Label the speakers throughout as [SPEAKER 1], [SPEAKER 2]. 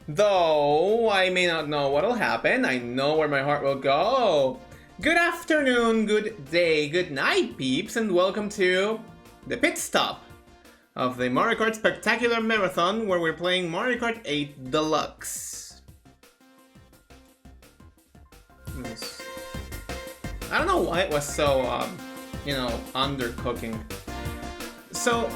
[SPEAKER 1] Though I may not know what'll happen, I know where my heart will go. Good afternoon, good day, good night, peeps, and welcome to the pit stop of the Mario Kart Spectacular Marathon, where we're playing Mario Kart 8 Deluxe. I don't know why it was so, undercooking. So,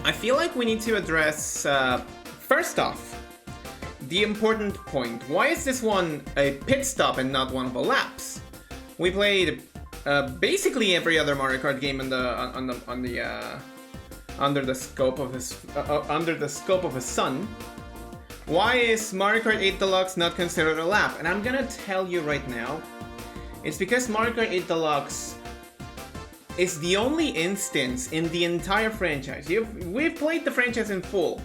[SPEAKER 1] I feel like we need to address, first off, the important point. Why is this one a pit stop and not one of the laps? We played basically every other Mario Kart game under the scope of the sun. Why is Mario Kart 8 Deluxe not considered a lap? And I'm gonna tell you right now, it's because Mario Kart 8 Deluxe is the only instance in the entire franchise. We've played the franchise in full.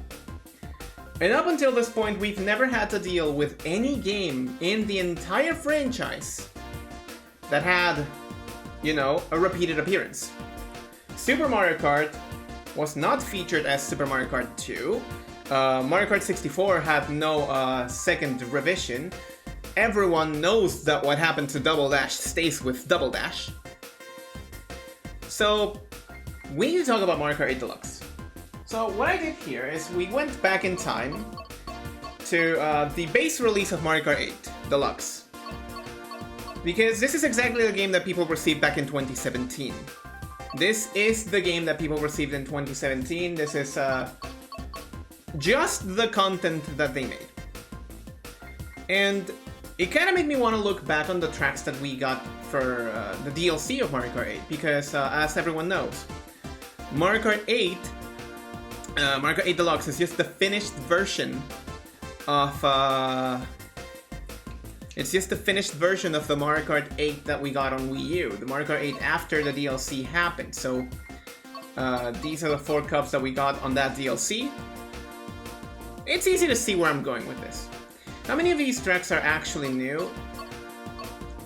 [SPEAKER 1] And up until this point, we've never had to deal with any game in the entire franchise that had, a repeated appearance. Super Mario Kart was not featured as Super Mario Kart 2. Mario Kart 64 had no second revision. Everyone knows that what happened to Double Dash stays with Double Dash. So, we need to talk about Mario Kart 8 Deluxe. So, what I did here is we went back in time to the base release of Mario Kart 8 Deluxe. Because this is exactly the game that people received back in 2017. This is the game that people received in 2017. This is just the content that they made. And it kind of made me want to look back on the tracks that we got for the DLC of Mario Kart 8, because as everyone knows, Mario Kart 8 Deluxe is just the finished version of the Mario Kart 8 that we got on Wii U, the Mario Kart 8 after the DLC happened. So these are the 4 cups that we got on that DLC. It's easy to see where I'm going with this. How many of these tracks are actually new?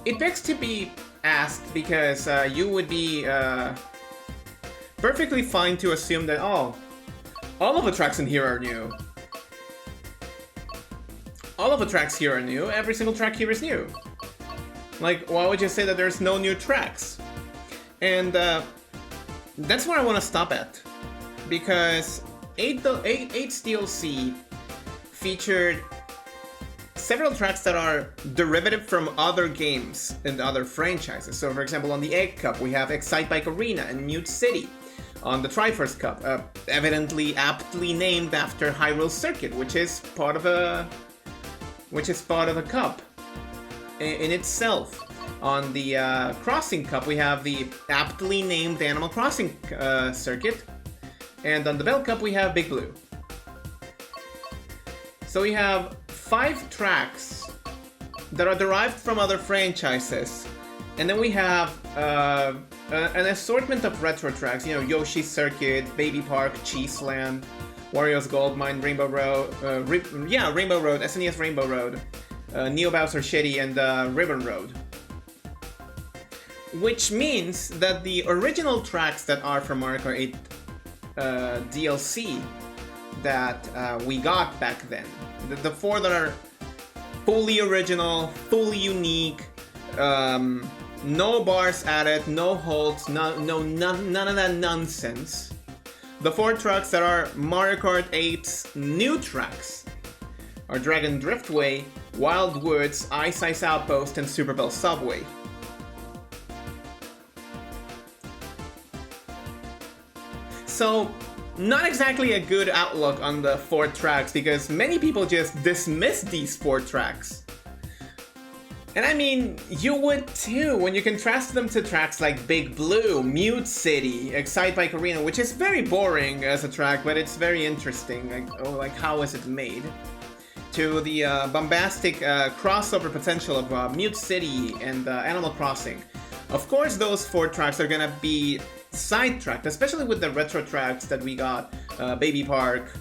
[SPEAKER 1] It begs to be asked because you would be perfectly fine to assume that, all of the tracks in here are new. All of the tracks here are new. Every single track here is new. Like, why would you say that there's no new tracks? And that's where I want to stop at. Because 8's DLC featured several tracks that are derivative from other games and other franchises. So, for example, on the Egg Cup, we have Excite Bike Arena and Mute City. On the Triforce Cup, evidently aptly named after Hyrule Circuit, which is part of a cup. in itself. On the Crossing Cup, we have the aptly named Animal Crossing circuit, and on the Bell Cup, we have Big Blue. So we have 5 tracks that are derived from other franchises, and then we have an assortment of retro tracks. You know, Yoshi's Circuit, Baby Park, Cheese Land, Wario's Gold Mine, Rainbow Road, Rainbow Road, SNES Rainbow Road, Neo Bowser Shitty, and Ribbon Road. Which means that the original tracks that are from Mario Kart 8 DLC that we got back then, the 4 that are fully original, fully unique, no bars added, no holds, none of that nonsense. The 4 tracks that are Mario Kart 8's new tracks are Dragon Driftway, Wild Woods, Ice Ice Outpost, and Super Bell Subway. So, not exactly a good outlook on the 4 tracks, because many people just dismiss these 4 tracks. And I mean, you would too when you contrast them to tracks like Big Blue, Mute City, Excite Bike Arena, which is very boring as a track, but it's very interesting. Like how is it made? To the bombastic crossover potential of Mute City and Animal Crossing. Of course, those 4 tracks are gonna be sidetracked, especially with the retro tracks that we got. Baby Park,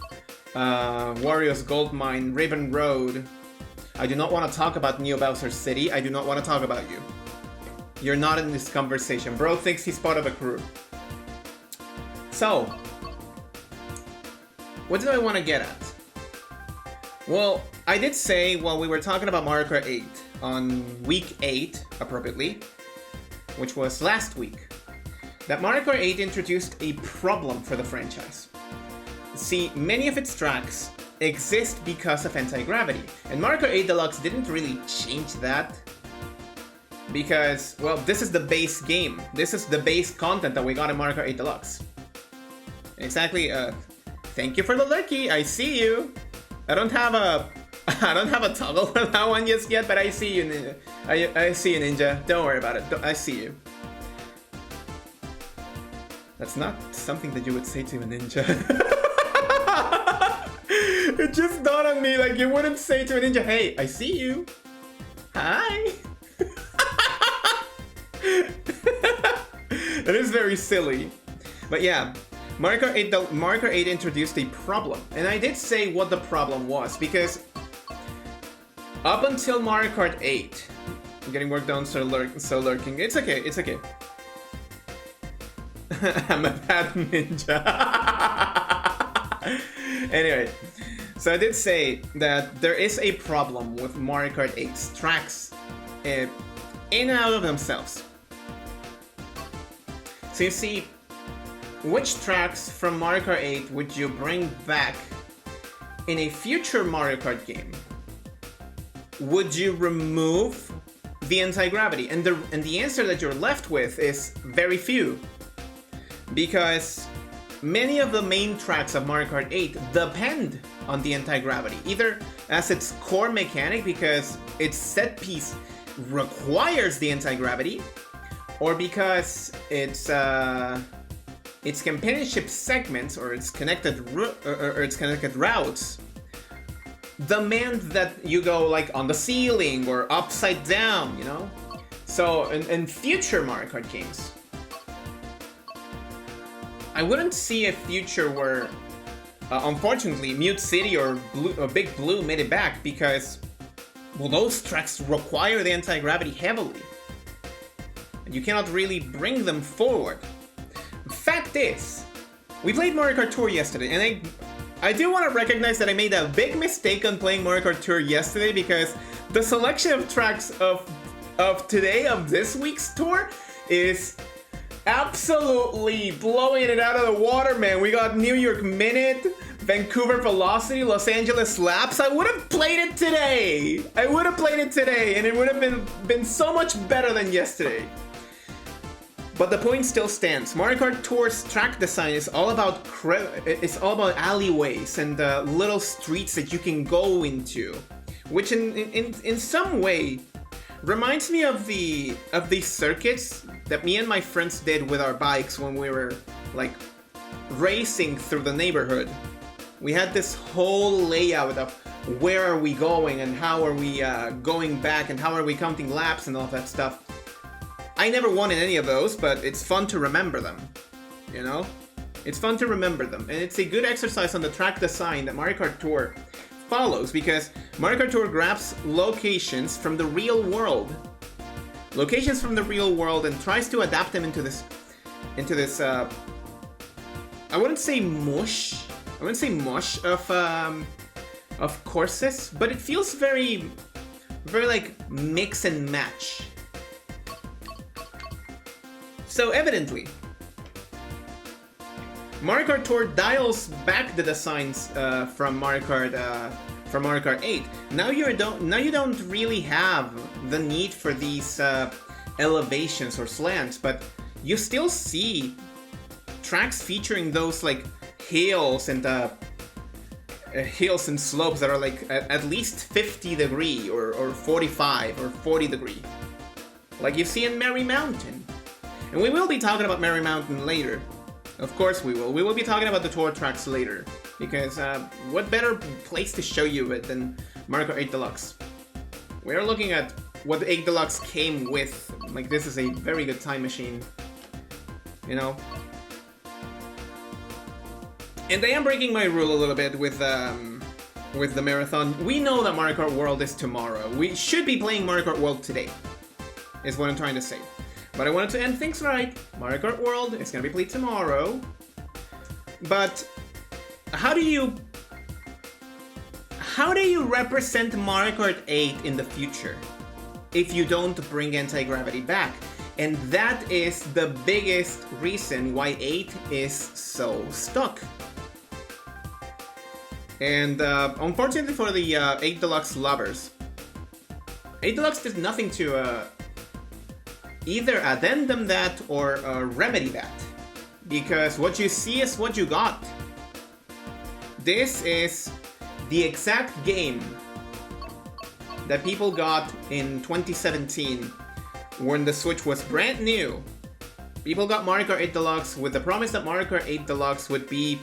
[SPEAKER 1] Wario's Gold Mine, Ribbon Road. I do not want to talk about Neo Bowser City. I do not want to talk about you. You're not in this conversation. Bro thinks he's part of a crew. So, what do I want to get at? Well, I did say while we were talking about Mario Kart 8 on week 8, appropriately, which was last week, that Mario Kart 8 introduced a problem for the franchise. See, many of its tracks exist because of anti-gravity, and Mario Kart 8 Deluxe didn't really change that, because, well, this is the base game. This is the base content that we got in Mario Kart 8 Deluxe. Exactly, thank you for the lurky, I see you. I don't have a toggle for that one just yet, but I see you, Ninja. I see you, Ninja. Don't worry about it, I see you. That's not something that you would say to a ninja. It just dawned on me, like, you wouldn't say to a ninja, hey, I see you. Hi. That is very silly. But yeah, Mario Kart 8 introduced a problem. And I did say what the problem was, because up until Mario Kart 8, I'm getting work done, so lurking. It's okay, it's okay. I'm a bad ninja. Anyway, so I did say that there is a problem with Mario Kart 8's tracks in and out of themselves. So you see, which tracks from Mario Kart 8 would you bring back in a future Mario Kart game? Would you remove the anti-gravity? And the answer that you're left with is very few. Because many of the main tracks of Mario Kart 8 depend on the anti-gravity, either as its core mechanic because its set piece requires the anti-gravity, or because its companionship segments or its connected routes demand that you go like on the ceiling or upside down, you know? So in future Mario Kart games, I wouldn't see a future where, unfortunately, Mute City or Big Blue made it back because, well, those tracks require the anti-gravity heavily. And you cannot really bring them forward. Fact is, we played Mario Kart Tour yesterday, and I do want to recognize that I made a big mistake on playing Mario Kart Tour yesterday because the selection of tracks of this week's tour is absolutely blowing it out of the water, man. We got New York Minute, Vancouver Velocity, Los Angeles Laps. I would have played it today. And it would have been so much better than yesterday. But the point still stands. Mario Kart Tour's track design is all about alleyways and little streets that you can go into, which in some way Reminds me of the circuits that me and my friends did with our bikes when we were like racing through the neighborhood. We had this whole layout of where are we going and how are we going back and how are we counting laps and all that stuff. I never won in any of those, but it's fun to remember them, you know? It's fun to remember them, and it's a good exercise on the track design that Mario Kart Tour follows, because Mario Kart Tour grabs locations from the real world. Locations from the real world and tries to adapt them into this I wouldn't say mush of courses, but it feels very like mix and match. So evidently, Mario Kart Tour dials back the designs from Mario Kart 8. Now you don't really have the need for these elevations or slants, but you still see tracks featuring those like hills and slopes that are like at least 50 degree or 45 or 40 degree, like you see in Merry Mountain. And we will be talking about Merry Mountain later. Of course we will. We will be talking about the tour tracks later, because what better place to show you it than Mario Kart 8 Deluxe? We're looking at what the 8 Deluxe came with. Like, this is a very good time machine, you know? And I am breaking my rule a little bit with the marathon. We know that Mario Kart World is tomorrow. We should be playing Mario Kart World today, is what I'm trying to say. But I wanted to end things right. Mario Kart World is gonna be played tomorrow. But how do you represent Mario Kart 8 in the future if you don't bring anti-gravity back? And that is the biggest reason why 8 is so stuck. And unfortunately for the 8 Deluxe lovers, 8 Deluxe did nothing to either addendum that or remedy that, because what you see is what you got. This is the exact game that people got in 2017 when the Switch was brand new. People got Mario Kart 8 Deluxe with the promise that Mario Kart 8 Deluxe would be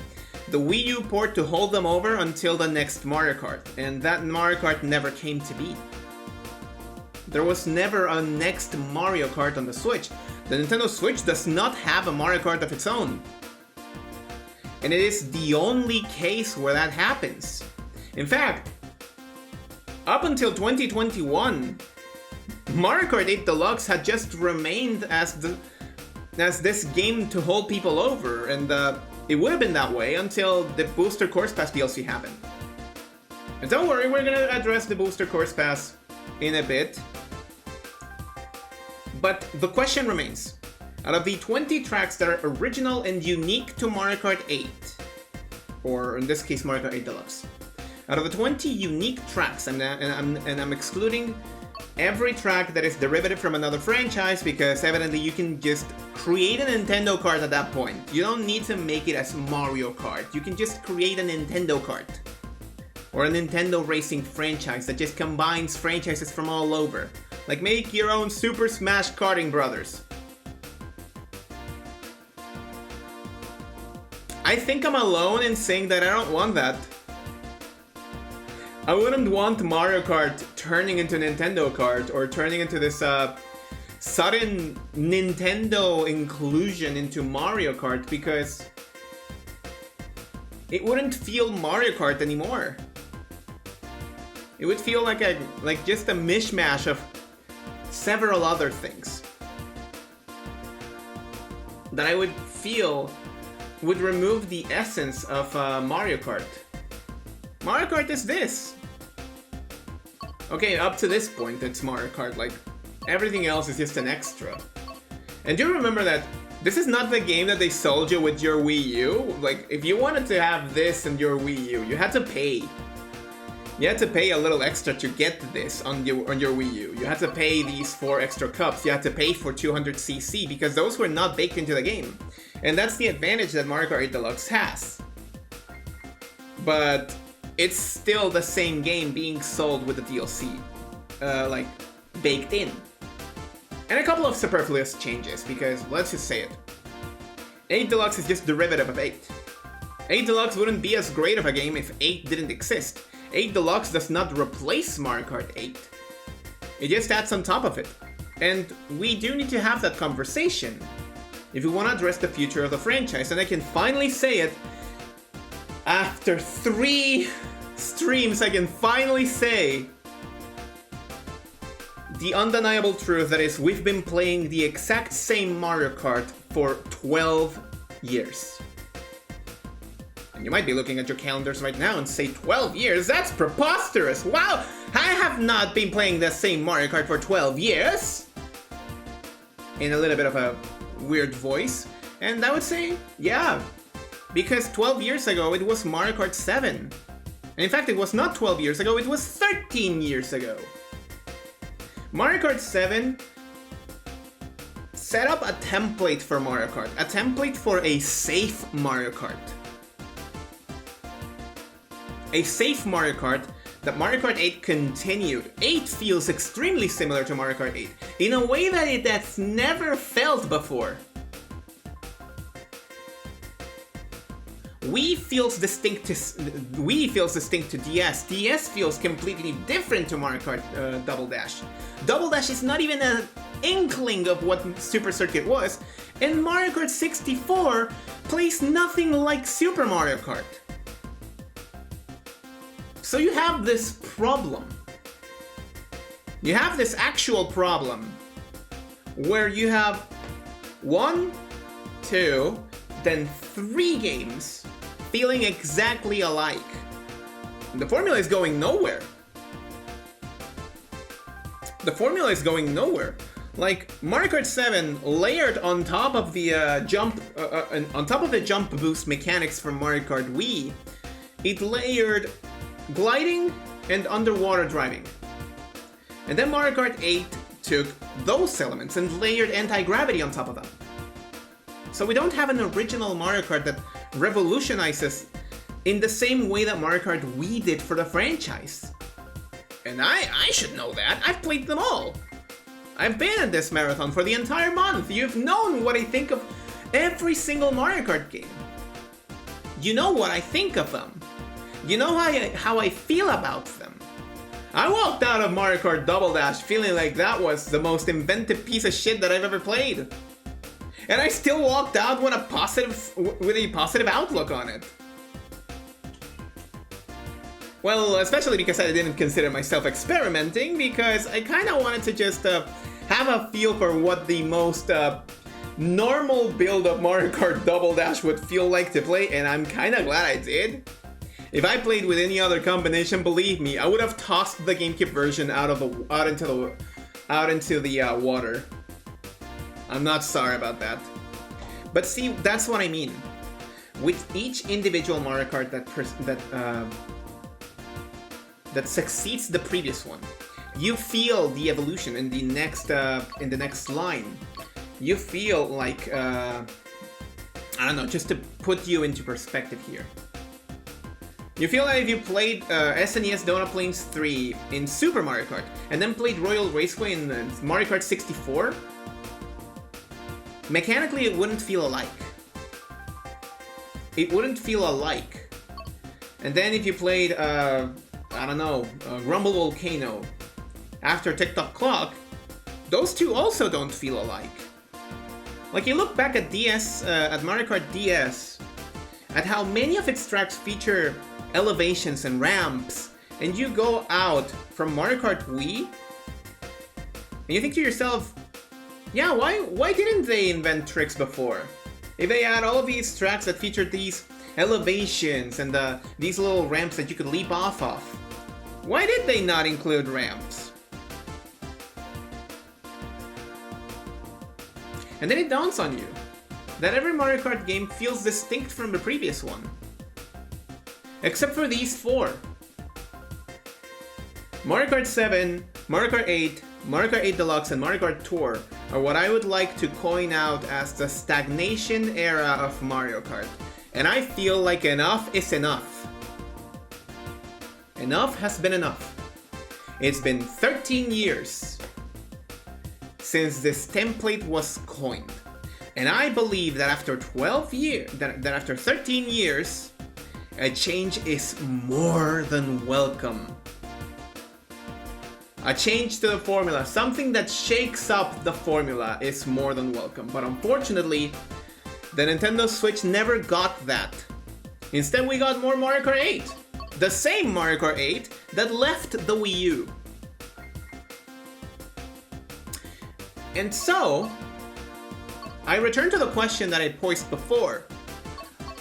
[SPEAKER 1] the Wii U port to hold them over until the next Mario Kart, and that Mario Kart never came to be. There was never a next Mario Kart on the Switch. The Nintendo Switch does not have a Mario Kart of its own. And it is the only case where that happens. In fact, up until 2021, Mario Kart 8 Deluxe had just remained as this game to hold people over, and it would have been that way until the Booster Course Pass DLC happened. And don't worry, we're gonna address the Booster Course Pass in a bit. But the question remains, out of the 20 tracks that are original and unique to Mario Kart 8, or in this case Mario Kart 8 Deluxe, out of the 20 unique tracks, and I'm excluding every track that is derivative from another franchise, because evidently you can just create a Nintendo Kart at that point. You don't need to make it as Mario Kart. You can just create a Nintendo Kart. Or a Nintendo racing franchise that just combines franchises from all over. Like, make your own Super Smash Karting Brothers. I think I'm alone in saying that I don't want that. I wouldn't want Mario Kart turning into Nintendo Kart, or turning into this sudden Nintendo inclusion into Mario Kart, because it wouldn't feel Mario Kart anymore. It would feel like just a mishmash of several other things that I would feel would remove the essence of Mario Kart. Mario Kart is this. Okay, up to this point it's Mario Kart, like everything else is just an extra. And do remember that this is not the game that they sold you with your Wii U. Like, if you wanted to have this in your Wii U, you had to pay. You had to pay a little extra to get this on your Wii U. You had to pay these 4 extra cups. You had to pay for 200cc, because those were not baked into the game. And that's the advantage that Mario Kart 8 Deluxe has. But it's still the same game being sold with the DLC. Like, baked in. And a couple of superfluous changes, because let's just say it. 8 Deluxe is just derivative of 8. 8 Deluxe wouldn't be as great of a game if 8 didn't exist. 8 Deluxe does not replace Mario Kart 8. It just adds on top of it. And we do need to have that conversation if we want to address the future of the franchise. And I can finally say it. After 3 streams, I can finally say the undeniable truth that is we've been playing the exact same Mario Kart for 12 years. And you might be looking at your calendars right now and say 12 years? That's preposterous! Wow! I have not been playing the same Mario Kart for 12 years! In a little bit of a weird voice. And I would say, yeah. Because 12 years ago it was Mario Kart 7. And in fact, it was not 12 years ago, it was 13 years ago. Mario Kart 7 set up a template for Mario Kart. A template for a safe Mario Kart. A safe Mario Kart that Mario Kart 8 continued. 8 feels extremely similar to Mario Kart 8 in a way that it has never felt before. Wii feels distinct to DS. DS feels completely different to Mario Kart Double Dash. Double Dash is not even an inkling of what Super Circuit was, and Mario Kart 64 plays nothing like Super Mario Kart. So you have this problem. You have this actual problem where you have 1, 2, then 3 games feeling exactly alike. The formula is going nowhere. The formula is going nowhere. Like Mario Kart 7 layered on top of the jump boost mechanics from Mario Kart Wii, it layered gliding and underwater driving. And then Mario Kart 8 took those elements and layered anti-gravity on top of them. So we don't have an original Mario Kart that revolutionizes in the same way that Mario Kart Wii did for the franchise. And I should know that. I've played them all. I've been at this marathon for the entire month. You've known what I think of every single Mario Kart game. You know what I think of them. You know how I feel about them. I walked out of Mario Kart Double Dash feeling like that was the most inventive piece of shit that I've ever played. And I still walked out with a positive outlook on it. Well, especially because I didn't consider myself experimenting, because I kind of wanted to just have a feel for what the most normal build of Mario Kart Double Dash would feel like to play, and I'm kind of glad I did. If I played with any other combination, believe me, I would have tossed the GameCube version out into the water. I'm not sorry about that. But see, that's what I mean. With each individual Mario Kart that succeeds the previous one, you feel the evolution in the next line. You feel like I don't know, just to put you into perspective here. You feel like if you played SNES Donut Plains 3 in Super Mario Kart, and then played Royal Raceway in Mario Kart 64, mechanically it wouldn't feel alike. It wouldn't feel alike. And then if you played, I don't know, Grumble Volcano after Tick Tock Clock, those two also don't feel alike. Like, you look back at at Mario Kart DS, at how many of its tracks feature elevations and ramps, and you go out from Mario Kart Wii, and you think to yourself, yeah, why didn't they invent tricks before? If they had all of these tracks that featured these elevations and these little ramps that you could leap off of, why did they not include ramps? And then it dawns on you that every Mario Kart game feels distinct from the previous one. Except for these 4. Mario Kart 7, Mario Kart 8, Mario Kart 8 Deluxe, and Mario Kart Tour are what I would like to coin out as the stagnation era of Mario Kart. And I feel like enough is enough. Enough has been enough. It's been 13 years. since this template was coined. And I believe that after 12 years, that after 13 years, a change is more than welcome. A change to the formula, something that shakes up the formula, is more than welcome. But unfortunately, the Nintendo Switch never got that. Instead, we got more Mario Kart 8. The same Mario Kart 8 that left the Wii U. And so, I return to the question that I posed before.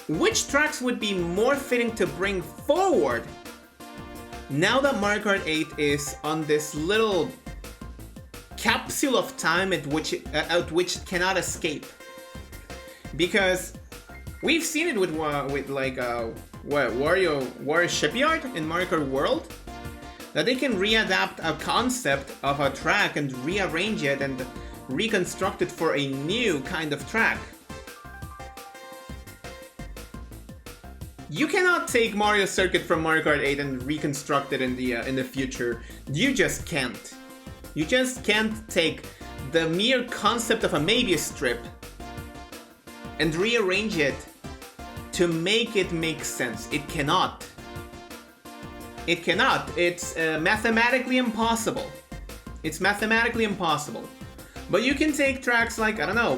[SPEAKER 1] Which tracks would be more fitting to bring forward now that Mario Kart 8 is on this little capsule of time at which it cannot escape? Because we've seen it with Wario Shipyard in Mario Kart World, that they can readapt a concept of a track and rearrange it and reconstruct it for a new kind of track. You cannot take Mario Circuit from Mario Kart 8 and reconstruct it in the future. You just can't. You just can't take the mere concept of a Mebius strip and rearrange it to make it make sense. It cannot. It cannot. It's mathematically impossible. It's mathematically impossible. But you can take tracks like, I don't know,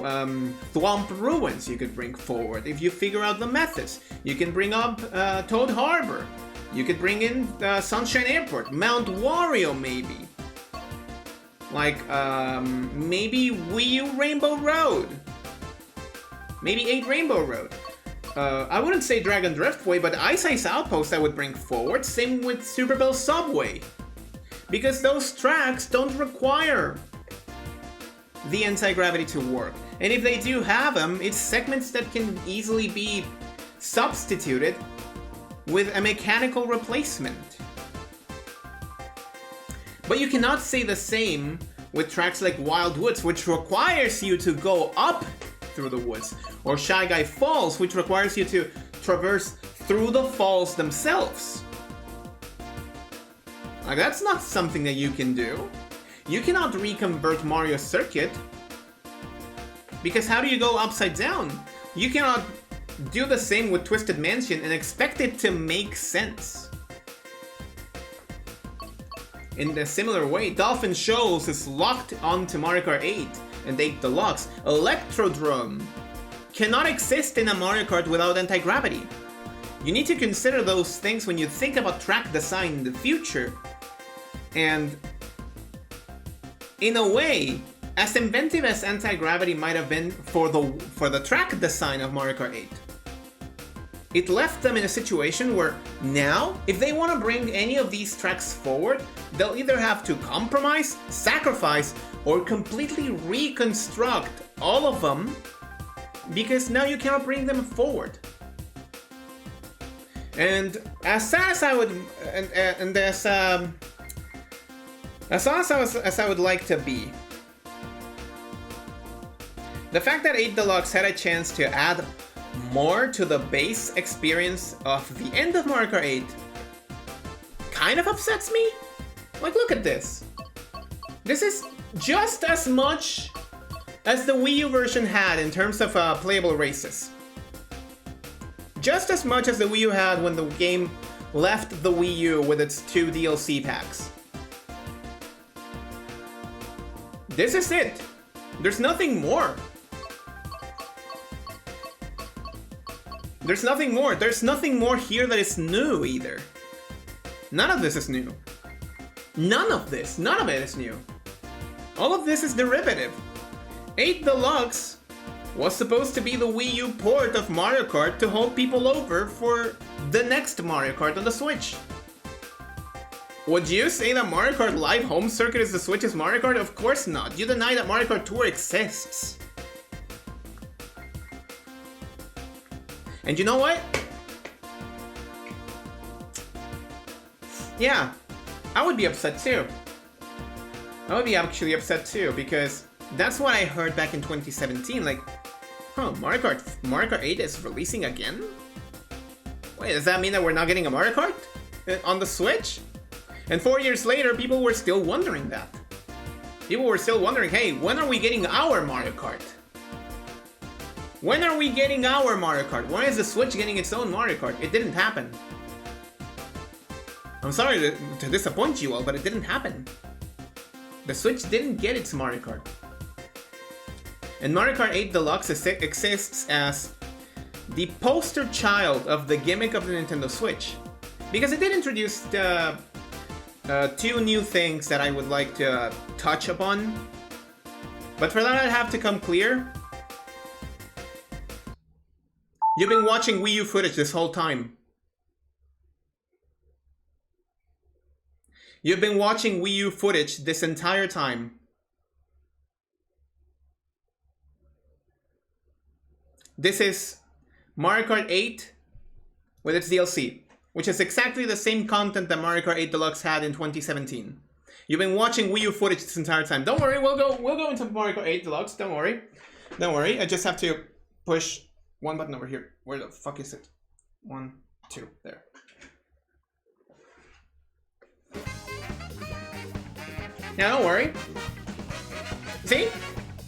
[SPEAKER 1] Thwomp Ruins you could bring forward if you figure out the methods. You can bring up Toad Harbor. You could bring in Sunshine Airport, Mount Wario maybe. Like, maybe Wii U Rainbow Road. Maybe 8 Rainbow Road. I wouldn't say Dragon Driftway, but Ice Ice Outpost I would bring forward. Same with Super Bell Subway. Because those tracks don't require the anti-gravity to work. And if they do have them, it's segments that can easily be substituted with a mechanical replacement. But you cannot say the same with tracks like Wild Woods, which requires you to go up through the woods, or Shy Guy Falls, which requires you to traverse through the falls themselves. Like, that's not something that you can do. You cannot reconvert Mario Circuit, because how do you go upside down? You cannot do the same with Twisted Mansion and expect it to make sense. In a similar way, Dolphin Shoals is locked onto Mario Kart 8 and 8 Deluxe. Electrodrome cannot exist in a Mario Kart without anti-gravity. You need to consider those things when you think about track design in the future. And in a way, as inventive as anti-gravity might have been for the track design of Mario Kart 8, it left them in a situation where now, if they want to bring any of these tracks forward, they'll either have to compromise, sacrifice, or completely reconstruct all of them, because now you cannot bring them forward. And as sad as I would, and as honest as I would like to be, the fact that 8 Deluxe had a chance to add more to the base experience of the end of Mario Kart 8 kind of upsets me. Like, look at this. This is just as much as the Wii U version had in terms of playable races. Just as much as the Wii U had when the game left the Wii U with its 2 DLC packs. This is it. There's nothing more. There's nothing more. There's nothing more here that is new either. None of this is new. None of it is new. All of this is derivative. 8 Deluxe was supposed to be the Wii U port of Mario Kart to hold people over for the next Mario Kart on the Switch. Would you say that Mario Kart Live Home Circuit is the Switch's Mario Kart? Of course not. You deny that Mario Kart Tour exists. And you know what? Yeah, I would be upset too. I would be actually upset too, because that's what I heard back in 2017, like, huh, Mario Kart 8 is releasing again? Wait, does that mean that we're not getting a Mario Kart on the Switch? And 4 years later, people were still wondering that. People were still wondering, hey, when are we getting our Mario Kart? When are we getting our Mario Kart? When is the Switch getting its own Mario Kart? It didn't happen. I'm sorry to disappoint you all, but it didn't happen. The Switch didn't get its Mario Kart. And Mario Kart 8 Deluxe exists as the poster child of the gimmick of the Nintendo Switch. Because it did introduce two new things that I would like to touch upon. But for that I'd have to come clear. You've been watching Wii U footage this whole time. You've been watching Wii U footage this entire time. This is Mario Kart 8 with its DLC, which is exactly the same content that Mario Kart 8 Deluxe had in 2017. You've been watching Wii U footage this entire time. Don't worry, we'll go into Mario Kart 8 Deluxe. Don't worry. Don't worry. I just have to push one button over here. Where the fuck is it? 1, 2, there. Now don't worry. See?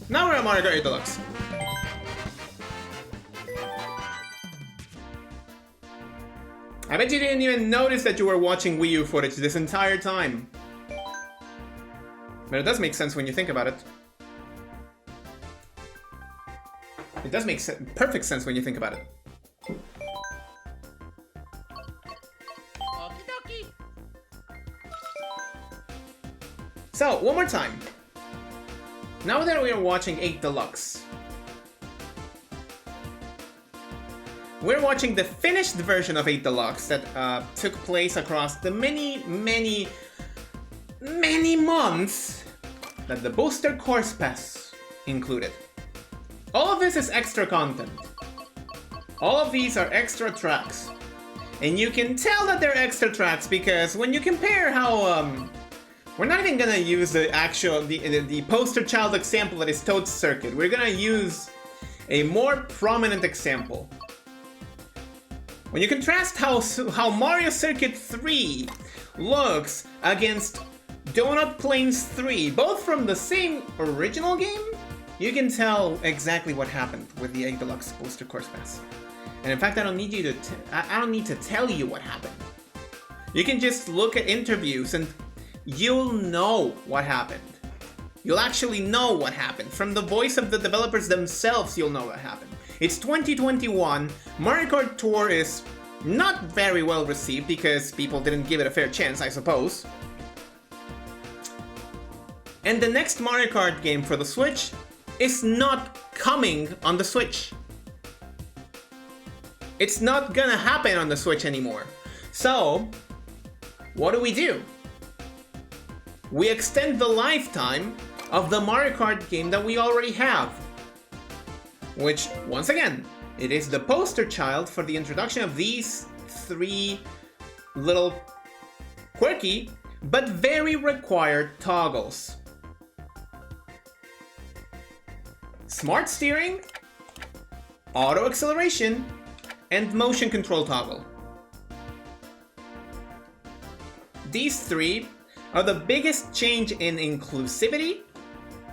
[SPEAKER 1] Now we're at Mario Kart 8 Deluxe. I bet you didn't even notice that you were watching Wii U footage this entire time. But it does make sense when you think about it. It does make perfect sense when you think about it. So, one more time. Now that we are watching 8 Deluxe, we're watching the finished version of 8 Deluxe that took place across the many months that the Booster Course Pass included. All of this is extra content. All of these are extra tracks. And you can tell that they're extra tracks because when you compare how, we're not even gonna use the poster child example that is Toad's Circuit. We're gonna use a more prominent example. When you contrast how Mario Circuit 3 looks against Donut Plains 3, both from the same original game, you can tell exactly what happened with the 8 Deluxe Booster Course Pass. And in fact, I don't need to tell you what happened. You can just look at interviews and you'll know what happened. You'll actually know what happened. From the voice of the developers themselves, you'll know what happened. It's 2021, Mario Kart Tour is not very well received because people didn't give it a fair chance, I suppose. And the next Mario Kart game for the Switch is not coming on the Switch. It's not gonna happen on the Switch anymore. So, what do? We extend the lifetime of the Mario Kart game that we already have. Which, once again, it is the poster child for the introduction of these 3 little quirky but very required toggles. Smart steering, auto acceleration, and motion control toggle. These 3 are the biggest change in inclusivity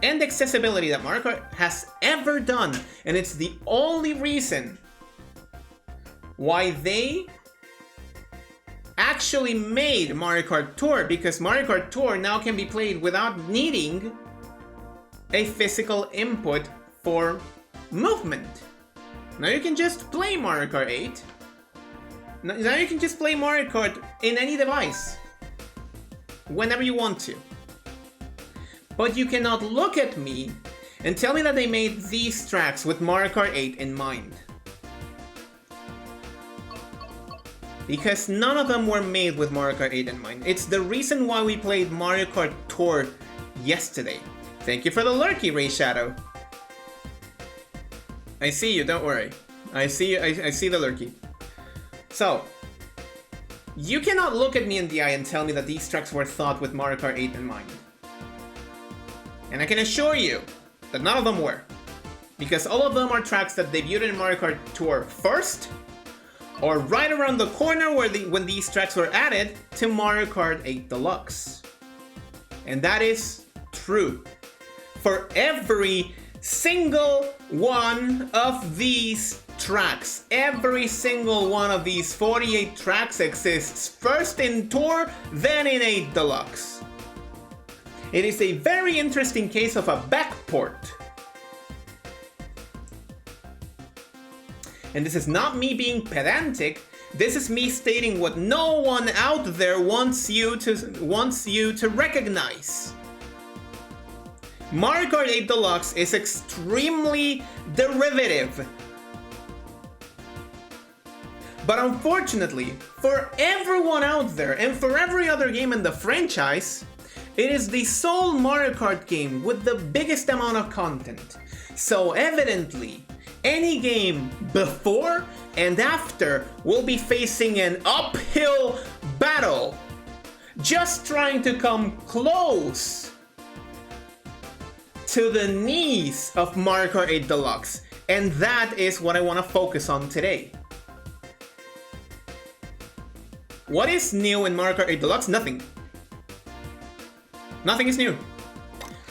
[SPEAKER 1] and accessibility that Mario Kart has ever done, and it's the only reason why they actually made Mario Kart Tour, because Mario Kart Tour now can be played without needing a physical input for movement. Now you can just play Mario Kart 8. Now you can just play Mario Kart in any device, whenever you want to. But you cannot look at me and tell me that they made these tracks with Mario Kart 8 in mind. Because none of them were made with Mario Kart 8 in mind. It's the reason why we played Mario Kart Tour yesterday. Thank you for the lurky, Ray Shadow. I see you, don't worry. I see the lurky. So, you cannot look at me in the eye and tell me that these tracks were thought with Mario Kart 8 in mind. And I can assure you that none of them were. Because all of them are tracks that debuted in Mario Kart Tour first, or right around the corner when these tracks were added to Mario Kart 8 Deluxe. And that is true. for every single one of these tracks. Every single one of these 48 tracks exists first in Tour, then in 8 Deluxe. It is a very interesting case of a backport. And this is not me being pedantic, this is me stating what no one out there wants you to recognize. Mario Kart 8 Deluxe is extremely derivative. But unfortunately, for everyone out there and for every other game in the franchise, it is the sole Mario Kart game with the biggest amount of content. So evidently, any game before and after will be facing an uphill battle, just trying to come close to the knees of Mario Kart 8 Deluxe, and that is what I want to focus on today. What is new in Mario Kart 8 Deluxe? Nothing. Nothing is new.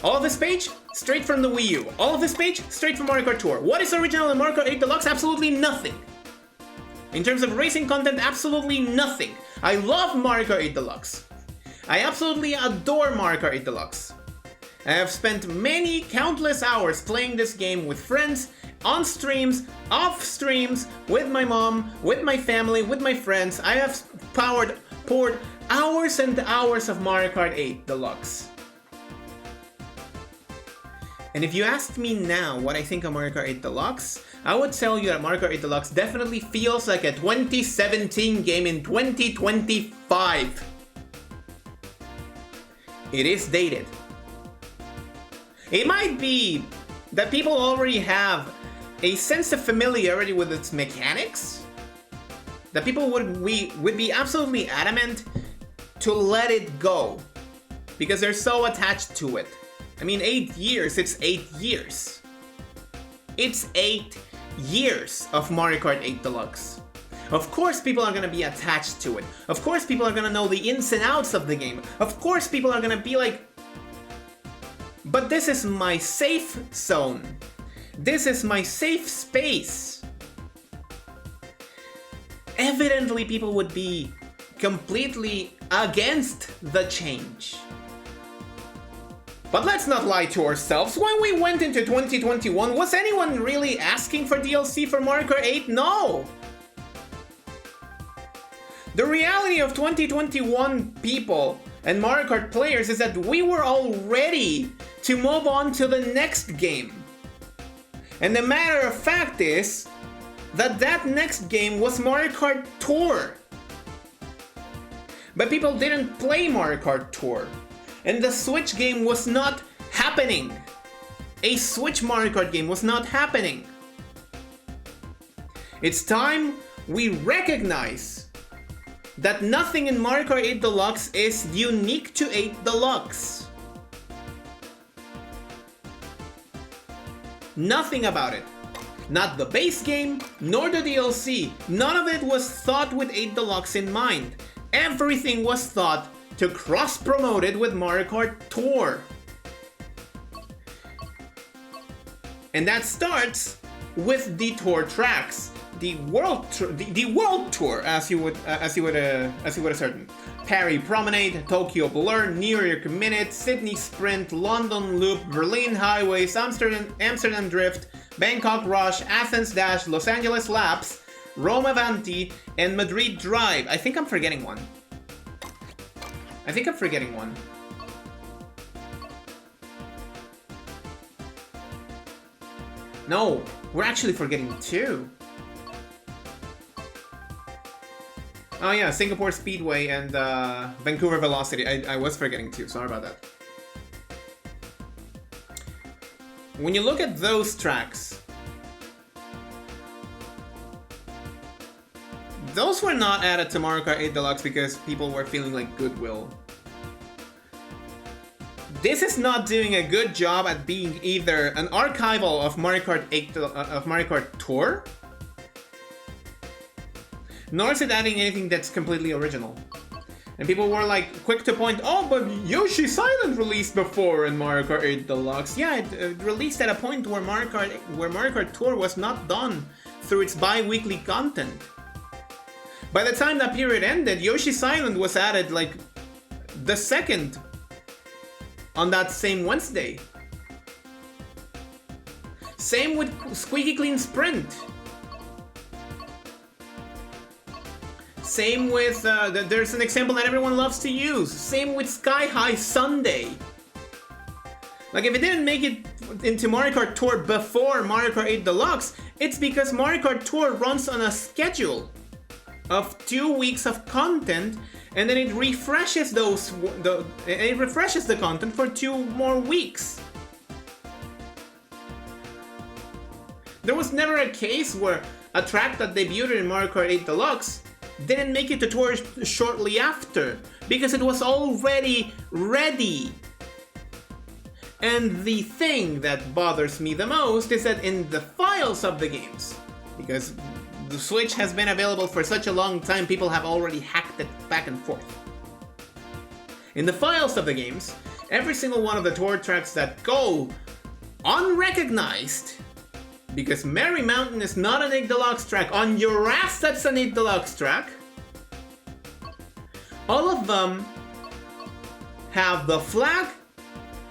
[SPEAKER 1] All of this page, straight from the Wii U. All of this page, straight from Mario Kart Tour. What is original in Mario Kart 8 Deluxe? Absolutely nothing. In terms of racing content, absolutely nothing. I love Mario Kart 8 Deluxe. I absolutely adore Mario Kart 8 Deluxe. I have spent many countless hours playing this game with friends, on streams, off streams, with my mom, with my family, with my friends. I have poured hours and hours of Mario Kart 8 Deluxe. And if you asked me now what I think of Mario Kart 8 Deluxe, I would tell you that Mario Kart 8 Deluxe definitely feels like a 2017 game in 2025. It is dated. It might be that people already have a sense of familiarity with its mechanics, that people would be absolutely adamant to let it go because they're so attached to it. I mean, 8 years, it's 8 years. It's 8 years of Mario Kart 8 Deluxe. Of course people are gonna be attached to it. Of course people are gonna know the ins and outs of the game. Of course people are gonna be like, but this is my safe zone. This is my safe space. Evidently people would be completely against the change. But let's not lie to ourselves. When we went into 2021, was anyone really asking for DLC for Mario Kart 8? No! The reality of 2021 people and Mario Kart players is that we were all ready to move on to the next game. And the matter of fact is that that next game was Mario Kart Tour. But people didn't play Mario Kart Tour. And the Switch game was not happening. A Switch Mario Kart game was not happening. It's time we recognize that nothing in Mario Kart 8 Deluxe is unique to 8 Deluxe. Nothing about it. Not the base game, nor the DLC. None of it was thought with 8 Deluxe in mind. Everything was thought to cross-promote it with Mario Kart Tour. And that starts with the tour tracks. The world tour, as you would ascertain. Paris Promenade, Tokyo Blur, New York Minute, Sydney Sprint, London Loop, Berlin Highways, Amsterdam Drift, Bangkok Rush, Athens Dash, Los Angeles Laps, Rome Avanti, and Madrid Drive. I think I'm forgetting one. No, we're actually forgetting two. Oh yeah, Singapore Speedway and Vancouver Velocity. I was forgetting two, sorry about that. When you look at those tracks, those were not added to Mario Kart 8 Deluxe because people were feeling like goodwill. This is not doing a good job at being either an archival of Mario Kart 8 of Mario Kart Tour, nor is it adding anything that's completely original. And people were like quick to point, oh, but Yoshi's Island released before in Mario Kart 8 Deluxe. Yeah, it released at a point where Mario Kart Tour was not done through its bi-weekly content. By the time that period ended, Yoshi's Island was added like the second on that same Wednesday. Same with Squeaky Clean Sprint. Same with, there's an example that everyone loves to use. Same with Sky High Sunday. Like, if it didn't make it into Mario Kart Tour before Mario Kart 8 Deluxe, it's because Mario Kart Tour runs on a schedule of 2 weeks of content, and then it refreshes it refreshes the content for 2 more weeks. There was never a case where a track that debuted in Mario Kart 8 Deluxe didn't make it to Tour shortly after, because it was already ready. And the thing that bothers me the most is that in the files of the games, because the Switch has been available for such a long time, people have already hacked it back and forth. In the files of the games, every single one of the Tour tracks that go unrecognized, because Merry Mountain is not an 8 Deluxe track, on your ass that's an 8 Deluxe track, all of them have the flag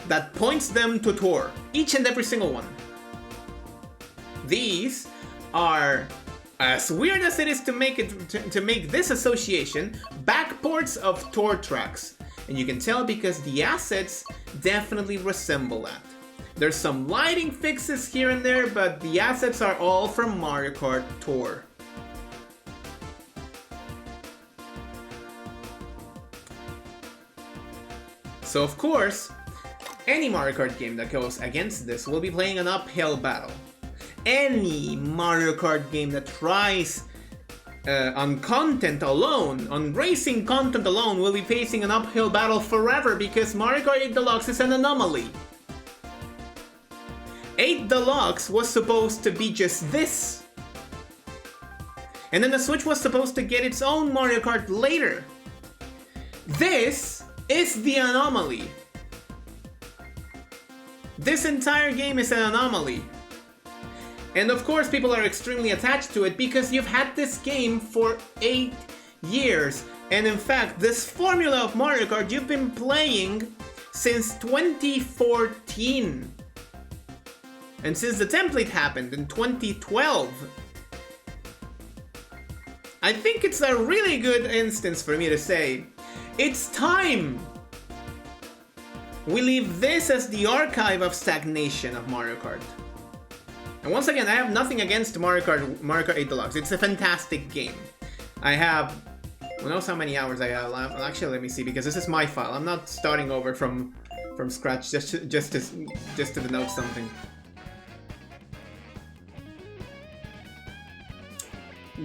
[SPEAKER 1] that points them to Tour. Each and every single one. These are, as weird as it is to make this association, backports of Tour tracks. And you can tell because the assets definitely resemble that. There's some lighting fixes here and there, but the assets are all from Mario Kart Tour. So of course, any Mario Kart game that goes against this will be playing an uphill battle. Any Mario Kart game that tries on content alone, on racing content alone, will be facing an uphill battle forever because Mario Kart 8 Deluxe is an anomaly. 8 Deluxe was supposed to be just this. And then the Switch was supposed to get its own Mario Kart later. This is the anomaly. This entire game is an anomaly. And of course people are extremely attached to it because you've had this game for 8 years. And in fact, this formula of Mario Kart you've been playing since 2014. And since the template happened in 2012. I think it's a really good instance for me to say, it's time! We leave this as the archive of stagnation of Mario Kart. And once again, I have nothing against Mario Kart 8 Deluxe. It's a fantastic game. I have... Who knows how many hours I have? Actually, let me see, because this is my file. I'm not starting over from scratch just to denote something.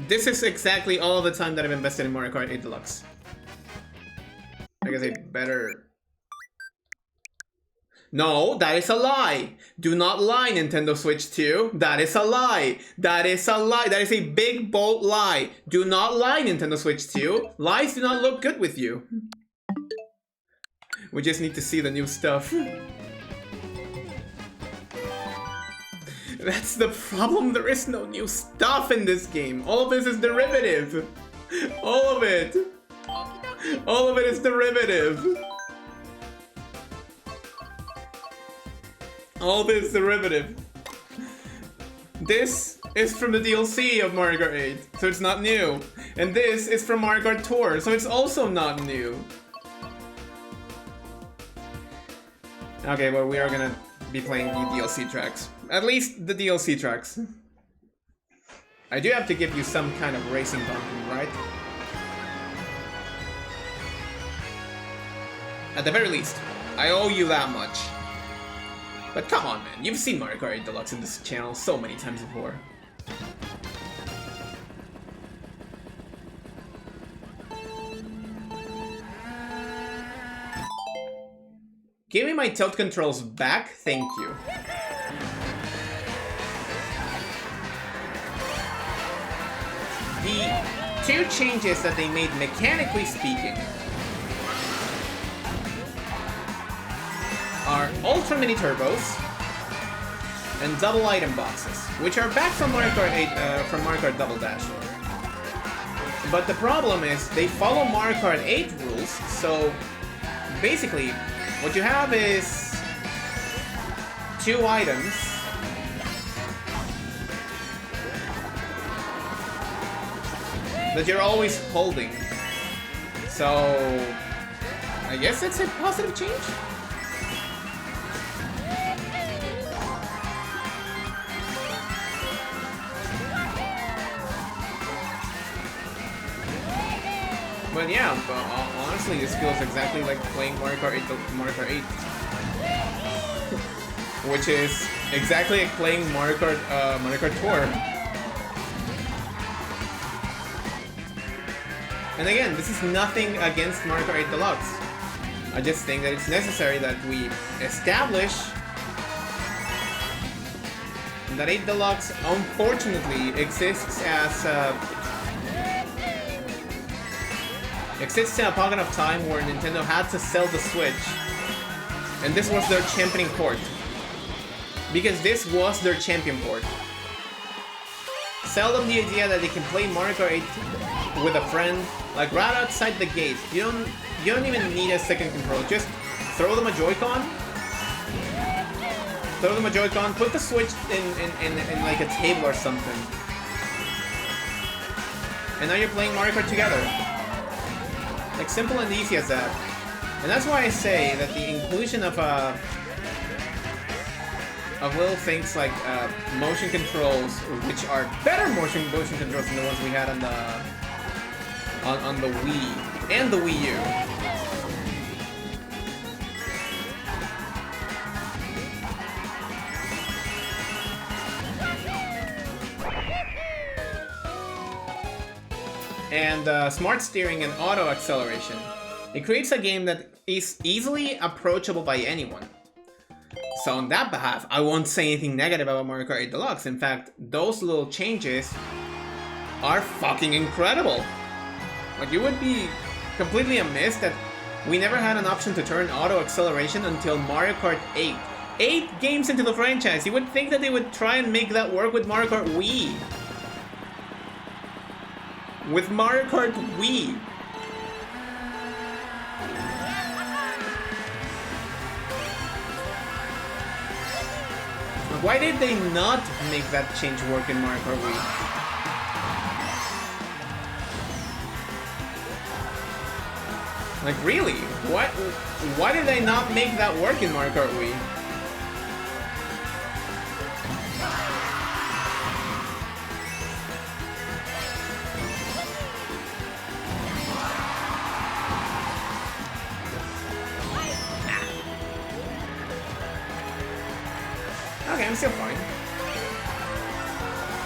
[SPEAKER 1] This is exactly all of the time that I've invested in Mario Kart 8 Deluxe. I guess I better... No, that is a lie! Do not lie, Nintendo Switch 2. That is a lie! That is a lie! That is a big, bold lie! Do not lie, Nintendo Switch 2. Lies do not look good with you. We just need to see the new stuff. That's the problem, there is no new stuff in this game. All of this is derivative. All of it. All of it is derivative. All this derivative. This is from the DLC of Mario Kart 8, so it's not new. And this is from Mario Kart Tour, so it's also not new. Okay, well, we are gonna be playing the DLC tracks. At least the DLC tracks. I do have to give you some kind of racing content, right? At the very least, I owe you that much. But come on, man, you've seen Mario Kart 8 Deluxe in this channel so many times before. Give me my tilt controls back, thank you. The two changes that they made, mechanically speaking, are Ultra Mini Turbos and double item boxes, which are back from Mario Kart 8, from Mario Kart Double Dash. But the problem is they follow Mario Kart 8 rules, so basically what you have is 2 items that you're always holding. So I guess that's a positive change? But yeah, honestly, this feels exactly like playing Mario Kart 8, which is exactly like playing Mario Kart Tour. And again, this is nothing against Mario Kart 8 Deluxe. I just think that it's necessary that we establish that 8 Deluxe unfortunately exists as exists in a pocket of time where Nintendo had to sell the Switch, and this was their championing port. Because this was their champion port. Sell them the idea that they can play Mario Kart 8 with a friend, like right outside the gate. You don't even need a second controller. Just throw them a Joy-Con. Throw them a Joy-Con. Put the Switch in like a table or something. And now you're playing Mario Kart together. Like simple and easy as that. And that's why I say that the inclusion of little things like motion controls, which are better motion controls than the ones we had on the Wii and the Wii U. And smart steering and auto acceleration. It creates a game that is easily approachable by anyone. So on that behalf, I won't say anything negative about Mario Kart 8 Deluxe. In fact, those little changes are fucking incredible. Like, you would be completely amiss that we never had an option to turn auto acceleration until Mario Kart 8. 8 games into the franchise, you would think that they would try and make that work with Mario Kart Wii. With Mario Kart Wii. Why did they not make that change work in Mario Kart Wii? Like, really? Why did they not make that work in Mario Kart Wii? Okay, I'm still fine.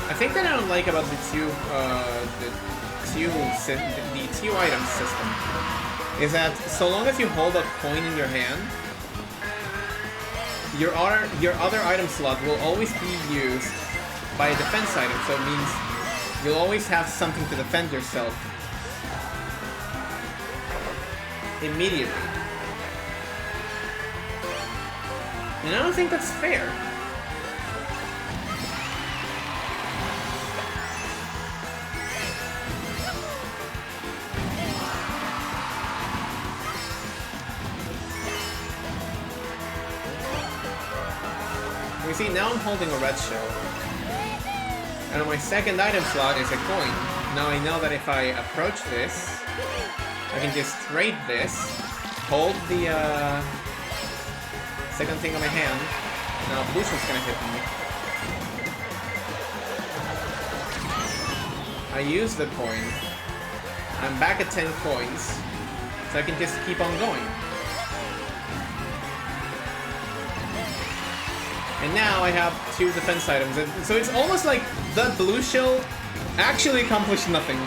[SPEAKER 1] I think that I don't like about the two item system is that so long as you hold a coin in your hand, your other item slot will always be used by a defense item. So it means you'll always have something to defend yourself immediately. And I don't think that's fair. You see, now I'm holding a red shell. And on my second item slot is a coin. Now I know that if I approach this, I can just trade this, hold the second thing on my hand. Now blue shell's gonna hit me. I use the coin. I'm back at 10 coins, so I can just keep on going. And now I have 2 defense items, and so it's almost like the blue shell actually accomplished nothing.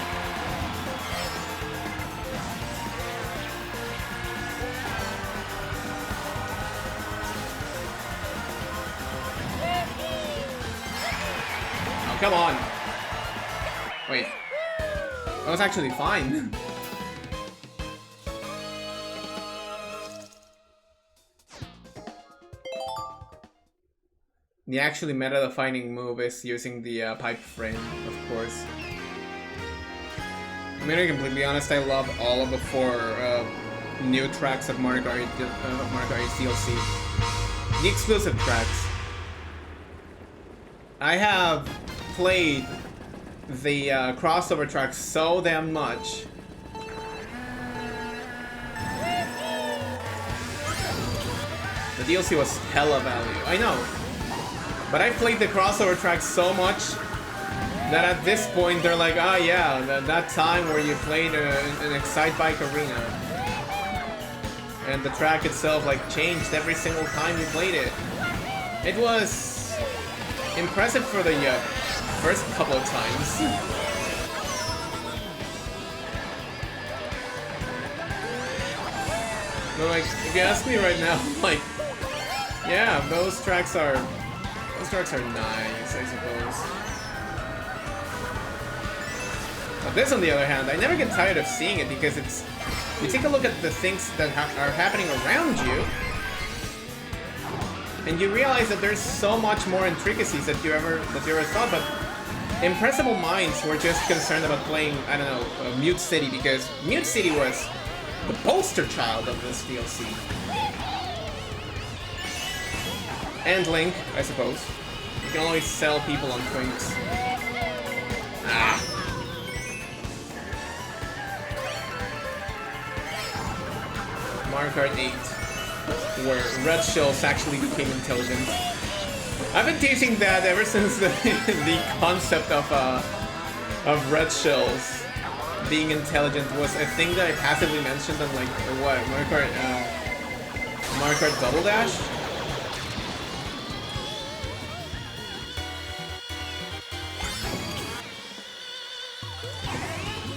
[SPEAKER 1] Oh, come on. Wait. That was actually fine. The actually meta-defining move is using the pipe frame, of course. I'm gonna be completely honest, I love all of the 4 new tracks of Mario Kart 8's DLC. The exclusive tracks. I have played the crossover tracks so damn much. The DLC was hella value, I know. But I played the crossover tracks so much that at this point they're like, ah yeah, that time where you played an Excite Bike Arena. And the track itself like changed every single time you played it. It was impressive for the first couple of times. But like, if you ask me right now, like, yeah, those tracks are nice, I suppose. But this, on the other hand, I never get tired of seeing it because it's... You take a look at the things that are happening around you, and you realize that there's so much more intricacies that you ever thought. But Impressible Minds were just concerned about playing, I don't know, Mute City, because Mute City was the poster child of this DLC. And Link, I suppose. You can always sell people on Twinks. Ah. Mario Kart 8, where red shells actually became intelligent. I've been teasing that ever since the concept of red shells being intelligent was a thing that I passively mentioned on like what Mario Kart Double Dash.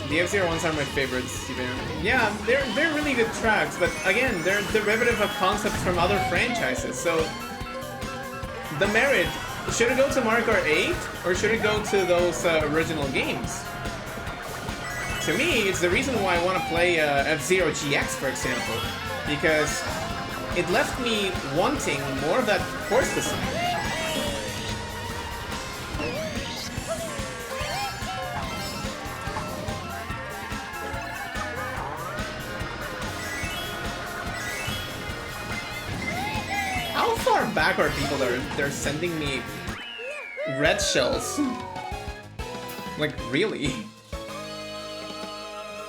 [SPEAKER 1] The F-Zero ones are my favorites, even. Yeah, they're really good tracks, but again, they're derivative of concepts from other franchises, so the merit, should it go to Mario Kart 8, or should it go to those original games? To me, it's the reason why I want to play F-Zero GX, for example, because it left me wanting more of that course design. How far back are people they're sending me red shells? Like, really?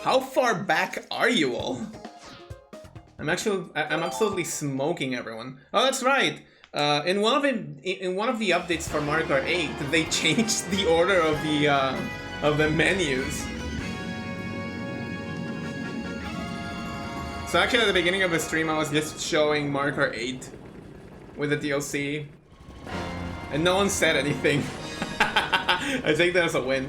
[SPEAKER 1] How far back are you all? I'm absolutely smoking everyone. Oh, that's right. In one of the updates for Mario Kart 8, they changed the order of the menus. So actually, at the beginning of the stream, I was just showing Mario Kart 8 with the DLC, and no one said anything. I take that as a win.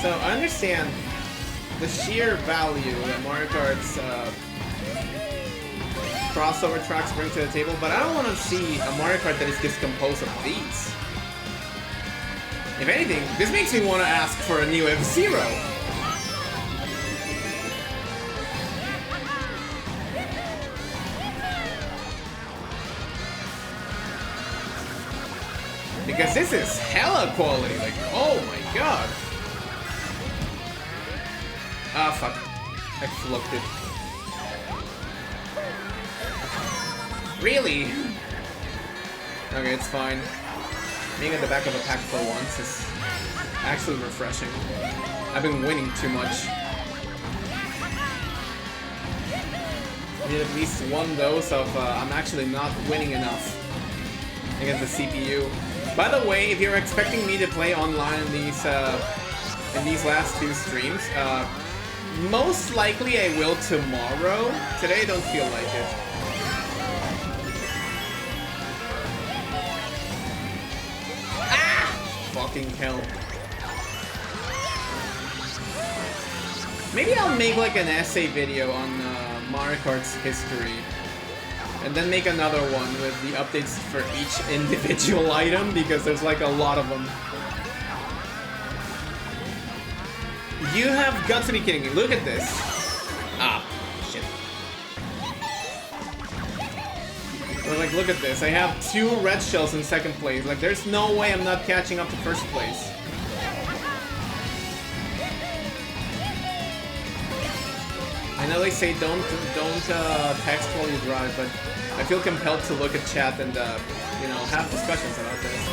[SPEAKER 1] So I understand the sheer value that Mario Kart's crossover tracks bring to the table, but I don't want to see a Mario Kart that is just composed of these. If anything, this makes me want to ask for a new F-Zero. Because this is hella quality, like, oh my god. Ah, fuck. I flunked it. Really? Okay, it's fine. Being at the back of a pack for once is actually refreshing. I've been winning too much. I need at least one dose of I'm actually not winning enough against the CPU. By the way, if you're expecting me to play online in these last 2 streams, most likely I will tomorrow. Today I don't feel like it. Fucking hell. Maybe I'll make like an essay video on Mario Kart's history, and then make another one with the updates for each individual item, because there's like a lot of them. You have got to be kidding me. Look at this. Ah, shit. Or like, look at this. I have 2 red shells in second place. Like, there's no way I'm not catching up to first place. I know they say don't text while you drive, but I feel compelled to look at chat and you know, have discussions about this.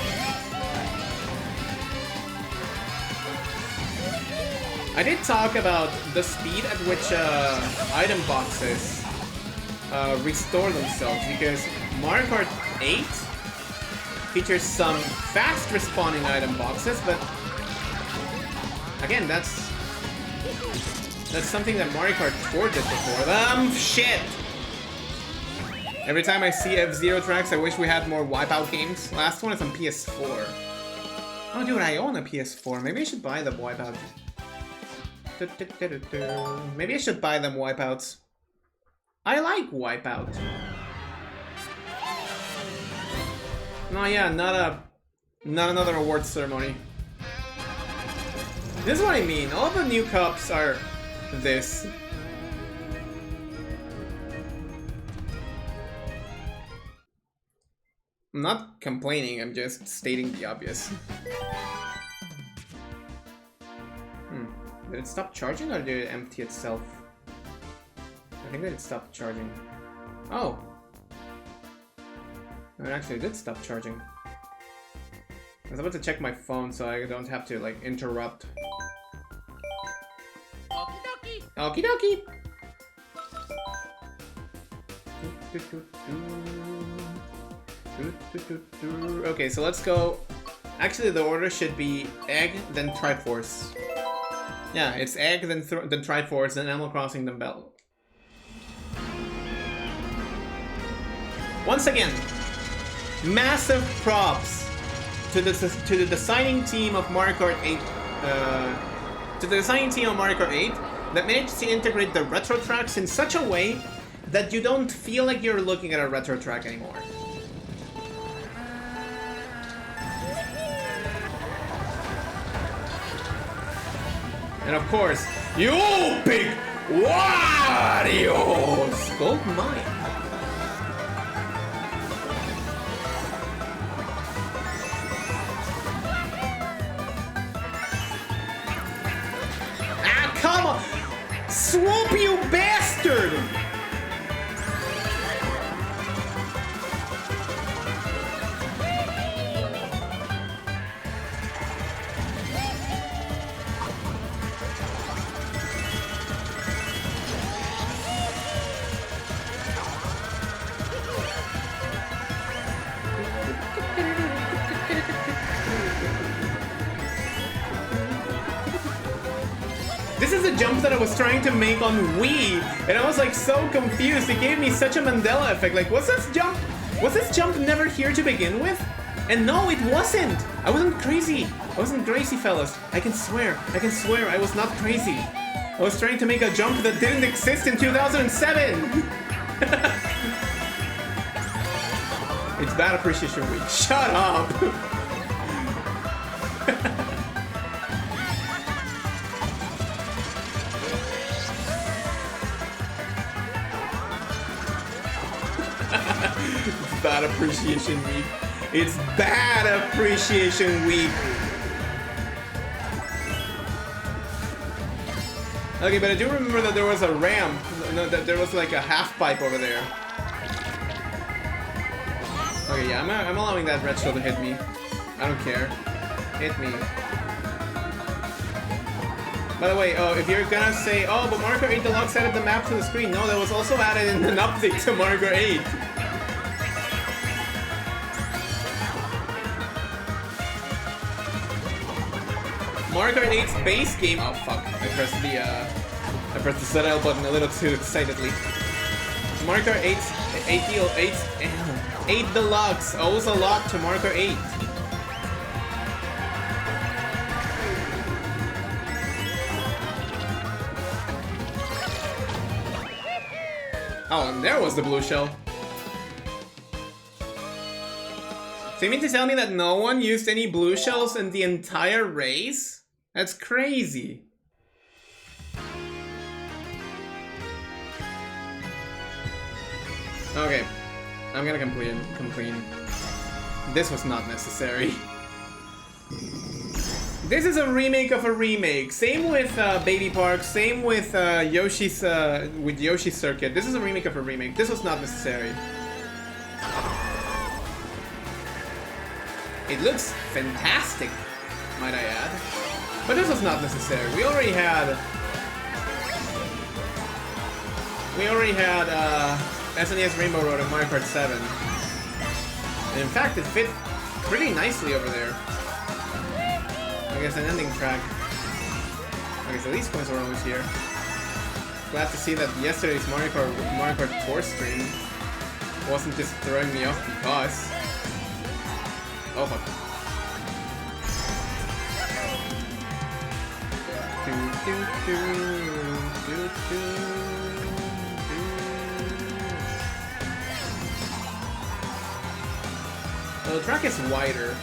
[SPEAKER 1] I did talk about the speed at which item boxes restore themselves, because Mario Kart 8 features some fast respawning item boxes, but again, that's something that Mario Kart 4 did before. Shit! Every time I see F-Zero tracks, I wish we had more Wipeout games. Last one is on PS4. Oh, dude, I own a PS4. Maybe I should buy the Wipeout. Maybe I should buy them Wipeouts. I like Wipeout. No, yeah, not another awards ceremony. This is what I mean. All the new cups are this. I'm not complaining, I'm just stating the obvious. Did it stop charging or did it empty itself? I think that it stopped charging. Oh! No, it actually did stop charging. I was about to check my phone so I don't have to, like, interrupt. Okie dokie! Okie dokie! Okay, so let's go. Actually, the order should be Egg, then Triforce. Yeah, it's Egg, then Triforce, then Animal Crossing, then Bell. Once again, massive props to the designing team of Mario Kart 8. To the designing team of Mario Kart 8 that managed to integrate the retro tracks in such a way that you don't feel like you're looking at a retro track anymore. And of course, you big Wario's gold mine. Ah, come on! Swoop, you bastard! This is a jump that I was trying to make on Wii, and I was like so confused. It gave me such a Mandela effect. Like, was this jump never here to begin with? And no, it wasn't. I wasn't crazy. I wasn't crazy, fellas. I can swear I was not crazy. I was trying to make a jump that didn't exist in 2007. It's Bad Appreciation Week. Shut up. It's Bad Appreciation Week. It's Bad Appreciation Week. Okay, but I do remember that there was a ramp. No, that there was like a half pipe over there. Okay, yeah, I'm allowing that red shell to hit me. I don't care. Hit me. By the way, if you're gonna say, oh, but Mario Kart 8 Deluxe added the map to the screen. No, that was also added in an update to Mario Kart 8. Mario Kart 8's base game. Oh fuck! I pressed the ZL button a little too excitedly. Mario Kart 8 Deluxe owes a lot to Mario Kart 8. Oh, and there was the blue shell. So you mean to tell me that no one used any blue shells in the entire race? That's crazy. Okay, I'm gonna complain. This was not necessary. This is a remake of a remake. Same with Baby Park. Same with Yoshi's Circuit. This is a remake of a remake. This was not necessary. It looks fantastic, might I add. But this was not necessary. We already had SNES Rainbow Road and Mario Kart 7. And in fact, it fit pretty nicely over there. I guess an ending track. Okay, so these points are almost here. Glad to see that yesterday's Mario Kart Tour stream wasn't just throwing me off because. Oh fuck. Well, the track is wider.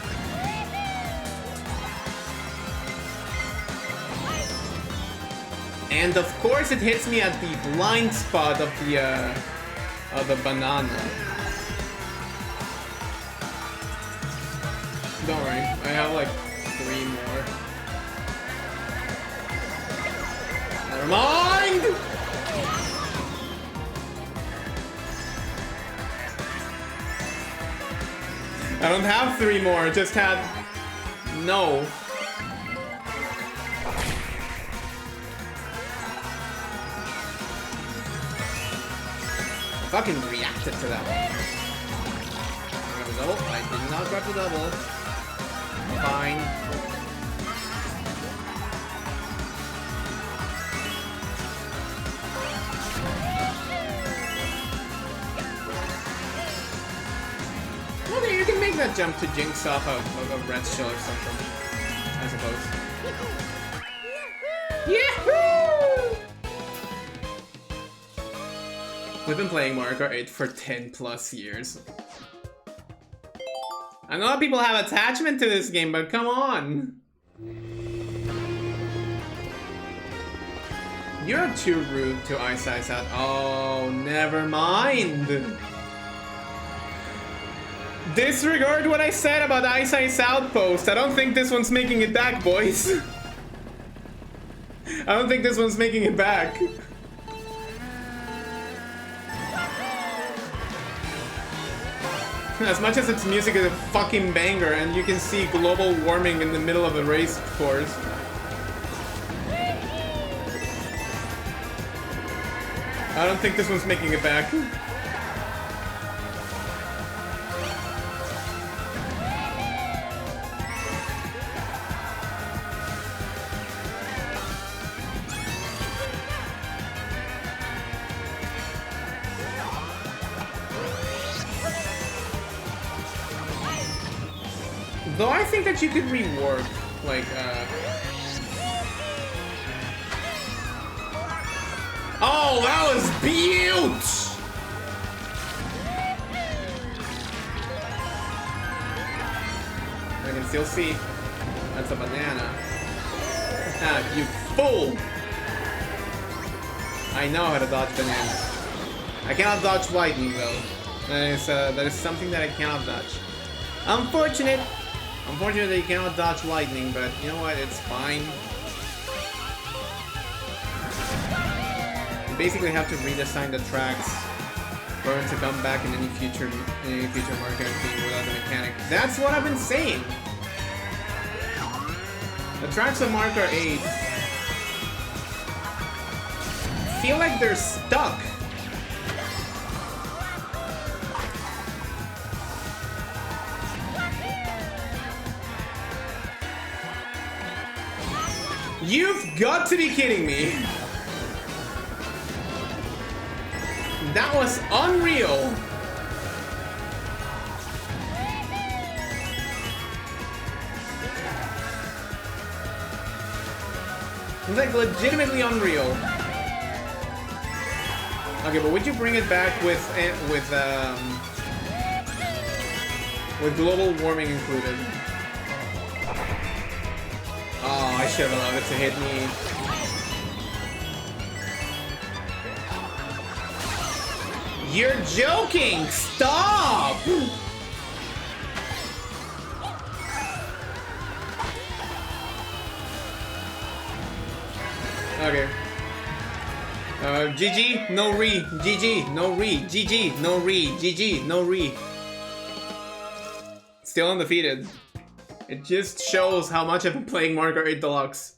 [SPEAKER 1] And of course it hits me at the blind spot of the banana. Don't worry, I have like 3 more. Never mind! I don't have 3 more, just had... No. I fucking reacted to that one. Grab a double? I did not grab the double. Fine. Okay, you can make that jump to jinx off a red shell or something, I suppose. Yahoo! We've been playing Mario Kart 8 for 10 plus years. I know people have attachment to this game, but come on! You're too rude to Ice Ice Out. Oh, never mind! Disregard what I said about Ice Ice Outpost. I don't think this one's making it back, boys. I don't think this one's making it back. As much as its music is a fucking banger, and you can see global warming in the middle of the race course. I don't think this one's making it back. Though I think that you could rework, like, Oh, that was beaut! I can still see. That's a banana. Ah, you fool! I know how to dodge bananas. I cannot dodge lightning, though. That is something that I cannot dodge. Unfortunate! Unfortunately, you cannot dodge lightning, but you know what? It's fine. You basically have to redesign the tracks for it to come back in any future Mario Kart game without the mechanic. That's what I've been saying. The tracks of Mario Kart 8 feel like they're stuck. You've got to be kidding me! That was unreal! It was like legitimately unreal. Okay, but would you bring it back with global warming included? Oh, I should have allowed it to hit me. You're joking! Stop! Okay. GG, no re. GG, no re. GG, no re. GG, no re. Still undefeated. It just shows how much I've been playing Mario Kart 8 Deluxe.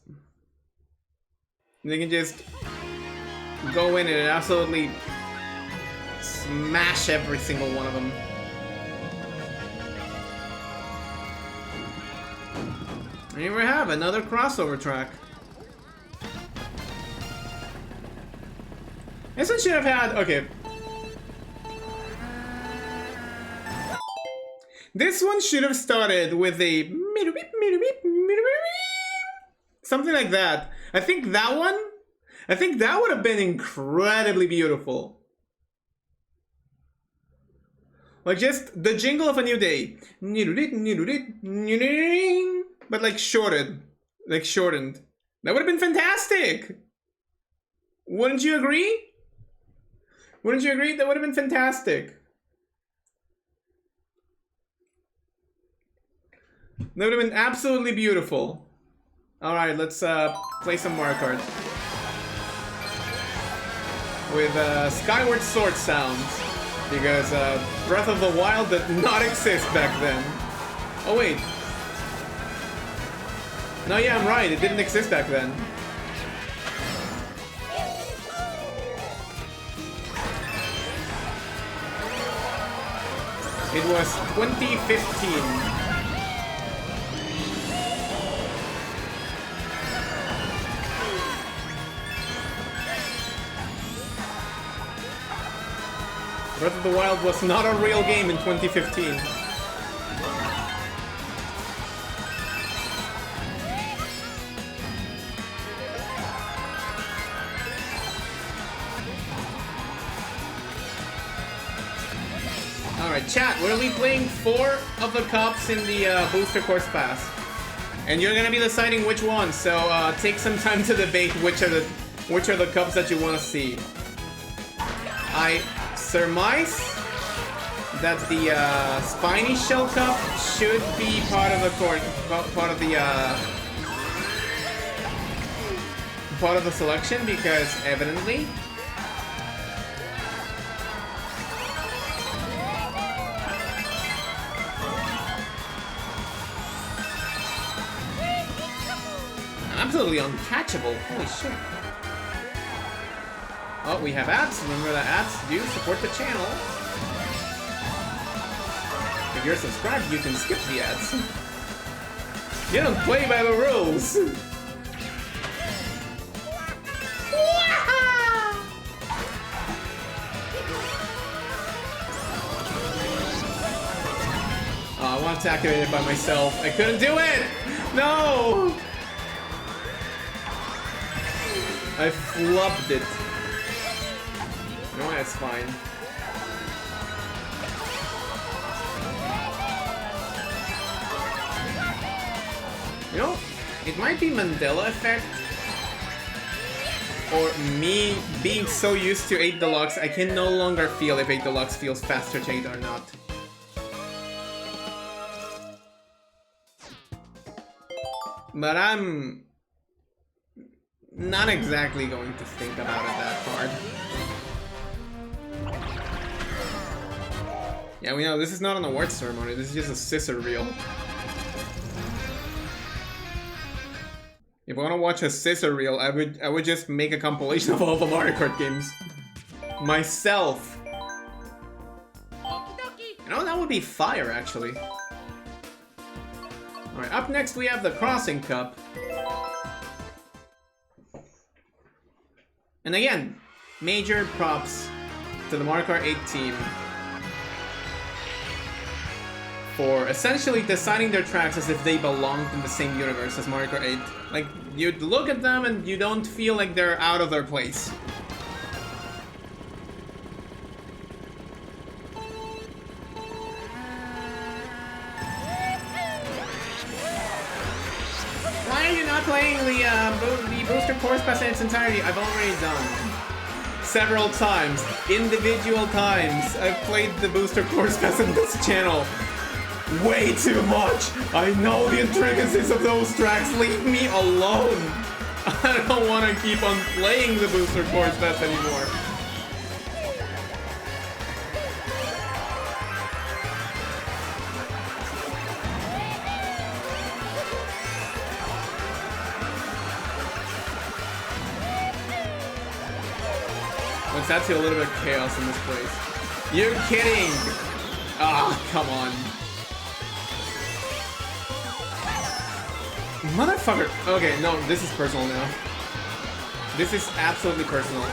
[SPEAKER 1] They can just go in and absolutely smash every single one of them. And here we have another crossover track. This one should have had... okay. This one should have started with a... something like that. I think that one... I think that would have been incredibly beautiful. Like just the jingle of a new day. But like shortened. Like shortened. That would have been fantastic! Wouldn't you agree? Wouldn't you agree? That would have been fantastic. That would have been absolutely beautiful. Alright, let's play some Mario Kart. With Skyward Sword sounds. Because Breath of the Wild did not exist back then. Oh wait. No, yeah, I'm right. It didn't exist back then. It was 2015. Breath of the Wild was not a real game in 2015. Alright, chat, we're gonna be playing 4 of the cups in the Booster Course Pass. And you're gonna be deciding which one, so take some time to debate which are the cups that you want to see. I surmise that the Spiny Shell Cup should be part of the part of the selection, because evidently absolutely uncatchable. Holy shit. Oh, we have ads. Remember that ads do support the channel. If you're subscribed, you can skip the ads. You don't play by the rules. Oh, I want to activate it by myself. I couldn't do it! No! I flubbed it. No, that's fine. You know, it might be Mandela effect, or me being so used to 8 Deluxe, I can no longer feel if 8 Deluxe feels faster to 8 or not. But I'm not exactly going to think about it that hard. Yeah, we know this is not an award ceremony, this is just a scissor reel. If I want to watch a scissor reel, I would just make a compilation of all the Mario Kart games. Myself. You know, that would be fire, actually. Alright, up next we have the Crossing Cup. And again, major props to the Mario Kart 8 team for essentially designing their tracks as if they belonged in the same universe as Mario Kart 8. Like, you look at them and you don't feel like they're out of their place. Why are you not playing the Booster Course Pass in its entirety? I've already done several times, individual times, I've played the booster course pass in this channel. Way too much! I know the intricacies of those tracks, leave me alone! I don't want to keep on playing the booster course pass anymore. Let's add to a little bit of chaos in this place. You're kidding! Ah, come on. Motherfucker! Okay, no, this is personal now. This is absolutely personal.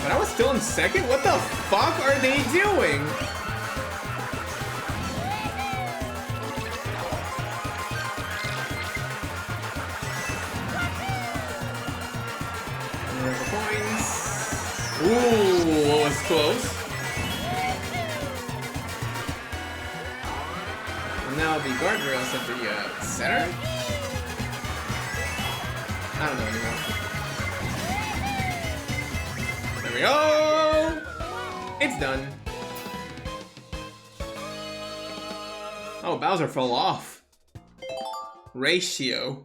[SPEAKER 1] But I was still in second? What the fuck are they doing? Points. Ooh, that was close. Now the guardrails at the center? I don't know anymore. There we go! It's done. Oh, Bowser fell off. Ratio.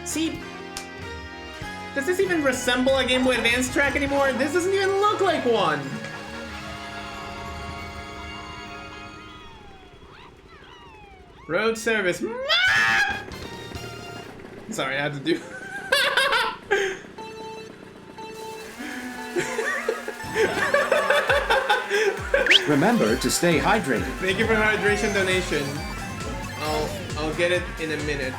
[SPEAKER 1] See? Does this even resemble a Game Boy Advance track anymore? This doesn't even look like one! Road service. Sorry, I had to do.
[SPEAKER 2] Remember to stay hydrated.
[SPEAKER 1] Thank you for the hydration donation. I'll get it in a minute.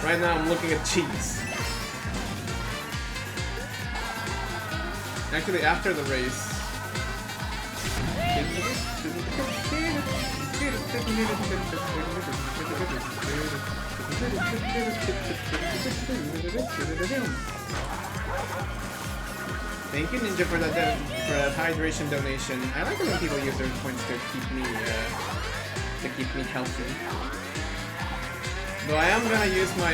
[SPEAKER 1] Right now I'm looking at cheats. Actually, after the race. Thank you, Ninja, for that hydration donation. I like it when people use their points to keep me healthy. Though I am gonna use my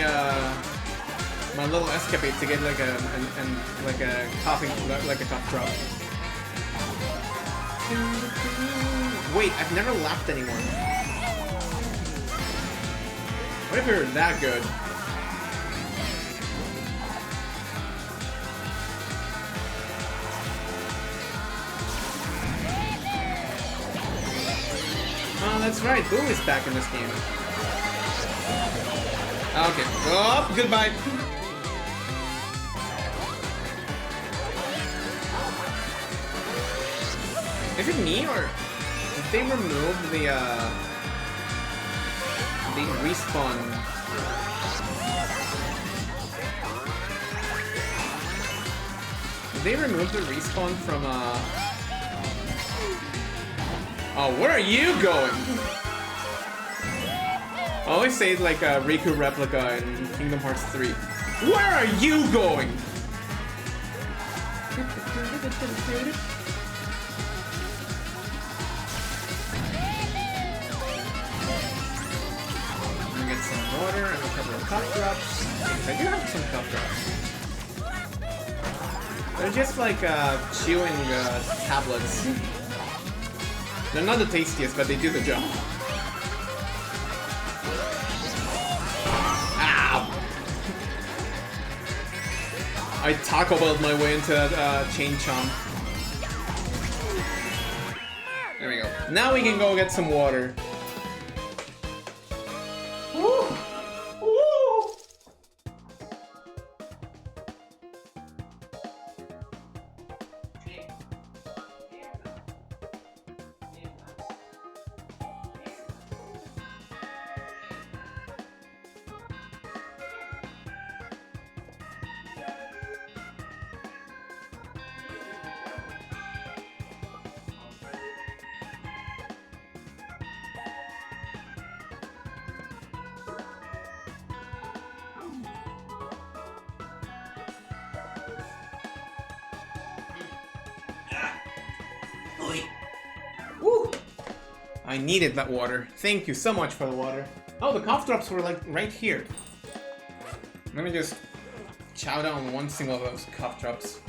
[SPEAKER 1] my little escapade to get like a cough drop. Wait, I've never lapped anyone. What if we were that good? Oh, that's right. Boo is back in this game. Okay. Oh, goodbye. Is it me or did they remove the respawn? Did they remove the respawn from Oh, where are you going? I always say it's like a Riku replica in Kingdom Hearts 3. Where are you going? Get some water and a couple of cup drops. I do have some cup drops. They're just like chewing tablets. They're not the tastiest, but they do the job. Ow! I Taco Bell'd my way into that chain chomp. There we go. Now we can go get some water. I needed that water. Thank you so much for the water. Oh, the cough drops were like right here. Let me just chow down one single of those cough drops.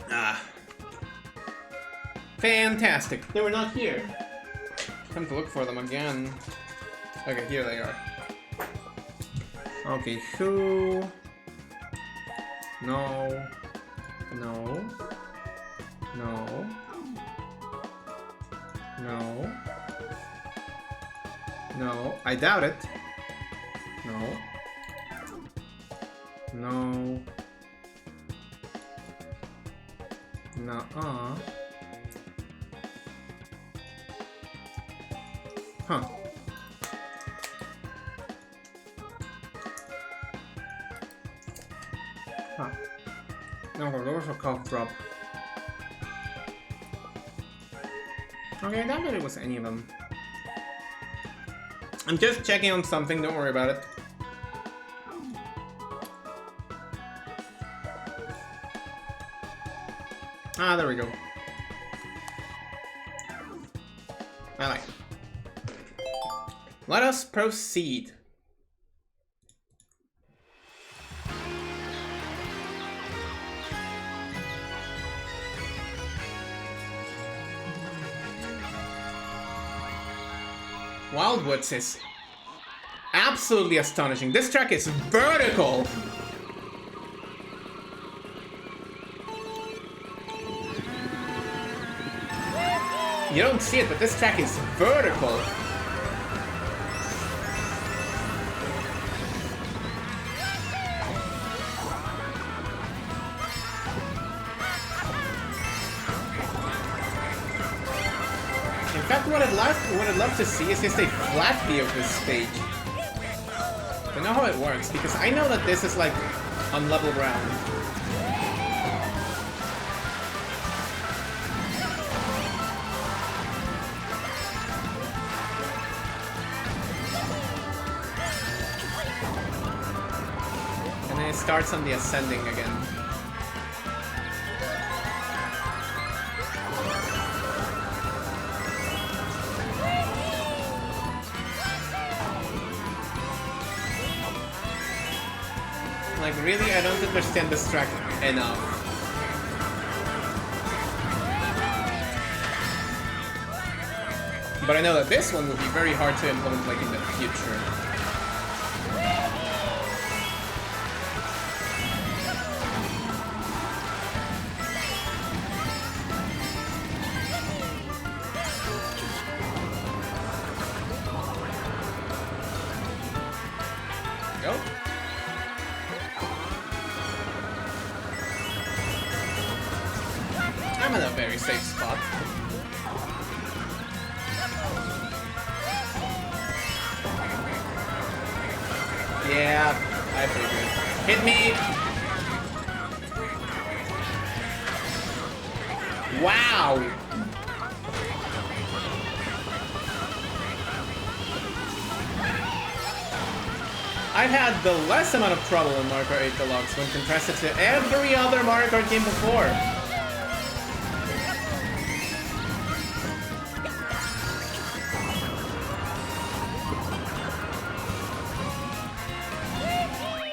[SPEAKER 1] Ah. Fantastic. They were not here. Time to look for them again. Okay, here they are. Okay, who? No. No. No. No. No. I doubt it. No. No. Nuh-uh. Huh. Huh. No, there was a cough drop. Okay, I doubt that it was any of them. I'm just checking on something, don't worry about it. Ah, there we go. I like it. Let us proceed. Wildwoods is absolutely astonishing. This track is vertical. You don't see it, but this track is vertical. In fact, what I'd love to see is just a flat view of this stage. I know how it works, because I know that this is like on level ground. And then it starts on the ascending again. Like, really, I don't understand this track enough. But I know that this one will be very hard to implement, like, in the future. Go. I'm in a very safe spot. Yeah, I figured. Hit me! Wow! I've had the less amount of trouble in Mario Kart 8 Deluxe when contrasted to every other Mario Kart game before.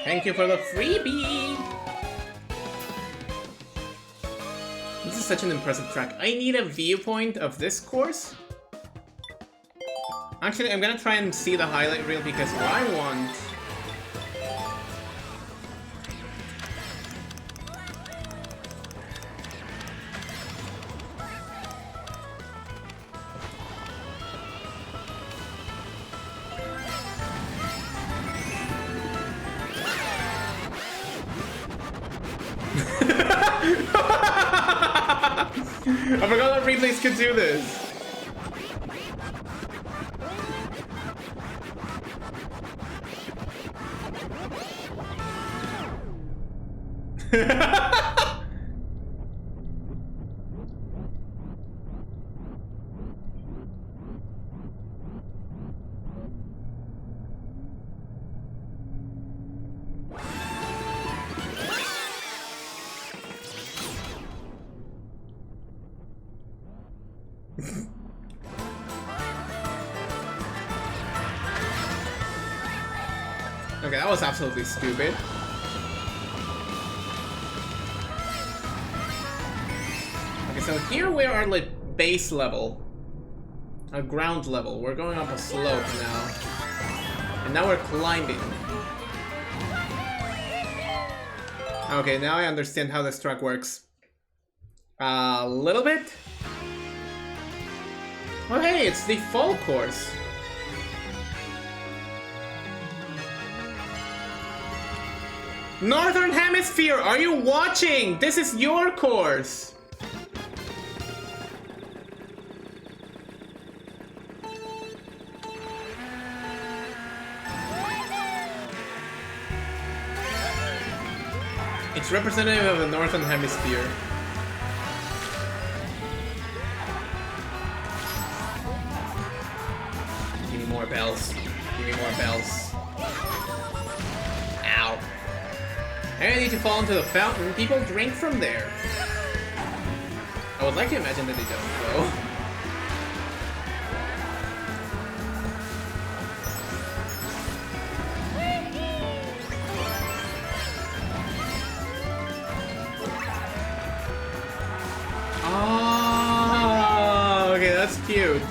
[SPEAKER 1] Thank you for the freebie! This is such an impressive track. I need a viewpoint of this course. Actually, I'm gonna try and see the highlight reel because what I want... I forgot that replays could do this. Okay, that was absolutely stupid. Okay, so here we are like base level. Ground level. We're going up a slope now. And now we're climbing. Okay, now I understand how this track works. A little bit? Oh hey, it's the fall course. Northern Hemisphere, are you watching? This is your course. It's representative of the Northern Hemisphere. Give me more bells. Give me more bells. Ow. I need to fall into the fountain. People drink from there. I would like to imagine that they don't, though. Oh, okay, that's cute.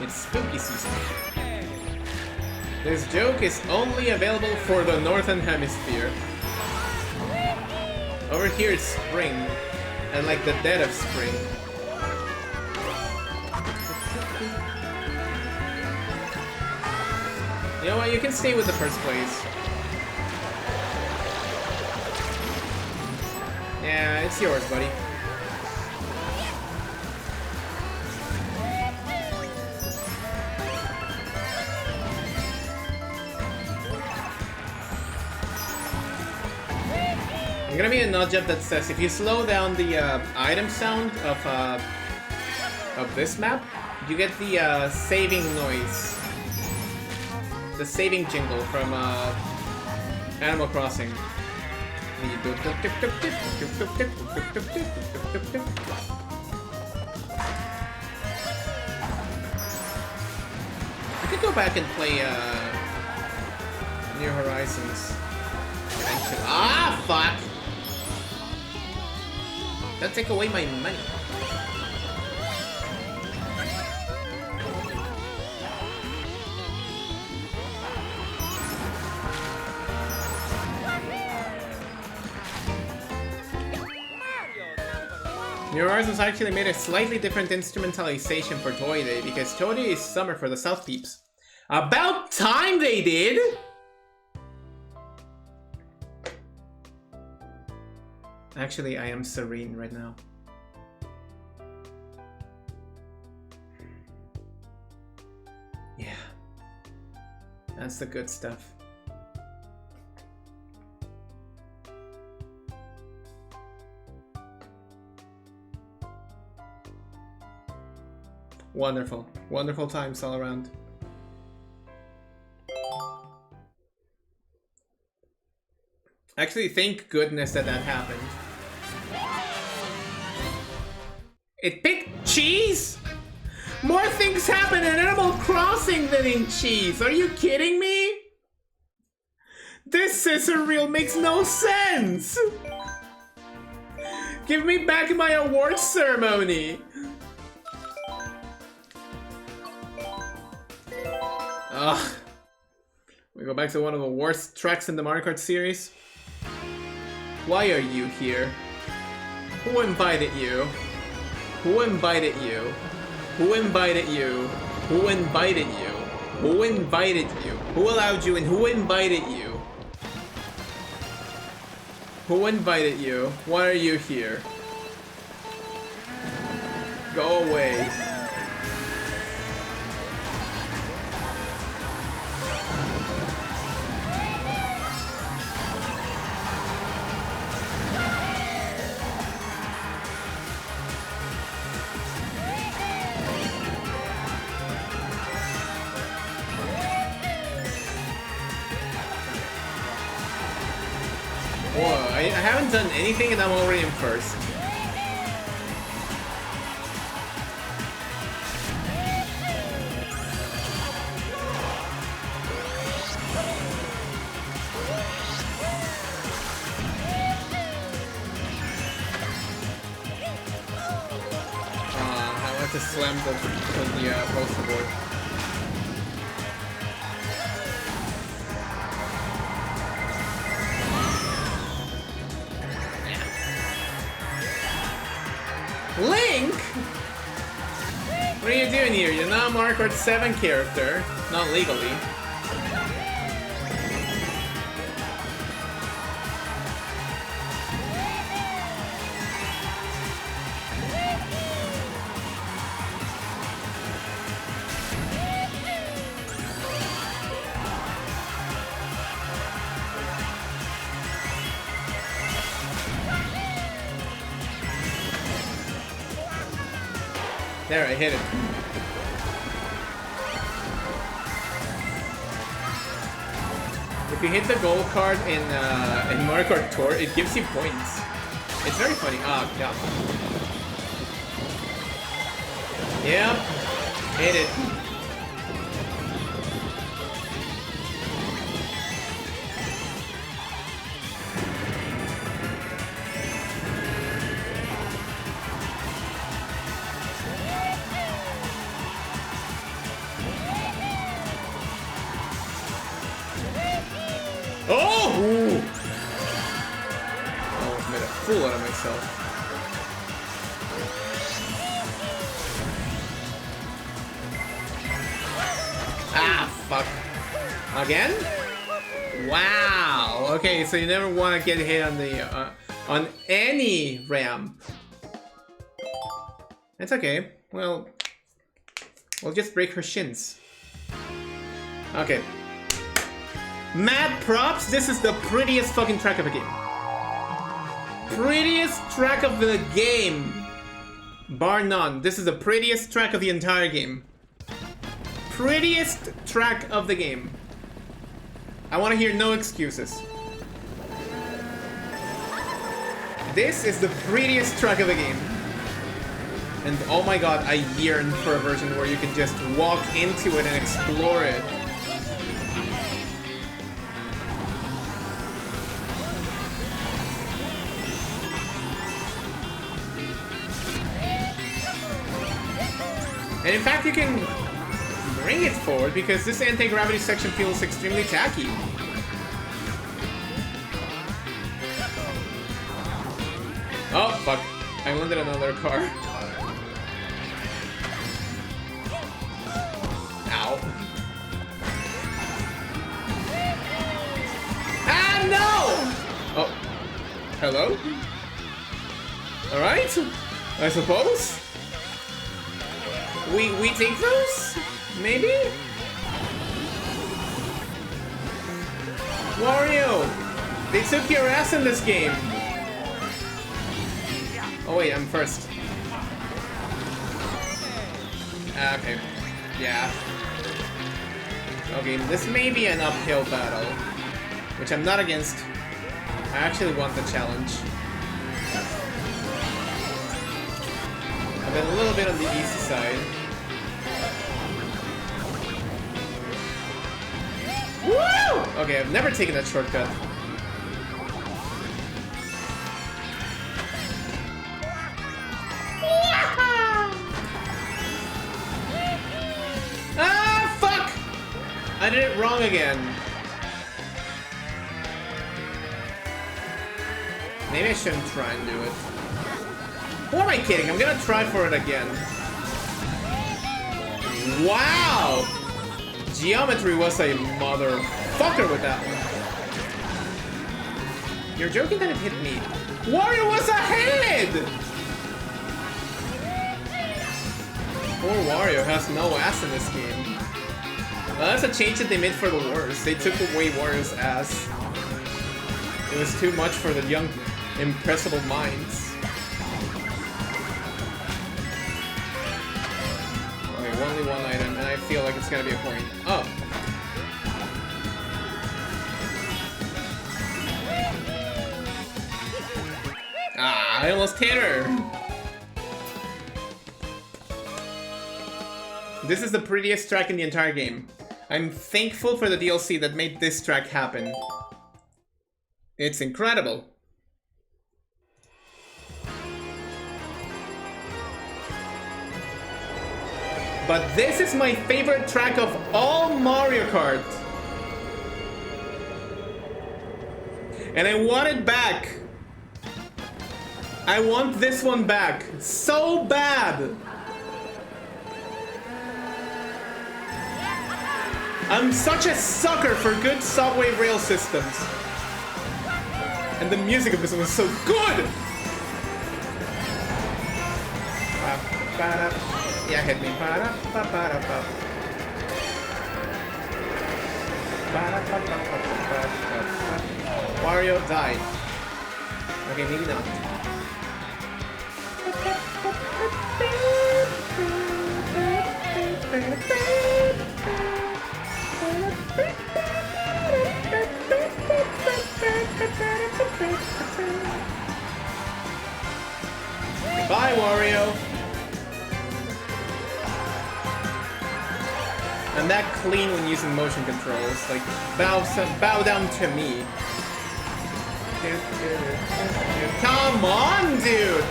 [SPEAKER 1] It's spooky season. This joke is only available for the Northern Hemisphere. Over here it's spring, and like the dead of spring. You know what, you can stay with the first place. Yeah, it's yours, buddy. I'm gonna be a nudge up that says if you slow down the item sound of this map, you get the saving noise, the saving jingle from Animal Crossing. I could go back and play New Horizons. Ah, fuck! Don't take away my money. New Horizons actually made a slightly different instrumentalization for Toy Day because Toy Day is summer for the South Peeps. About time they did! Actually, I am serene right now. Yeah. That's the good stuff. Wonderful. Wonderful times all around. Actually, thank goodness that happened. It picked cheese? More things happen in Animal Crossing than in cheese. Are you kidding me? This scissor reel makes no sense. Give me back my awards ceremony. Ugh. We go back to one of the worst tracks in the Mario Kart series. Why are you here? Who invited you? Who invited you? Who invited you? Who invited you? Who invited you? Who allowed you and who invited you? Who invited you? Why are you here? Go away. Whoa, I haven't done anything and I'm already in first. Just slam the poster board. Link? What are you doing here? You're not a Mario Kart 7 character. Not legally. There, I hit it. If you hit the gold card in Mario Kart Tour, it gives you points. It's very funny. Ah, yeah. Yep. Hit it. Oh! Ooh. I almost made a fool out of myself. Ah, fuck. Again? Wow. Okay, so you never want to get hit on the on any ramp. That's okay. Well, we'll just break her shins. Okay. Mad props, this is the prettiest fucking track of the game. Prettiest track of the game. Bar none. This is the prettiest track of the entire game. Prettiest track of the game. I want to hear no excuses. This is the prettiest track of the game. And oh my god, I yearn for a version where you can just walk into it and explore it. And in fact, you can bring it forward because this anti-gravity section feels extremely tacky. Oh, fuck. I landed another car. Ow. Ah, no! Oh. Hello? Alright. I suppose? We take those? Maybe? Wario! They took your ass in this game! Oh wait, I'm first. Okay. Yeah. Okay, this may be an uphill battle. Which I'm not against. I actually want the challenge. I've been a little bit on the easy side. Woo! Okay, I've never taken that shortcut. Ah, fuck! I did it wrong again. Maybe I shouldn't try and do it. Who am I kidding? I'm gonna try for it again. Wow! Geometry was a motherfucker with that one. You're joking that it hit me. Wario was ahead! Poor Wario has no ass in this game. Well, that's a change that they made for the worse. They took away Wario's ass. It was too much for the young, impressible minds. Okay, only one item, and I feel like it's gonna be a point. Oh. Ah, I almost hit her! This is the prettiest track in the entire game. I'm thankful for the DLC that made this track happen. It's incredible. But this is my favorite track of all Mario Kart. And I want it back. I want this one back. So bad. I'm such a sucker for good subway rail systems. And the music of this one is so good! Yeah, hit me. Wario died. Okay, maybe not. Bye, Wario. I'm that clean when using motion controls. Like, bow down to me. Come on, dude!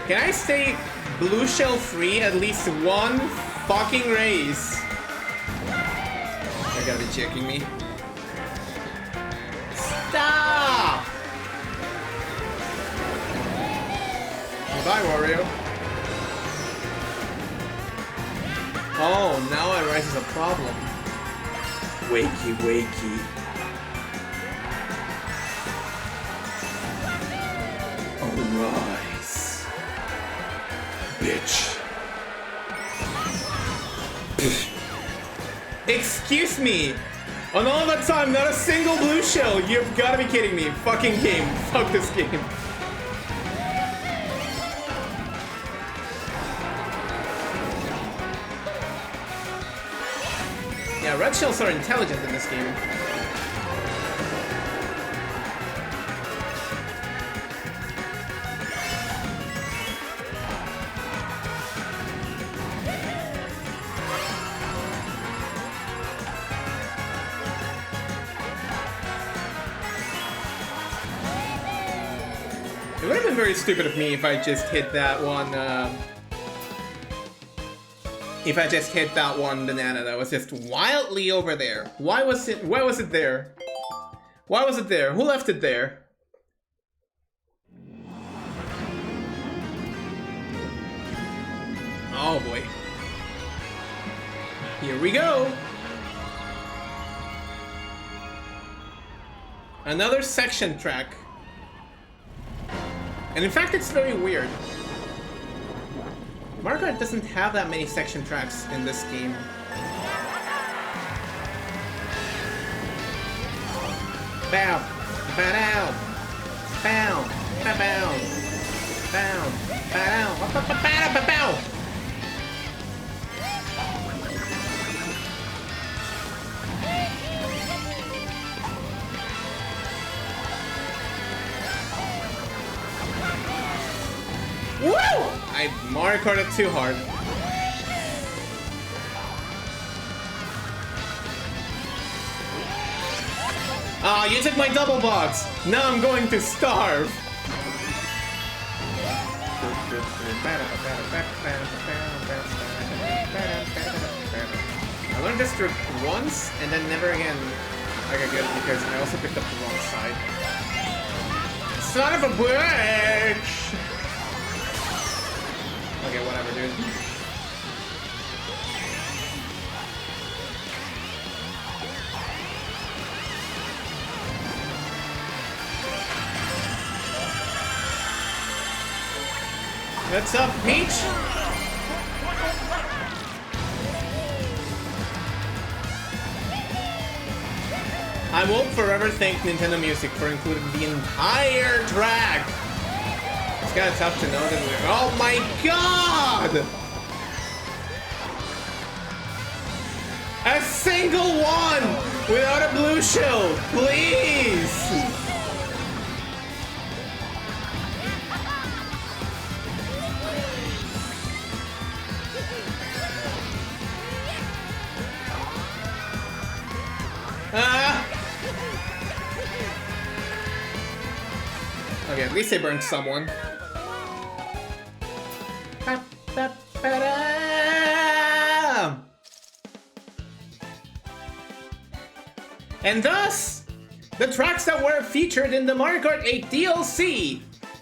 [SPEAKER 1] Can I stay blue shell free at least one fucking race? You gotta be checking me. Stop! Bye, Wario. Oh, now I rise as a problem. Wakey, wakey. Oh, rise. Bitch. Excuse me! On all that time, not a single blue shell! You've gotta be kidding me. Fucking game. Fuck this game. Yeah, red shells are intelligent in this game. It would have been very stupid of me if I just hit that one, if I just hit that one banana that was just wildly over there. Why was it there? Why was it there? Who left it there? Oh boy. Here we go. Another section track. And in fact, it's very weird. Mario Kart doesn't have that many section tracks in this game. Bow, bow, bow, bow, bow, bow, bow, bow, bow, bow. Woo! I Mario Karted too hard. Ah, you took my double box! Now I'm going to starve! I learned this trick once, and then never again I got good because I also picked up the wrong side. Son of a bitch! Okay, whatever, dude. What's up, Peach? I will forever thank Nintendo Music for including the entire track. It's kind of tough to know that we're... Oh my god! A single one without a blue shell, please! Okay, at least they burned someone. Ba-ba-da. And thus, the tracks that were featured in the Mario Kart 8 DLC,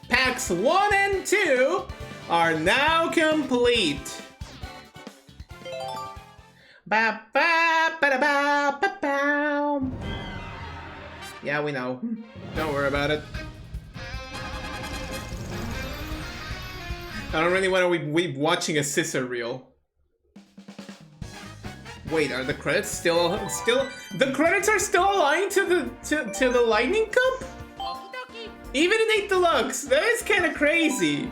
[SPEAKER 1] Packs 1 and 2, are now complete. Ba-ba-ba-da-ba-ba-bow. Yeah, we know. Don't worry about it. I don't really want to be watching a scissor reel. Wait, are the credits still? The credits are still aligned to the Lightning Cup? Even in 8 Deluxe, that is kind of crazy.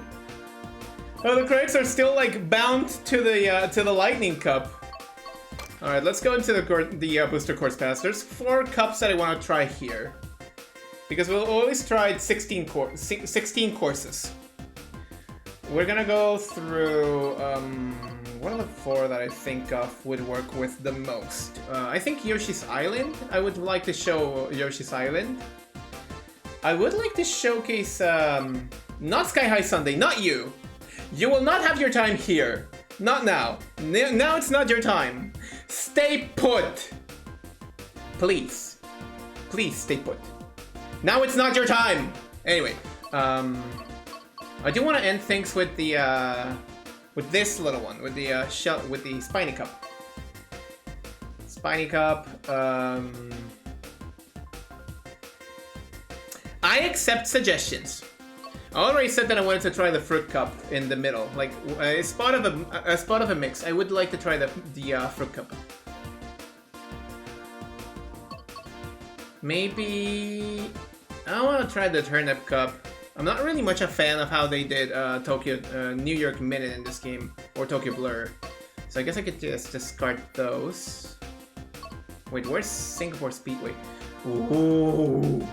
[SPEAKER 1] Oh, the credits are still like bound to the Lightning Cup. All right, let's go into the booster course pass. There's 4 cups that I want to try here, because we'll always try 16 courses. We're gonna go through. One of the 4 that I think of would work with the most. I think Yoshi's Island. I would like to show Yoshi's Island. I would like to showcase, not Sky High Sunday, not you. You will not have your time here. Not now. Now it's not your time. Stay put. Please. Please stay put. Now it's not your time. Anyway, I do want to end things with the, with this little one, with the with the Spiny Cup. Spiny Cup. I accept suggestions. I already said that I wanted to try the Fruit Cup in the middle, like a spot of a mix. I would like to try the Fruit Cup. Maybe I want to try the Turnip Cup. I'm not really much a fan of how they did New York Minute in this game, or Tokyo Blur. So I guess I could just discard those. Wait, where's Singapore Speedway? Ooh.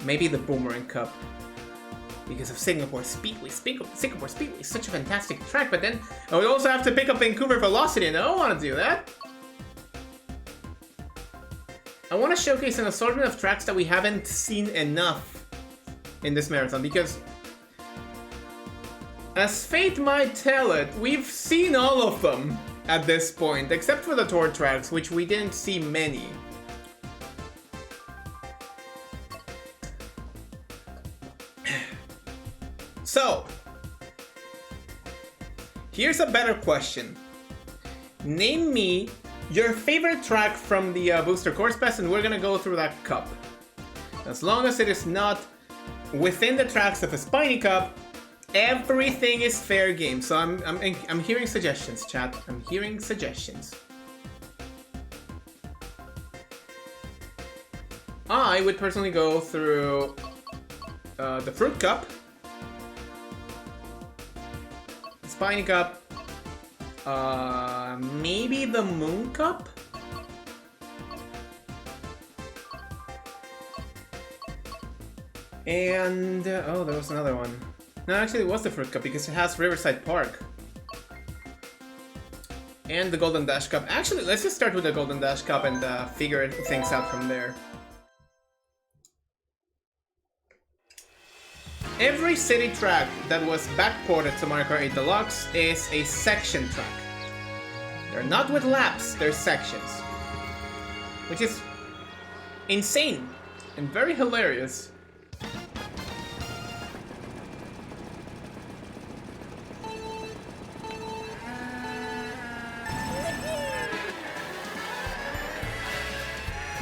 [SPEAKER 1] Maybe the Boomerang Cup. Because of Singapore Speedway. Singapore Speedway is such a fantastic track, but then I would also have to pick up Vancouver Velocity, and I don't want to do that. I want to showcase an assortment of tracks that we haven't seen enough in this marathon, because as fate might tell it, we've seen all of them at this point, except for the tour tracks, which we didn't see many. So, here's a better question. Name me your favorite track from the Booster Course Pass, and we're gonna go through that cup. As long as it is not within the tracks of a Spiny Cup, everything is fair game. So I'm hearing suggestions, chat. I'm hearing suggestions. I would personally go through the Fruit Cup, Spiny Cup, maybe the Moon Cup? And, oh, there was another one. No, actually it was the Fruit Cup because it has Riverside Park. And the Golden Dash Cup. Actually, let's just start with the Golden Dash Cup and figure things out from there. Every city track that was backported to Mario Kart 8 Deluxe is a section track. They're not with laps, they're sections. Which is insane and very hilarious.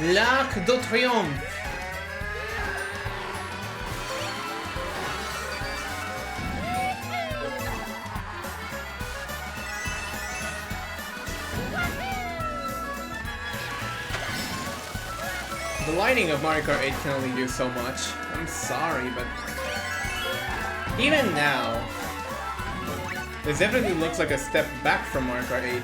[SPEAKER 1] L'Arc de Triomphe. The lighting of Mario Kart 8 can only do so much. I'm sorry, but even now, this definitely looks like a step back from Mario Kart 8.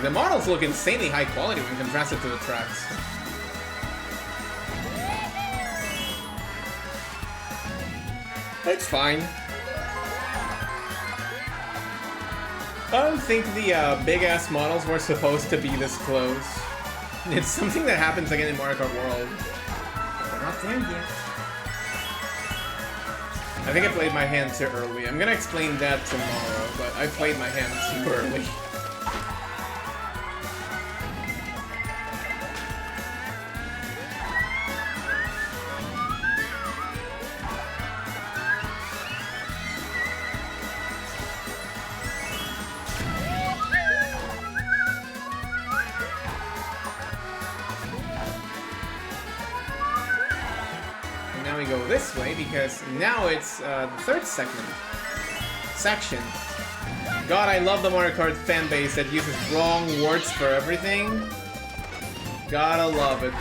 [SPEAKER 1] The models look insanely high quality when contrasted to the tracks. It's fine. I don't think the big-ass models were supposed to be this close. It's something that happens again in Mario Kart World. We're not there yet. I think I played my hand too early. I'm gonna explain that tomorrow, but I played my hand too early. Now we go this way because now it's the third section. God, I love the Mario Kart fan base that uses wrong words for everything. Gotta love it.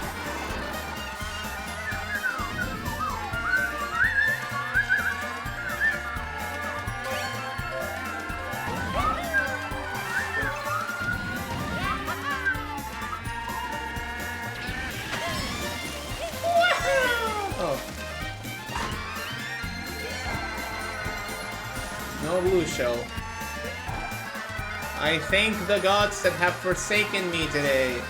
[SPEAKER 1] No blue shell. I thank the gods that have forsaken me today.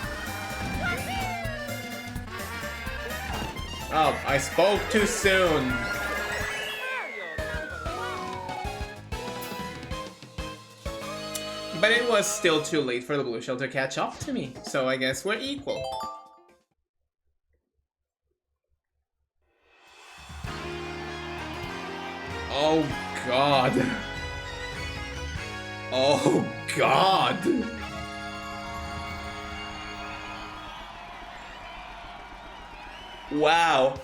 [SPEAKER 1] Oh, I spoke too soon. But it was still too late for the blue shell to catch up to me, so I guess we're equal. Oh God. Oh God. Wow.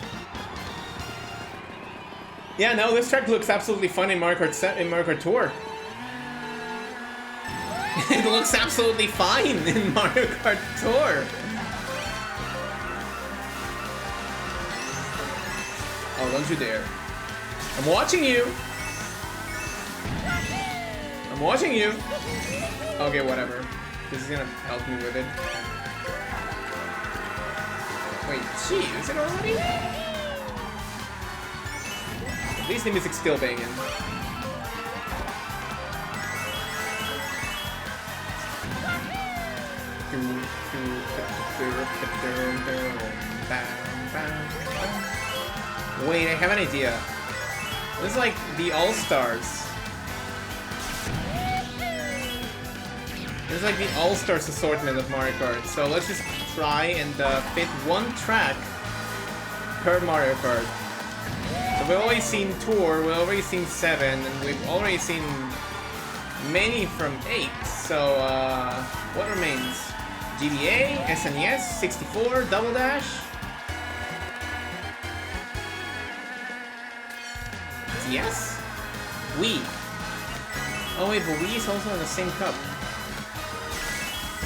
[SPEAKER 1] Yeah, no, this track looks absolutely fun in Mario Kart Tour. It looks absolutely fine in Mario Kart Tour. Oh, don't you dare. I'm watching you. I'm watching you. Okay, whatever. This is gonna help me with it. Wait, gee, is it already? At least the music's still banging. Wait, I have an idea. This is like the All-Stars. This is like the All-Stars assortment of Mario Kart. So let's just try and fit one track per Mario Kart. So we've already seen Tour, we've already seen 7, and we've already seen many from 8. So what remains? GBA, SNES, 64, Double Dash. DS? Wii. Oh wait, but Wii is also in the same cup.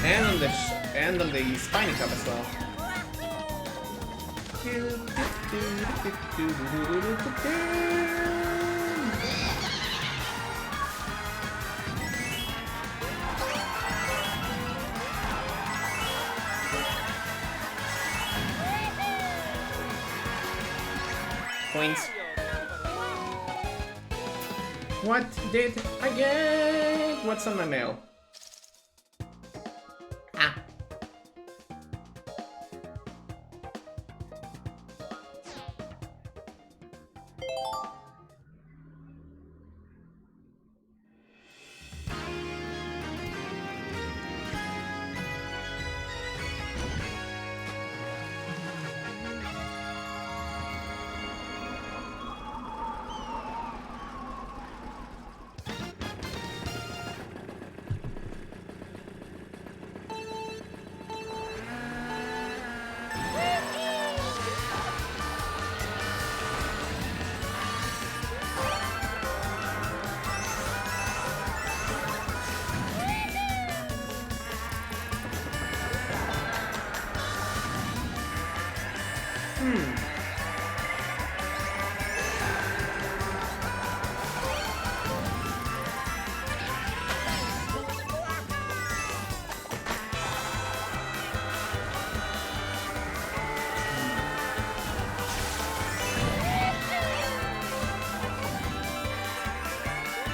[SPEAKER 1] And on the Spiny Cup as well. Points. What did I get? What's on my mail? Ah.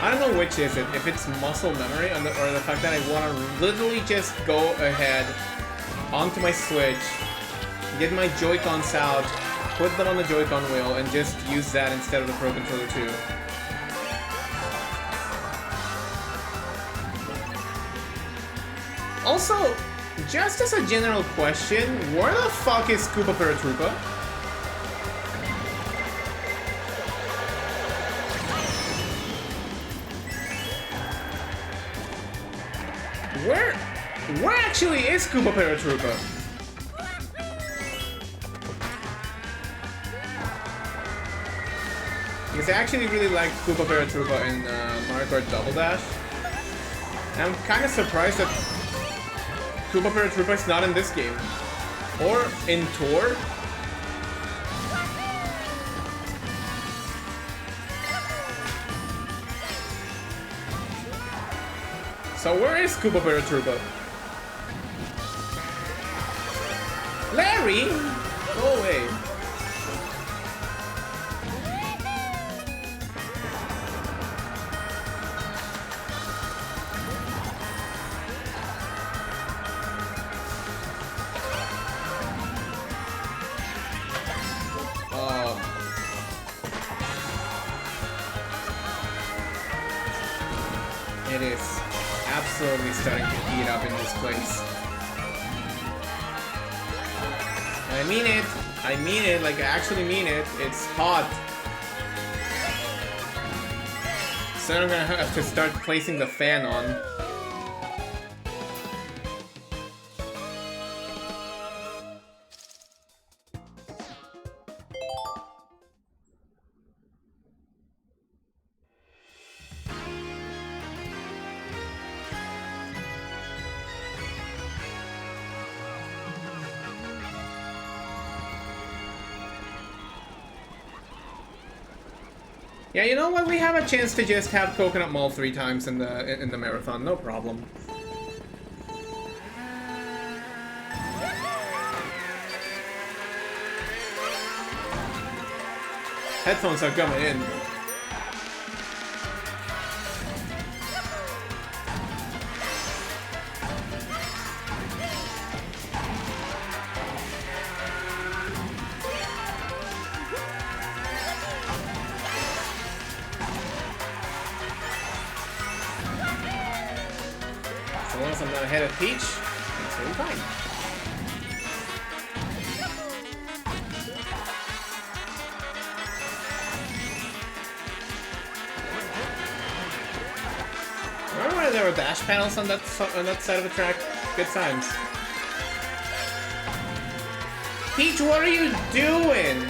[SPEAKER 1] I don't know which is it, if it's muscle memory or the fact that I want to literally just go ahead onto my Switch, get my Joy-Cons out, put them on the Joy-Con wheel and just use that instead of the Pro Controller 2. Also, just as a general question, where the fuck is Koopa Paratroopa? Where actually is Koopa Paratroopa? Because I actually really liked Koopa Paratroopa in Mario Kart Double Dash. And I'm kind of surprised that Koopa Paratroopa is not in this game. Or in Tour. So where is Koopa Paratroopa? Larry? Go away. It is absolutely starting to heat up in this place. And I mean it, like I actually mean it. It's hot. So I'm gonna have to start placing the fan on. Yeah, you know what? We have a chance to just have Coconut Mall 3 times in the marathon. No problem. Headphones are coming in. I'm not ahead of Peach. It's really fine. Remember when there were dash panels on that side of the track? Good times. Peach, what are you doing?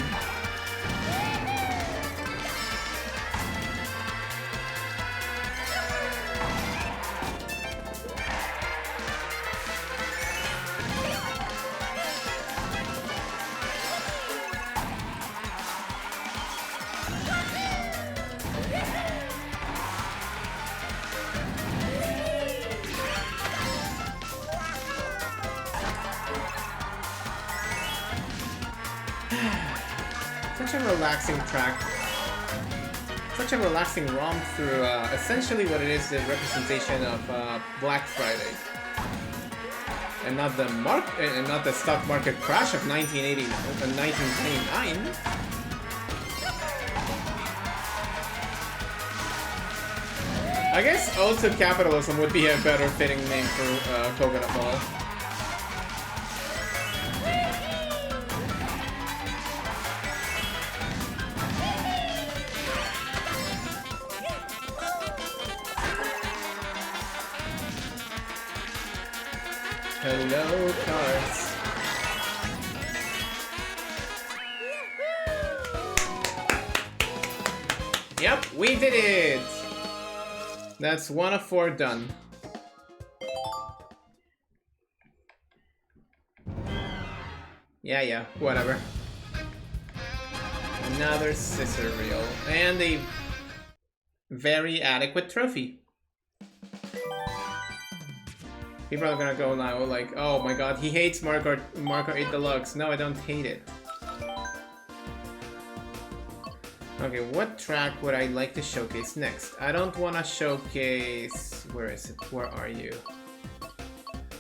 [SPEAKER 1] Such a relaxing track. Such a relaxing romp through essentially what it is, the representation of Black Friday. And not the stock market crash of 1929. I guess Ode to Capitalism would be a better fitting name for Coconut Mall. Hello, Karts. Yep, we did it! That's 1 of 4 done. Yeah, whatever. Another scissor reel. And a very adequate trophy. People are gonna go now like, oh my god, he hates Mario Kart 8 Deluxe. No, I don't hate it. Okay, what track would I like to showcase next? I don't want to showcase... Where is it? Where are you?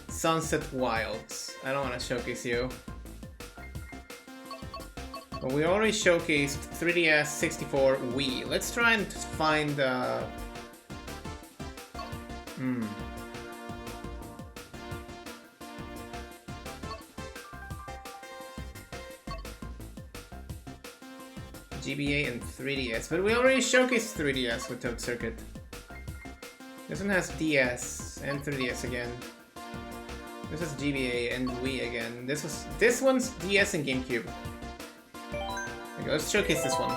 [SPEAKER 1] Sunset Wilds. I don't want to showcase you. But we already showcased 3DS, 64, Wii. Let's try and find GBA and 3DS, but we already showcased 3DS with Toad Circuit. This one has DS and 3DS again. This is GBA and Wii again. This one's DS and GameCube. Okay, let's showcase this one.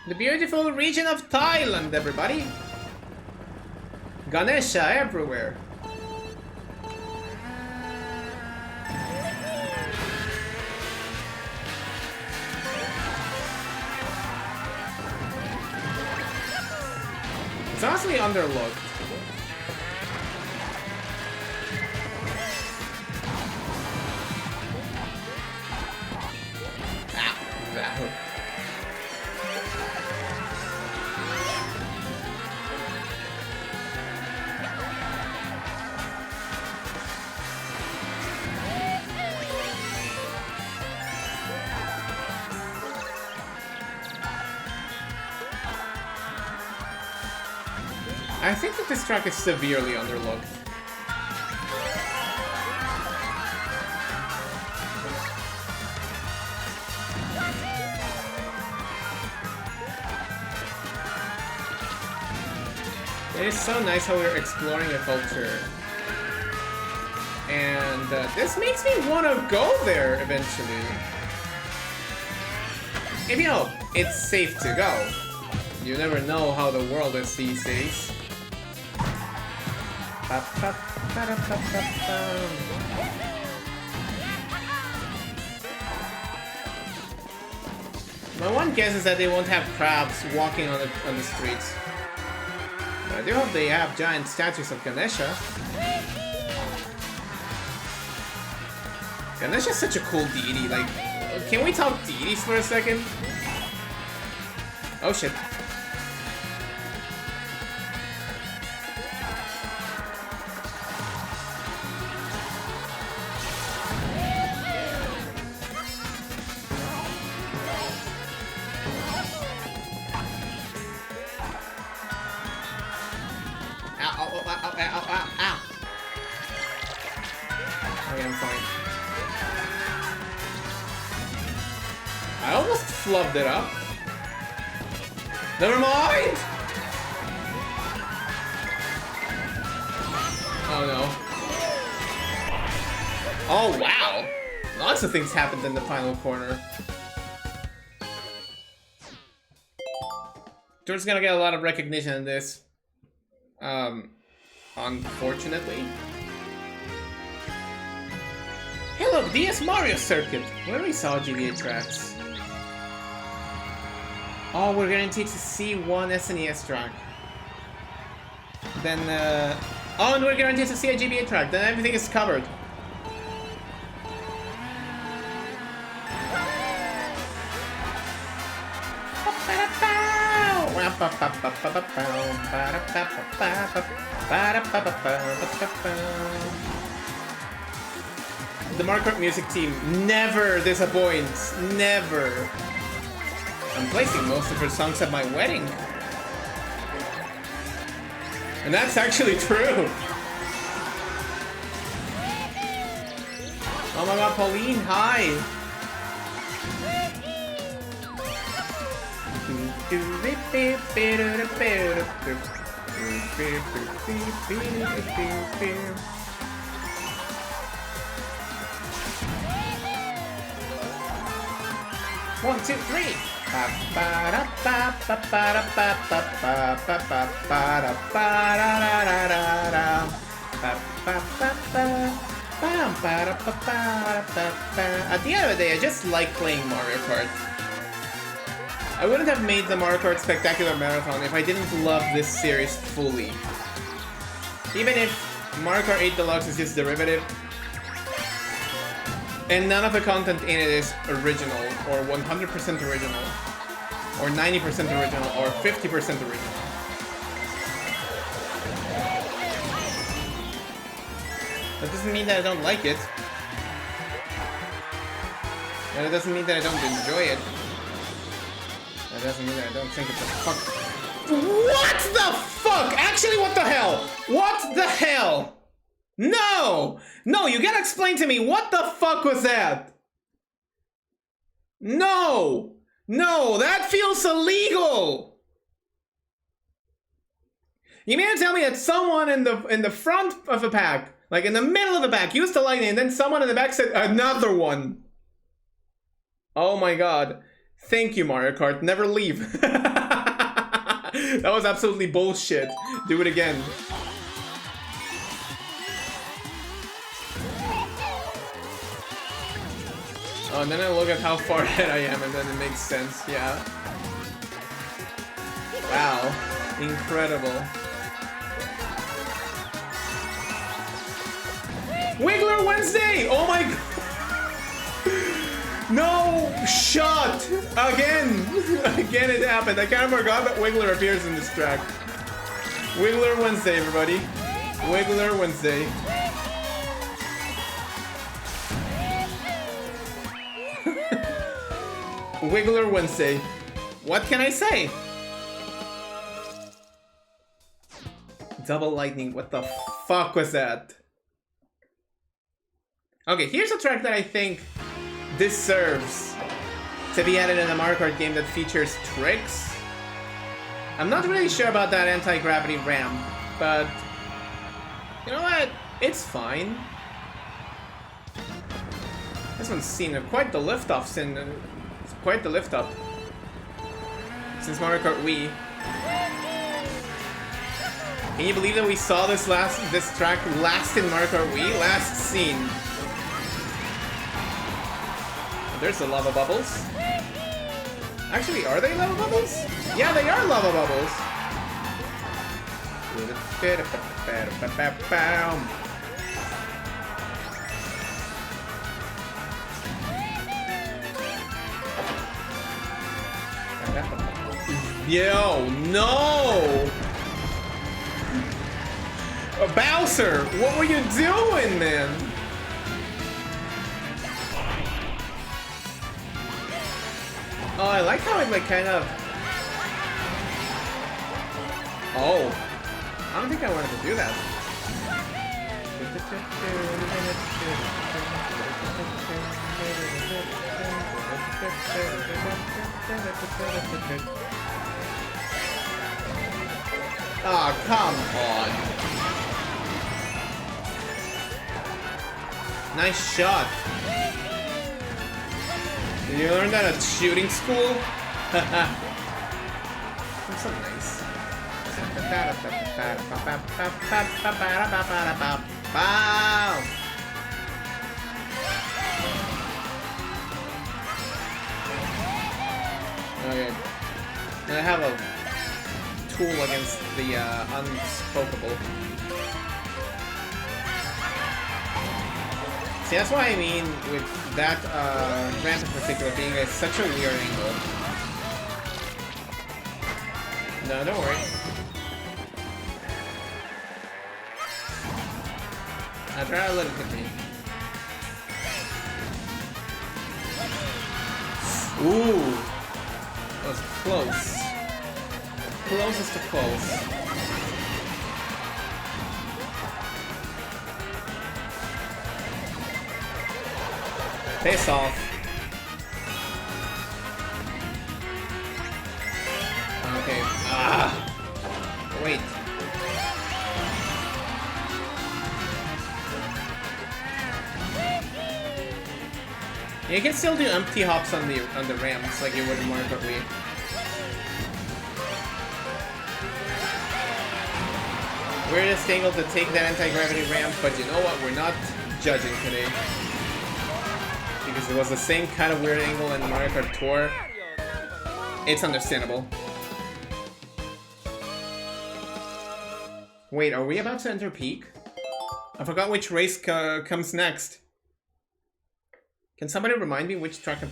[SPEAKER 1] The beautiful region of Thailand, everybody! Ganesha everywhere! It's honestly underlooked. Ah, that hook. I think that this track is severely underlooked. It is so nice how we're exploring a culture. And this makes me want to go there eventually. If you know, it's safe to go. You never know how the world is these days. My one guess is that they won't have crabs walking on the streets. But I do hope they have giant statues of Ganesha. Ganesha's such a cool deity. Like, can we talk deities for a second? Oh shit. Flubbed it up. Never mind! Oh no. Oh wow! Lots of things happened in the final corner. George's gonna get a lot of recognition in this. Unfortunately. Hey look, DS Mario Circuit! We already saw GBA tracks. Oh, we're guaranteed to see one SNES track. Then, oh, and we're guaranteed to see a GBA track. Then everything is covered. The Mario Kart music team never disappoints. Never. I'm placing most of her songs at my wedding. And that's actually true. Oh my god, Pauline, hi. One, two, three. At the end of the day, I just like playing Mario Kart. I wouldn't have made the Mario Kart Spectacular Marathon if I didn't love this series fully. Even if Mario Kart 8 Deluxe is just derivative, And none of the content in it is original, or 100% original, or 90% original, or 50% original. That doesn't mean that I don't like it. And it doesn't mean that I don't enjoy it. That doesn't mean that I don't think it's a fuck. What the fuck? Actually, what the hell? What the hell? No! No, you gotta explain to me, what the fuck was that? No! No, that feels illegal! You mean to tell me that someone in the front of a pack, like in the middle of the pack, used the lightning, and then someone in the back said another one? Oh my god. Thank you, Mario Kart. Never leave. That was absolutely bullshit. Do it again. Oh, and then I look at how far ahead I am, and then it makes sense. Yeah. Wow. Incredible. Wiggler Wednesday! Oh my god! No! Shot! Again! Again it happened. I kind of forgot that Wiggler appears in this track. Wiggler Wednesday, everybody. Wiggler Wednesday. Wiggler Wednesday. What can I say? Double lightning. What the fuck was that? Okay, here's a track that I think deserves to be added in a Mario Kart game that features tricks. I'm not really sure about that anti-gravity ramp, but you know what? It's fine. This one's seen quite the lift-off since since Mario Kart Wii. Can you believe that we saw this track last in Mario Kart Wii? Last seen. There's the lava bubbles. Actually, are they lava bubbles? Yeah, they are lava bubbles. Yo, no! Bowser, what were you doing, man? Oh, I like how it like kind of... Oh. I don't think I wanted to do that. Ah, come on. Nice shot. Did you learn that at shooting school? That's so nice. Wow. Okay. I have a tool against the unspokeable. See, that's what I mean with that ramp in particular being such a weird angle. No, don't worry. I'll try to let it hit me. Ooh! That was close. Closest to close. Face off. Okay. Ah! Wait. You can still do empty hops on the ramps like you would in Mario Kart Wii. Weirdest angle to take that anti-gravity ramp, but you know what? We're not judging today. Because it was the same kind of weird angle in Mario Kart Tour. It's understandable. Wait, are we about to enter Peak? I forgot which race comes next. Can somebody remind me which track I'm...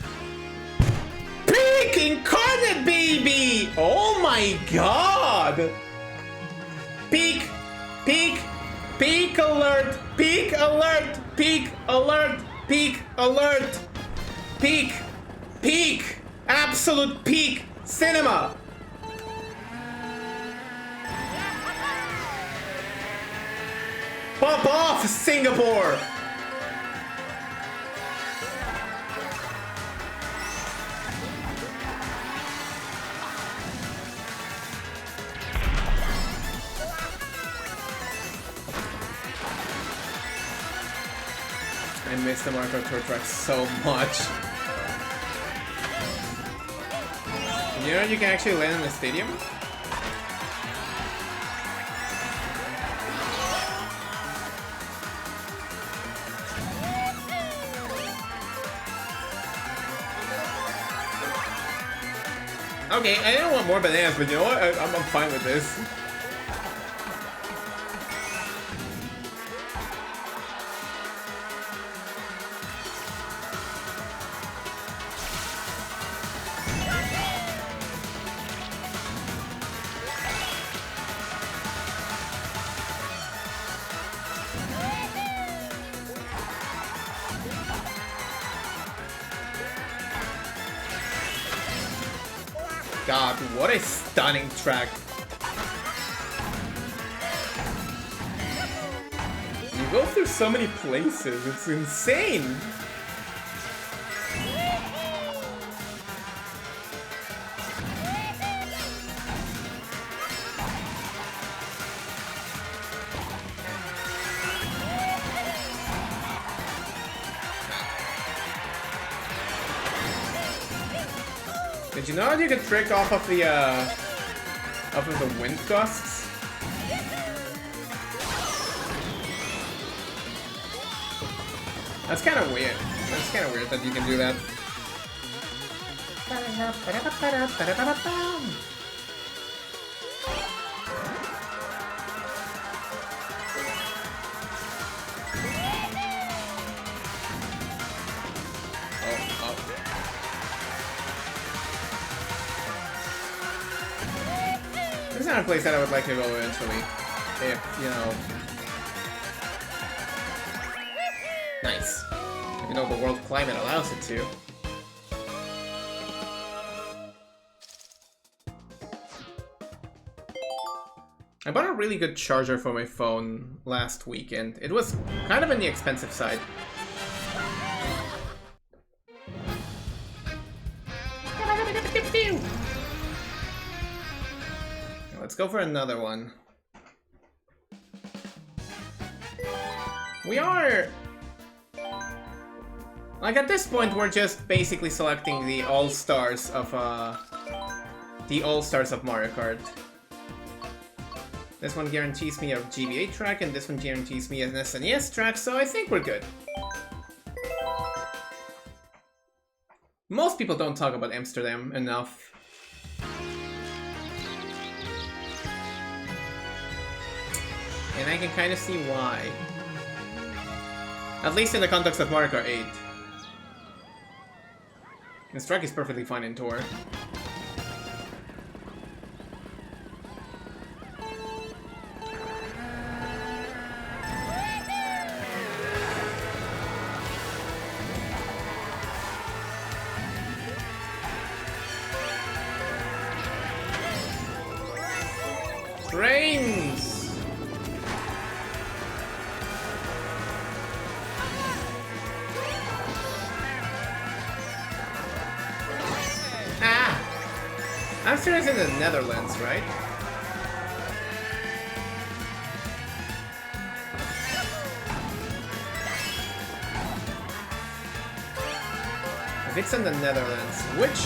[SPEAKER 1] Peak Incarnate, baby! Oh my god! Peak! Peak! Peak alert! Peak alert! Peak alert! Peak alert! Peak! Peak! Absolute peak cinema! Pop off, Singapore! I miss the Mario Kart Tour track so much. You know you can actually land in the stadium? Okay, I didn't want more bananas, but you know what? I'm fine with this. God, what a stunning track. You go through so many places, it's insane. Did you know you could trick off of the wind gusts? That's kind of weird. That's kind of weird that you can do that. This is not a place that I would like to go eventually. If, you know... Nice. You know, the world climate allows it to. I bought a really good charger for my phone last weekend. It was kind of on the expensive side. Let's go for another one. We are... Like, at this point, we're just basically selecting the all-stars of, Mario Kart. This one guarantees me a GBA track, and this one guarantees me an SNES track, so I think we're good. Most people don't talk about Amsterdam enough. And I can kind of see why. At least in the context of Mario Kart 8. This track is perfectly fine in Tour. Trains! Amsterdam's in the Netherlands, right? If it's in the Netherlands, which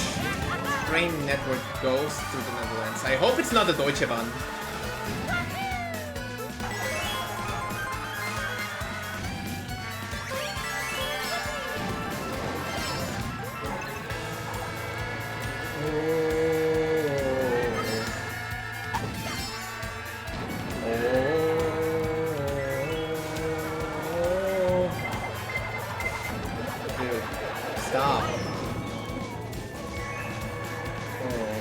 [SPEAKER 1] train network goes through the Netherlands? I hope it's not the Deutsche Bahn. Stop. Oh.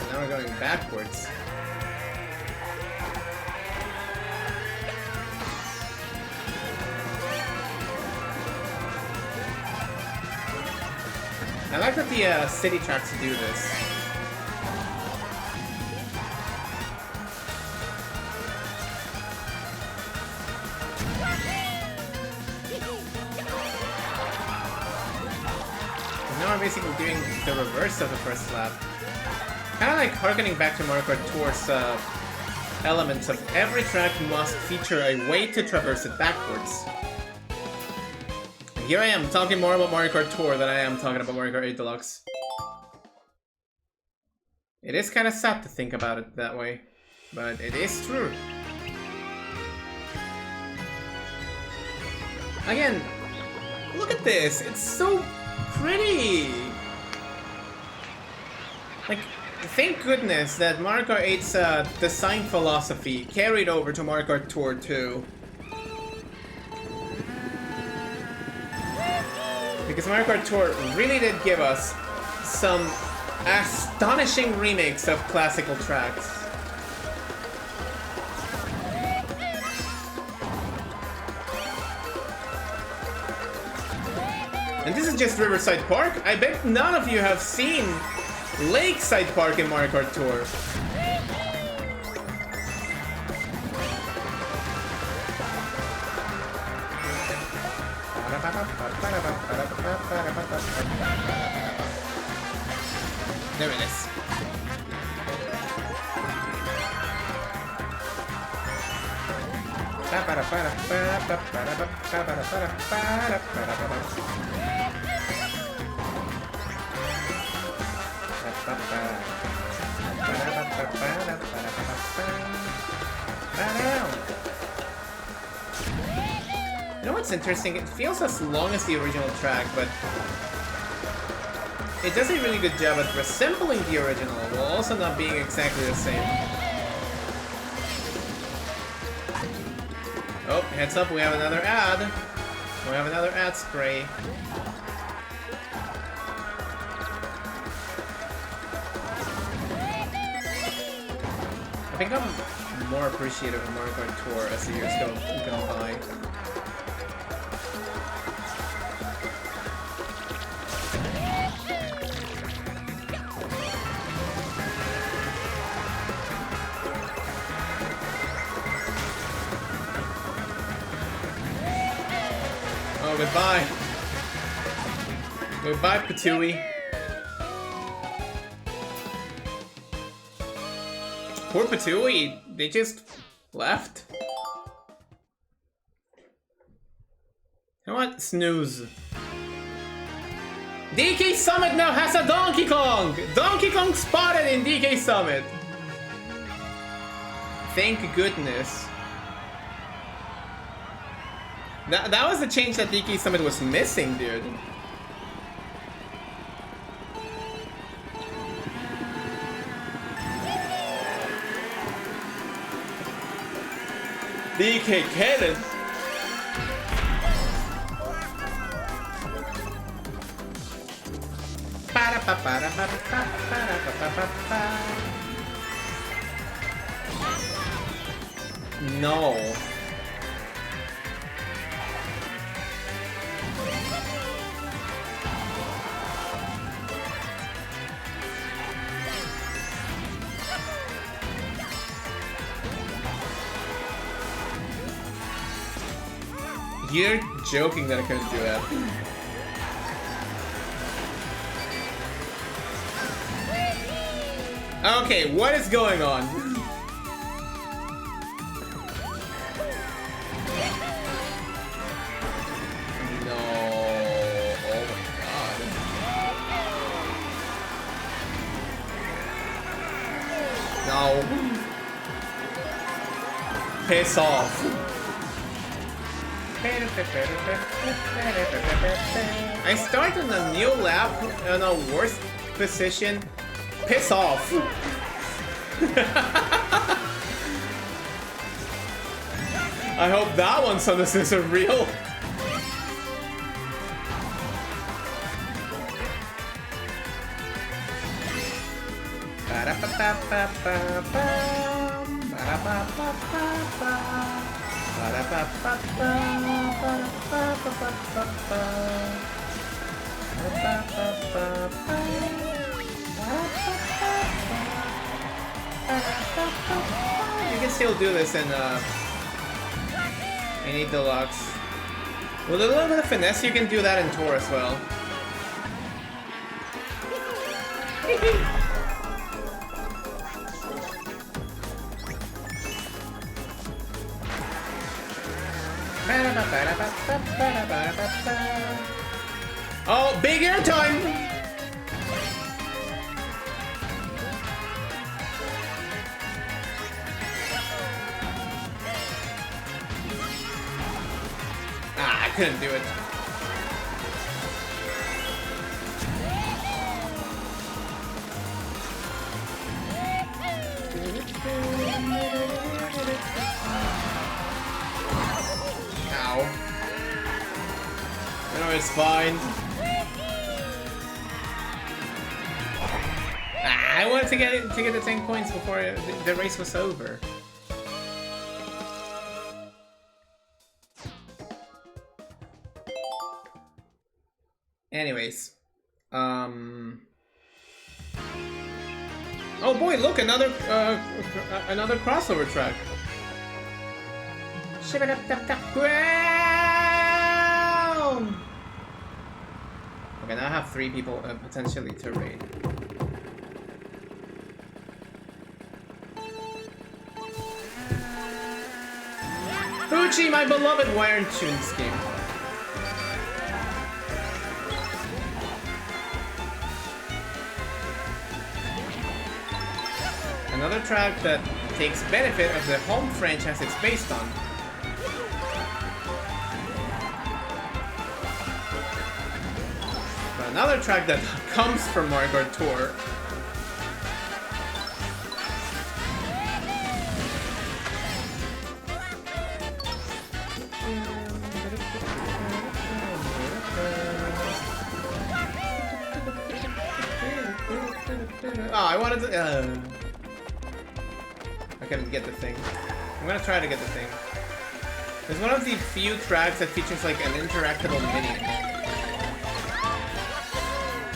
[SPEAKER 1] And now we're going backwards. I like that the city tracks do this. Now we're basically doing the reverse of the first lap. Kind of like harkening back to Mario Kart Tour's elements of every track must feature a way to traverse it backwards. And here I am talking more about Mario Kart Tour than I am talking about Mario Kart 8 Deluxe. It is kind of sad to think about it that way, but it is true. Again, look at this, it's so pretty! Like, thank goodness that Mario Kart 8's design philosophy carried over to Mario Kart Tour 2. Because Mario Kart Tour really did give us some astonishing remakes of classical tracks. And this is just Riverside Park. I bet none of you have seen Lakeside Park in Mario Kart Tour. There it is. You know what's interesting? It feels as long as the original track, but it does a really good job at resembling the original while also not being exactly the same. Oh, heads up, we have another ad. We have another ad spray. I think I'm more appreciative of Mario Kart Tour as the years go by. Oh, goodbye. Goodbye, Patooey. Poor Patooey, they just left. You know what? Snooze. DK Summit now has a Donkey Kong! Donkey Kong spotted in DK Summit! Thank goodness. That was the change that DK Summit was missing, dude. DK Cannon. No. You're joking that I couldn't do that. Okay, what is going on? No. Oh my god. No. Piss off. I start on a new lap on a worst position. Piss off. I hope that one's on the scissor reel. You can still do this in 8 Deluxe. With a little bit of finesse, you can do that in Tour as well. Oh, big air time! Ah, I couldn't do it. Ow. No, it's fine. Ah, I wanted to get the 10 points before the race was over. Anyways, oh boy, look, another crossover track. Ground. Okay, now I have 3 people potentially to raid. Fuji, my beloved Wire Tunes game. Another track that takes benefit of the home franchise it's based on. But another track that comes from Mario Kart Tour. Oh, I wanted to... I couldn't get the thing. I'm gonna try to get the thing. It's one of the few tracks that features like an interactable mini.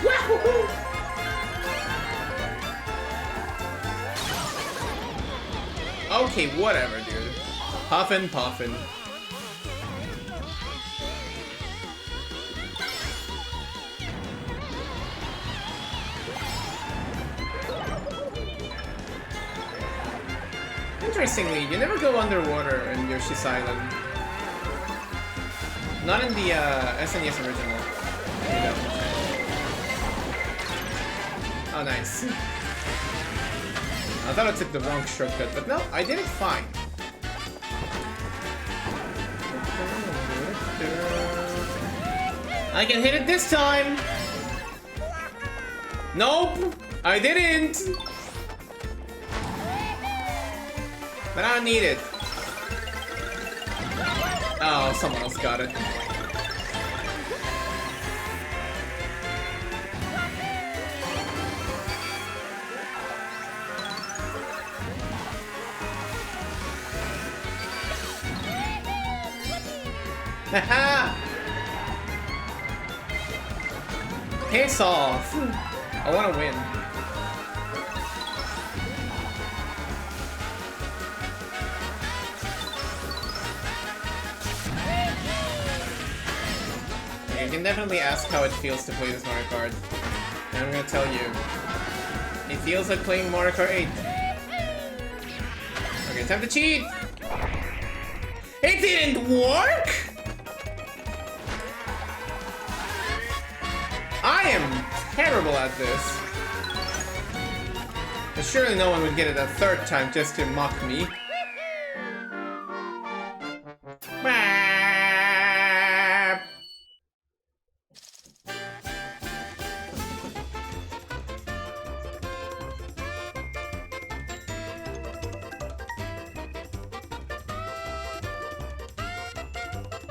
[SPEAKER 1] Wahoo! Okay, whatever, dude. Puffin', puffin'. Interestingly, you never go underwater in Yoshi's Island. Not in the SNES original. Oh, nice. I thought I took the wrong shortcut, but no, I did it fine. I can hit it this time! Nope! I didn't! But I don't need it. Oh, someone else got it. Haha! Piss off! I want to win. You can definitely ask how it feels to play this Mario Kart. And I'm gonna tell you. It feels like playing Mario Kart 8. Okay, time to cheat! It didn't work?! I am terrible at this. But surely no one would get it a third time just to mock me.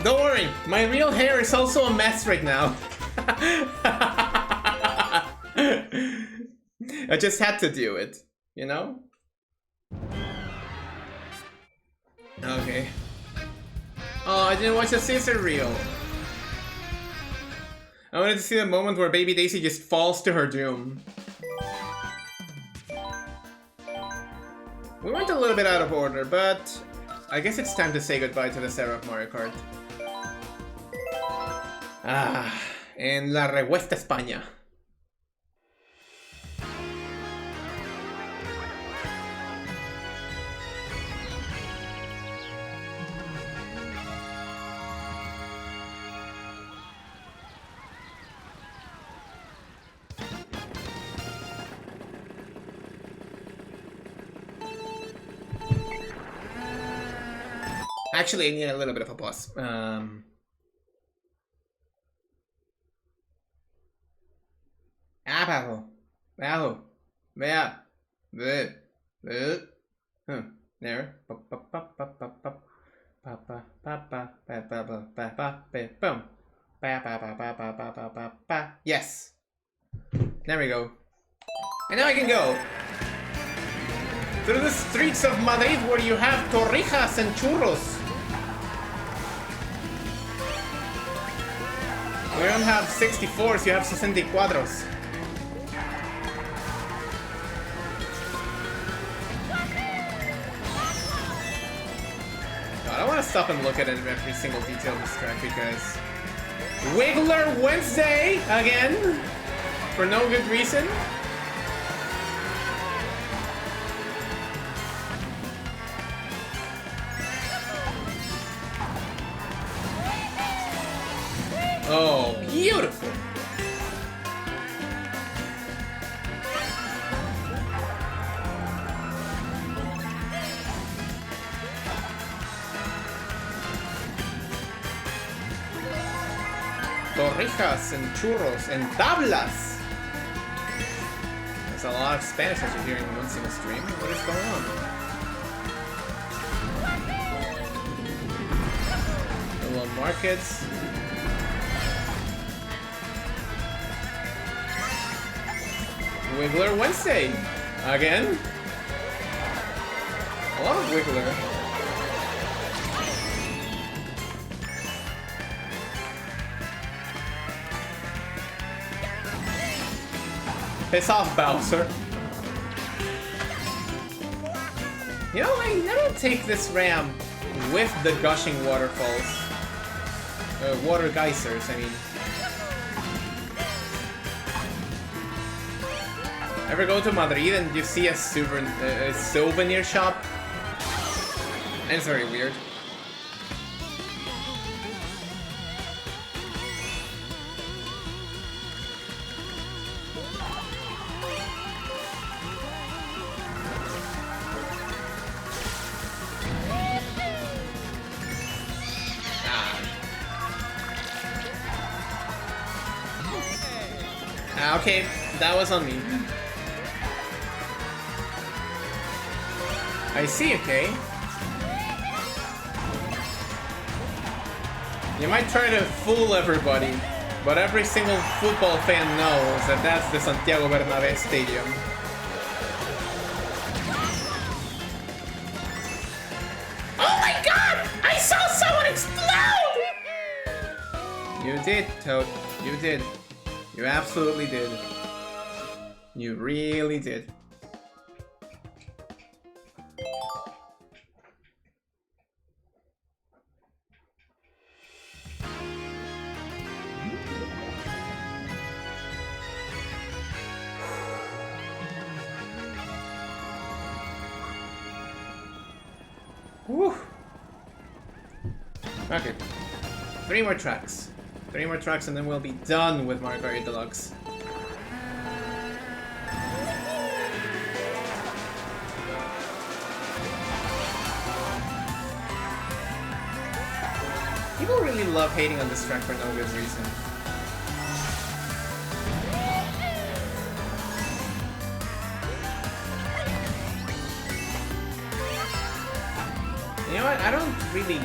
[SPEAKER 1] Don't worry, my real hair is also a mess right now. I just had to do it, you know? Okay. Oh, I didn't watch the scissor reel. I wanted to see the moment where Baby Daisy just falls to her doom. We went a little bit out of order, but I guess it's time to say goodbye to this era of Mario Kart. Ah, en la revuelta España. Actually, I need a little bit of a pause. Abajo. Abajo. Vea. There. Yes. There we go. And now I can go through the streets of Madrid where you have torrijas and churros. We don't have 64s, you have 64s. I don't want to stop and look at every single detail of this track because... Wiggler Wednesday! Again! For no good reason. Oh, beautiful! Torrijas and churros and tablas! There's a lot of Spanish that you're hearing in one single stream. What is going on? The little markets. Wiggler Wednesday! Again? I love Wiggler. Piss off, Bowser. You know, I never take this ramp with the gushing waterfalls. Water geysers, I mean. Ever go to Madrid and you see a souvenir shop? And it's very weird. Okay, that was on me. I see, okay. You might try to fool everybody, but every single football fan knows that that's the Santiago Bernabéu Stadium. Oh my god! I saw someone explode! You did, Toad. You did. You absolutely did. You really did. Woo. Okay. 3 more tracks. 3 more tracks and then we'll be done with Mario Kart 8 Deluxe. People really love hating on this track for no good reason. You know what? I don't really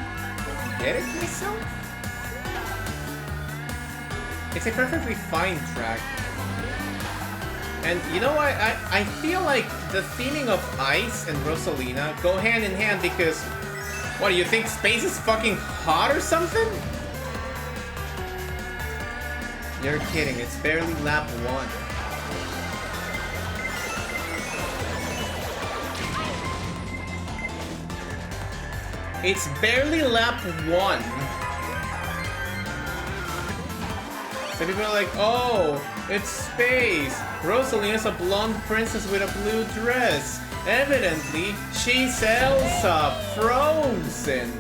[SPEAKER 1] get it myself. It's a perfectly fine track. And you know what? I feel like the theming of Ice and Rosalina go hand in hand because... What, do you think space is fucking hot or something? You're kidding, it's barely lap 1. It's barely lap 1. So people are like, oh, it's space. Rosalina's a blonde princess with a blue dress. Evidently, she sails up frozen.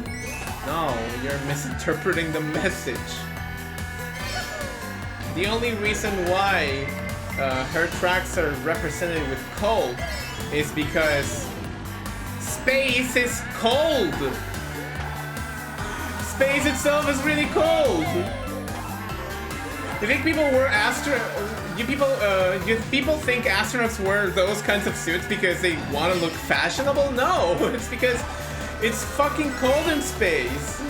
[SPEAKER 1] No, you're misinterpreting the message. The only reason why her tracks are represented with cold is because space is cold. Space itself is really cold. You think people wear you people think astronauts wear those kinds of suits because they want to look fashionable? No, it's because it's fucking cold in space.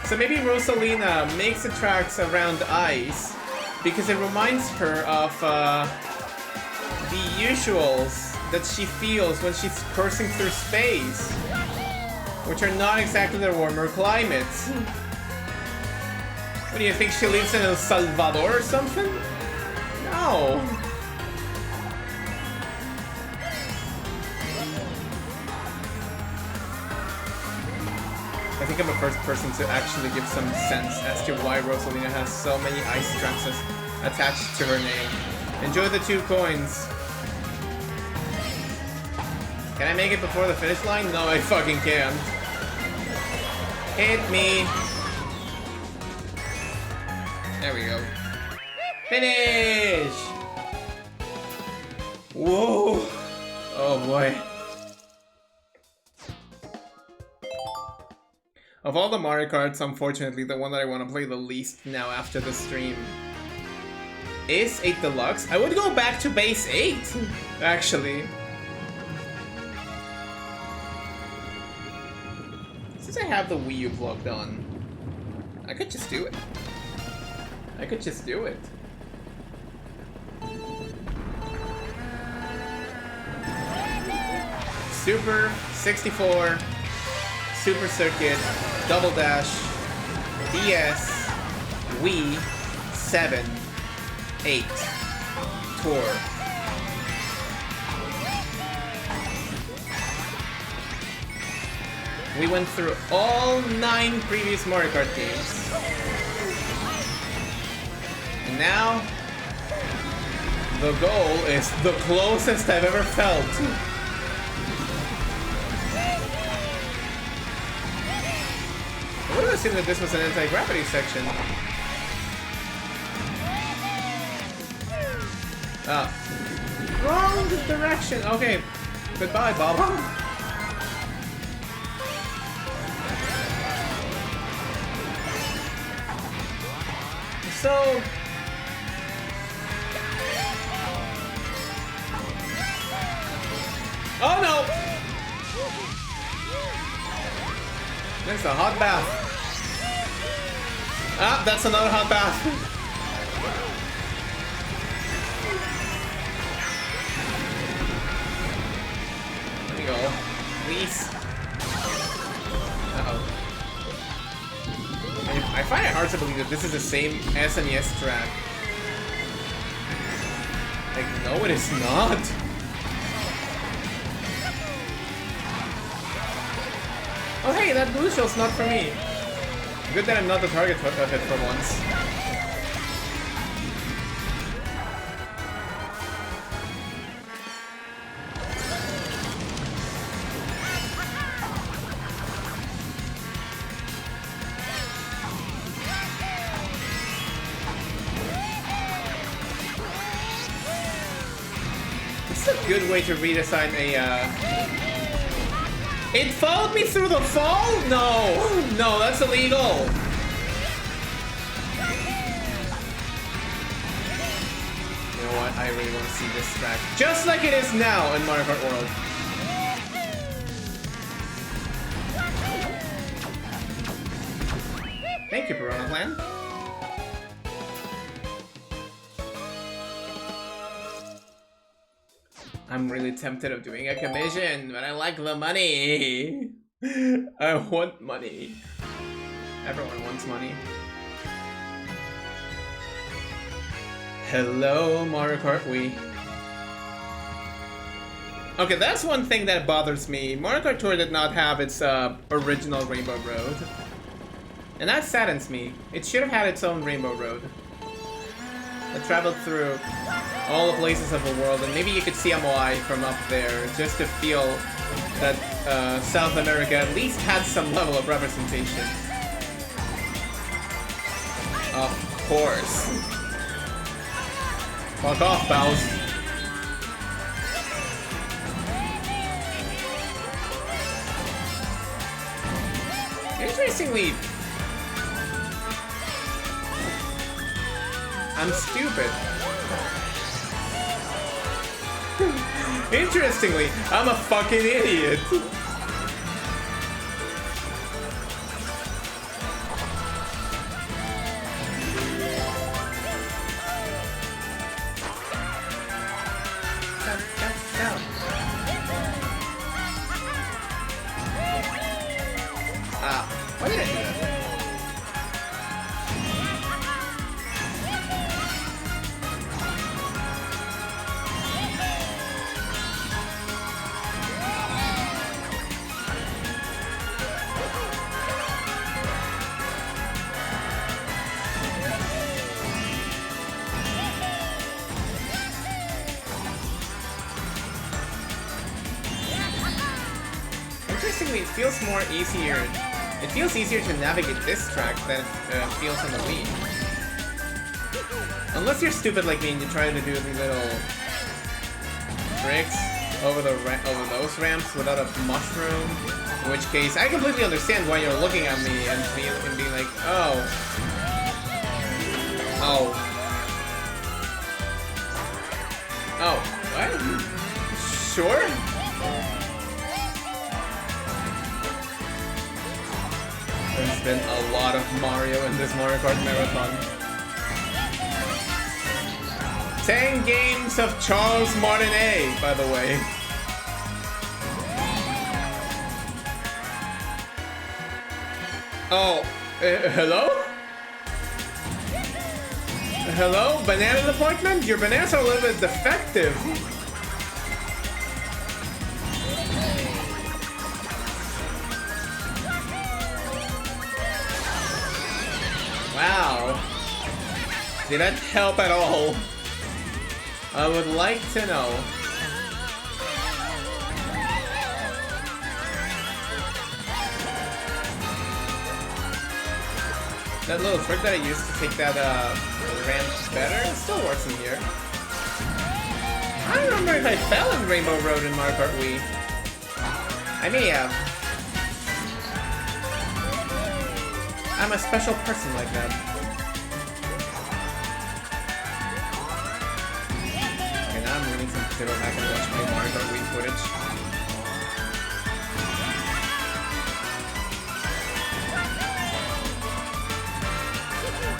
[SPEAKER 1] So maybe Rosalina makes the tracks around ice because it reminds her of the usuals that she feels when she's coursing through space, which are not exactly the warmer climates. What do you think, she lives in El Salvador or something? No. I think I'm the first person to actually give some sense as to why Rosalina has so many ice tracks attached to her name. Enjoy the 2 coins. Can I make it before the finish line? No, I fucking can't. Hit me. There we go. Finish! Whoa! Oh boy. Of all the Mario Karts, unfortunately, the one that I want to play the least now after the stream is 8 Deluxe. I would go back to base 8, actually. Since I have the Wii U plugged on, I could just do it. I could just do it. Super 64, Super Circuit, Double Dash, DS, Wii, 7, 8, Tour. We went through all 9 previous Mario Kart games. And now, the goal is the closest I've ever felt. I would have assumed that this was an anti-gravity section. Wrong direction. Okay, goodbye, Baba. So... Oh no! There's a hot bath. Ah, that's another hot bath. There we go. Please. Uh-oh. I find it hard to believe that this is the same SNES track. Like, no, it is not. Oh hey, that blue shell's not for me. Good that I'm not the target of it for once. This is a good way to redesign a It followed me through the fall? No! No, that's illegal! You know what? I really want to see this track. Just like it is now in Mario Kart World. Thank Thank you, Piranha Clan. I'm really tempted of doing a commission, but I like the money. I want money. Everyone wants money. Hello, Mario Kart Wii. Okay, that's one thing that bothers me. Mario Kart Tour did not have its original Rainbow Road. And that saddens me. It should have had its own Rainbow Road. That traveled through all the places of the world, and maybe you could see MOI from up there, just to feel that South America at least had some level of representation. Of course. Fuck off, Bowser. Interestingly, I'm stupid. Interestingly, I'm a fucking idiot. Why did I do that? Interestingly, it feels more easier. It feels easier to navigate this track than it feels on the Wii. Unless you're stupid like me and you try to do the little tricks over those ramps without a mushroom. In which case, I completely understand why you're looking at me and being like, oh. Oh. Oh. What? Sure? There's been a lot of Mario in this Mario Kart Marathon. 10 games of Charles Martinet, by the way. Oh, hello? Hello? Banana department? Your bananas are a little bit defective. Wow. Did that help at all? I would like to know. That little trick that I used to take that ramp better still works in here. I don't remember if I fell in Rainbow Road in Mario Kart Wii. I may have. I'm a special person like that. Okay, now I'm really tempted to go back and watch my Mario Kart Wii footage.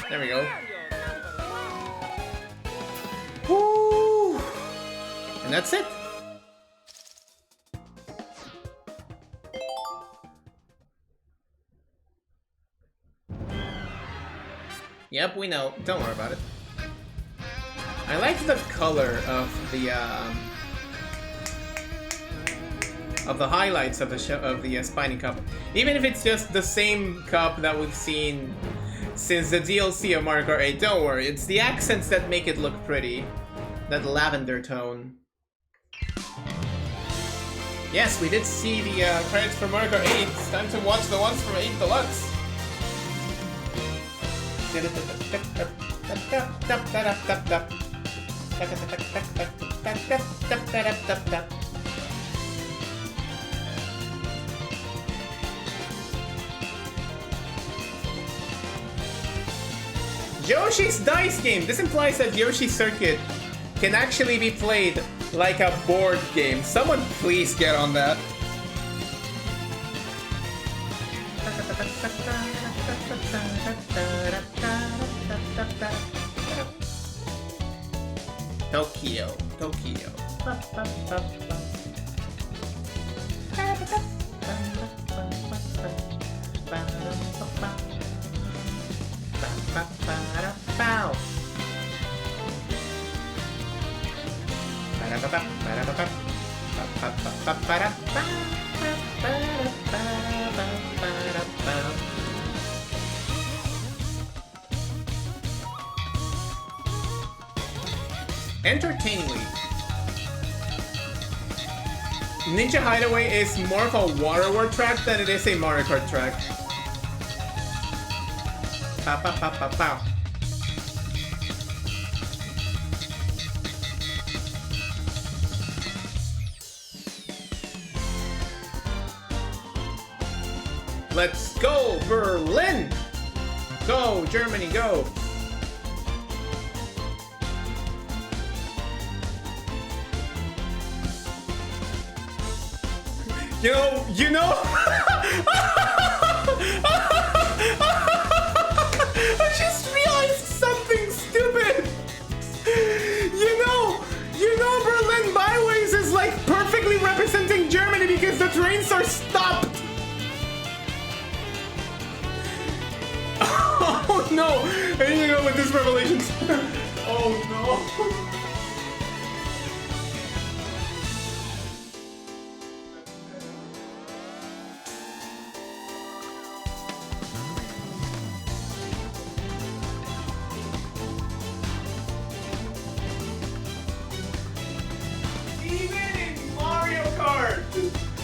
[SPEAKER 1] There we go. Woo! And that's it. Yep, we know. Don't worry about it. I like the color of the highlights of the Spiny Cup, even if it's just the same cup that we've seen since the DLC of Mario Kart 8. Don't worry, it's the accents that make it look pretty. That lavender tone. Yes, we did see the credits for Mario Kart 8. It's time to watch the ones from 8 Deluxe. Yoshi's Dice Game! This implies that Yoshi's Circuit can actually be played like a board game. Someone please get on that. Tokyo. Tokyo. Entertainingly, Ninja Hideaway is more of a WarioWare track than it is a Mario Kart track. Pow, pow, pow, pow, pow. Let's go, Berlin! Go, Germany, go! You know, I just realized something stupid. You know, Berlin Byways is like perfectly representing Germany because the trains are stopped. Oh no! I need to go with this revelation. Oh no!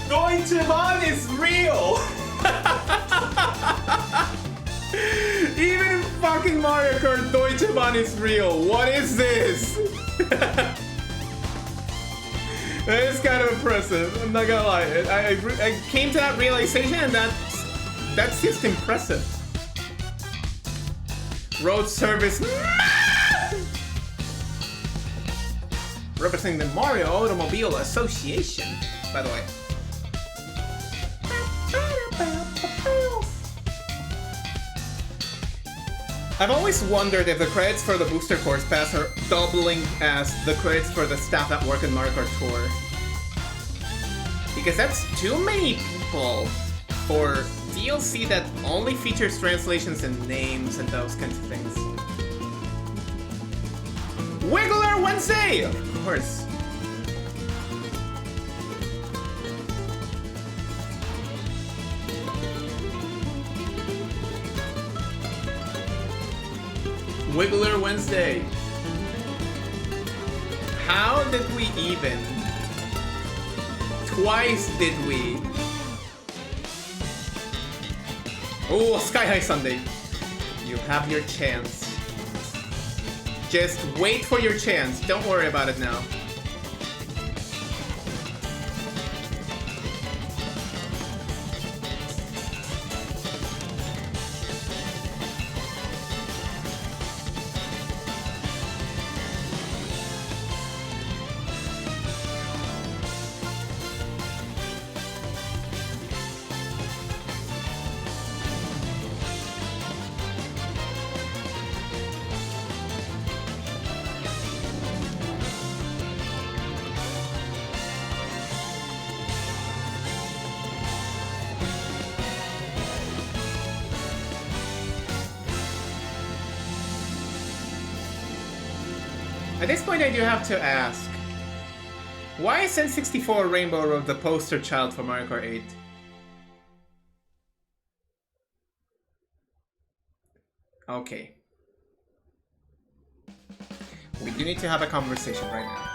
[SPEAKER 1] Deutsche Bahn is real! Even in fucking Mario Kart, Deutsche Bahn is real. What is this? It's kind of impressive. I'm not gonna lie. I came to that realization, and that's just impressive. Road service. Representing the Mario Automobile Association, by the way. I've always wondered if the credits for the Booster Course Pass are doubling as the credits for the staff that work in Mario Kart Tour. Because that's too many people for DLC that only features translations and names and those kinds of things. Wiggler Wednesday! Of course. Wiggler Wednesday. How did we even? Twice did we? Oh, Sky High Sunday. You have your chance. Just wait for your chance. Don't worry about it now. At this point, I do have to ask, why is N64 Rainbow Road the poster child for Mario Kart 8? Okay. We do need to have a conversation right now.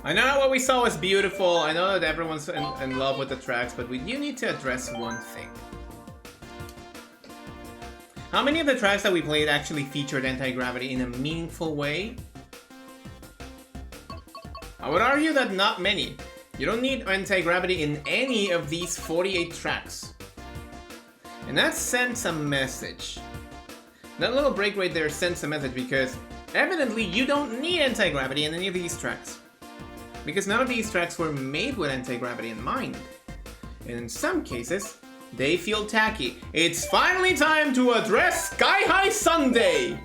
[SPEAKER 1] I know what we saw was beautiful, I know that everyone's in love with the tracks, but we do need to address one thing. How many of the tracks that we played actually featured anti-gravity in a meaningful way? I would argue that not many. You don't need anti-gravity in any of these 48 tracks. And that sends a message. That little break right there sends a message because evidently you don't need anti-gravity in any of these tracks. Because none of these tracks were made with anti-gravity in mind. And in some cases, they feel tacky. It's finally time to address Sky High Sunday!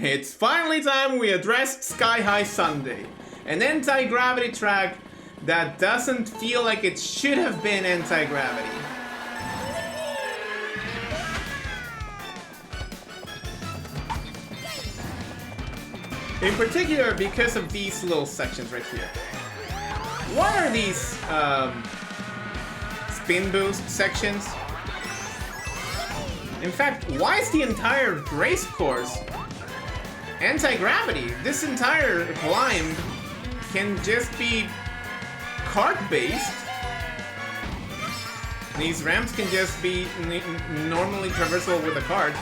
[SPEAKER 1] It's finally time we addressed Sky High Sunday, an anti-gravity track that doesn't feel like it should have been anti-gravity. In particular, because of these little sections right here. What are these spin boost sections? In fact, why is the entire race course anti-gravity? This entire climb can just be kart-based. These ramps can just be normally traversable with a kart.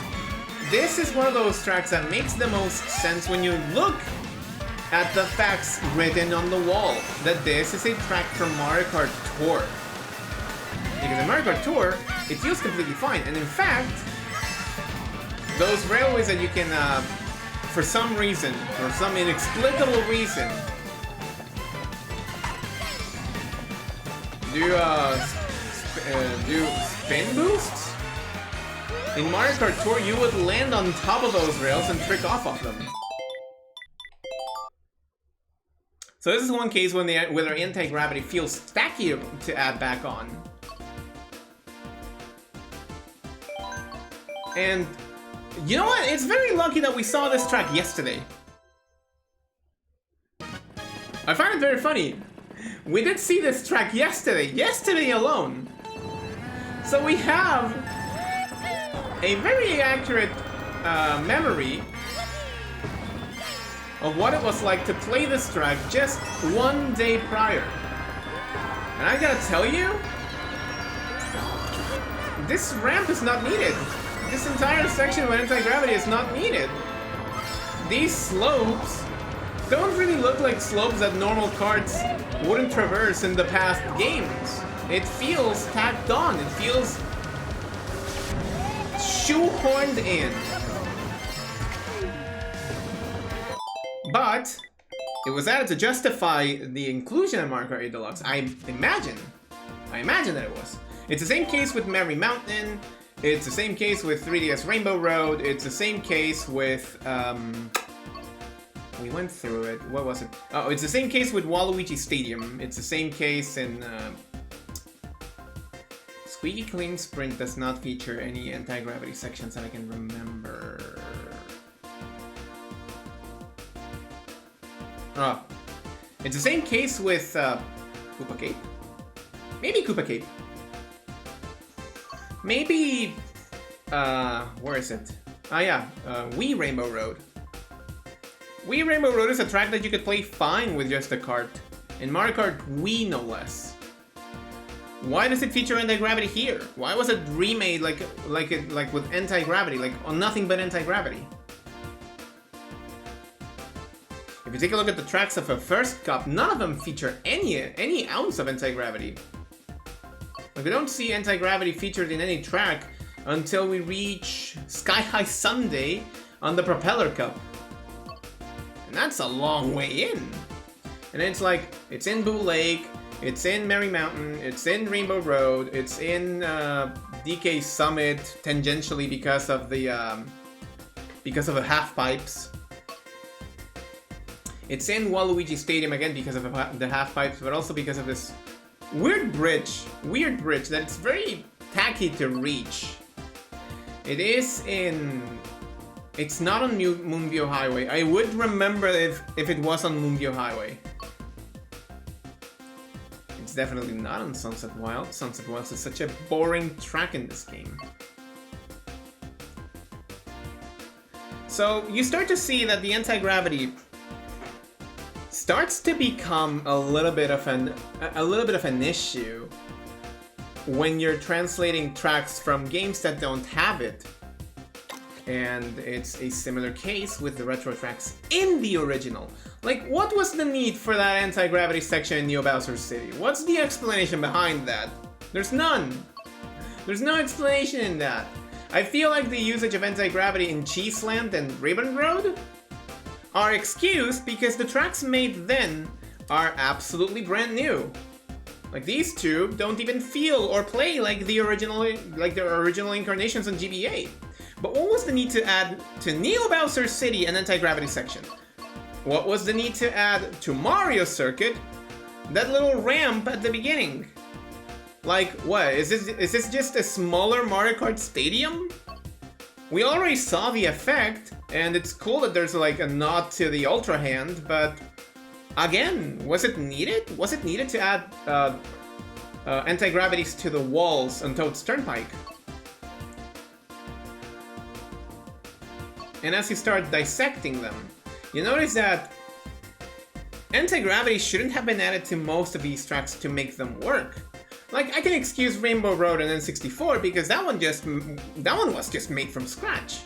[SPEAKER 1] This is one of those tracks that makes the most sense when you look at the facts written on the wall. That this is a track from Mario Kart Tour. Because in Mario Kart Tour, it feels completely fine. And in fact, those railways that you can, for some reason, for some inexplicable reason, do spin boosts? In Mario Kart Tour, you would land on top of those rails and trick off of them. So this is one case when whether anti-gravity feels tacky to add back on. And you know what? It's very lucky that we saw this track yesterday. I find it very funny. We did see this track yesterday alone. So we have a very accurate memory of what it was like to play this track just one day prior. And I gotta tell you, this ramp is not needed. This entire section with anti-gravity is not needed. These slopes don't really look like slopes that normal karts wouldn't traverse in the past games. It feels tacked on. It feels shoehorned in. But it was added to justify the inclusion of Mario Kart 8 Deluxe. I imagine that it was. It's the same case with Merry Mountain. It's the same case with 3DS Rainbow Road. It's the same case with we went through it. What was it? Oh, it's the same case with Waluigi Stadium. It's the same case in Squeaky Clean Sprint does not feature any anti-gravity sections that I can remember. Oh. It's the same case with Koopa Cape? Maybe Koopa Cape. Maybe where is it? Ah yeah, Wii Rainbow Road. Wii Rainbow Road is a track that you could play fine with just a kart. In Mario Kart Wii, no less. Why does it feature anti-gravity here? Why was it remade like with anti-gravity, like on nothing but anti-gravity? If you take a look at the tracks of a first cup, none of them feature any ounce of anti-gravity. Like we don't see anti-gravity featured in any track until we reach Sky High Sunday on the Propeller Cup. And that's a long way in. And it's like, it's in Boo Lake, it's in Merry Mountain, it's in Rainbow Road, it's in DK Summit tangentially because of the half pipes. It's in Waluigi Stadium again because of the half pipes, but also because of this weird bridge that it's very tacky to reach. It's not on New Moonview Highway. I would remember if it was on Moonview Highway. It's definitely not on Sunset Wilds. Sunset Wilds is such a boring track in this game. So you start to see that the anti-gravity starts to become a little bit of an issue when you're translating tracks from games that don't have it. And it's a similar case with the retro tracks in the original. Like, what was the need for that anti-gravity section in Neo Bowser City? What's the explanation behind that? There's none. There's no explanation in that. I feel like the usage of anti-gravity in Cheeseland and Ribbon Road are excused because the tracks made then are absolutely brand new. Like these two don't even feel or play like their original incarnations on GBA. But what was the need to add to Neo Bowser City an anti-gravity section? What was the need to add to Mario Circuit that little ramp at the beginning? Like, what? Is this just a smaller Mario Kart Stadium? We already saw the effect, and it's cool that there's like a nod to the Ultra Hand, but again, was it needed? Was it needed to add anti-gravities to the walls on Toad's Turnpike? And as you start dissecting them, you notice that anti-gravity shouldn't have been added to most of these tracks to make them work. Like, I can excuse Rainbow Road and N64 because that one was just made from scratch.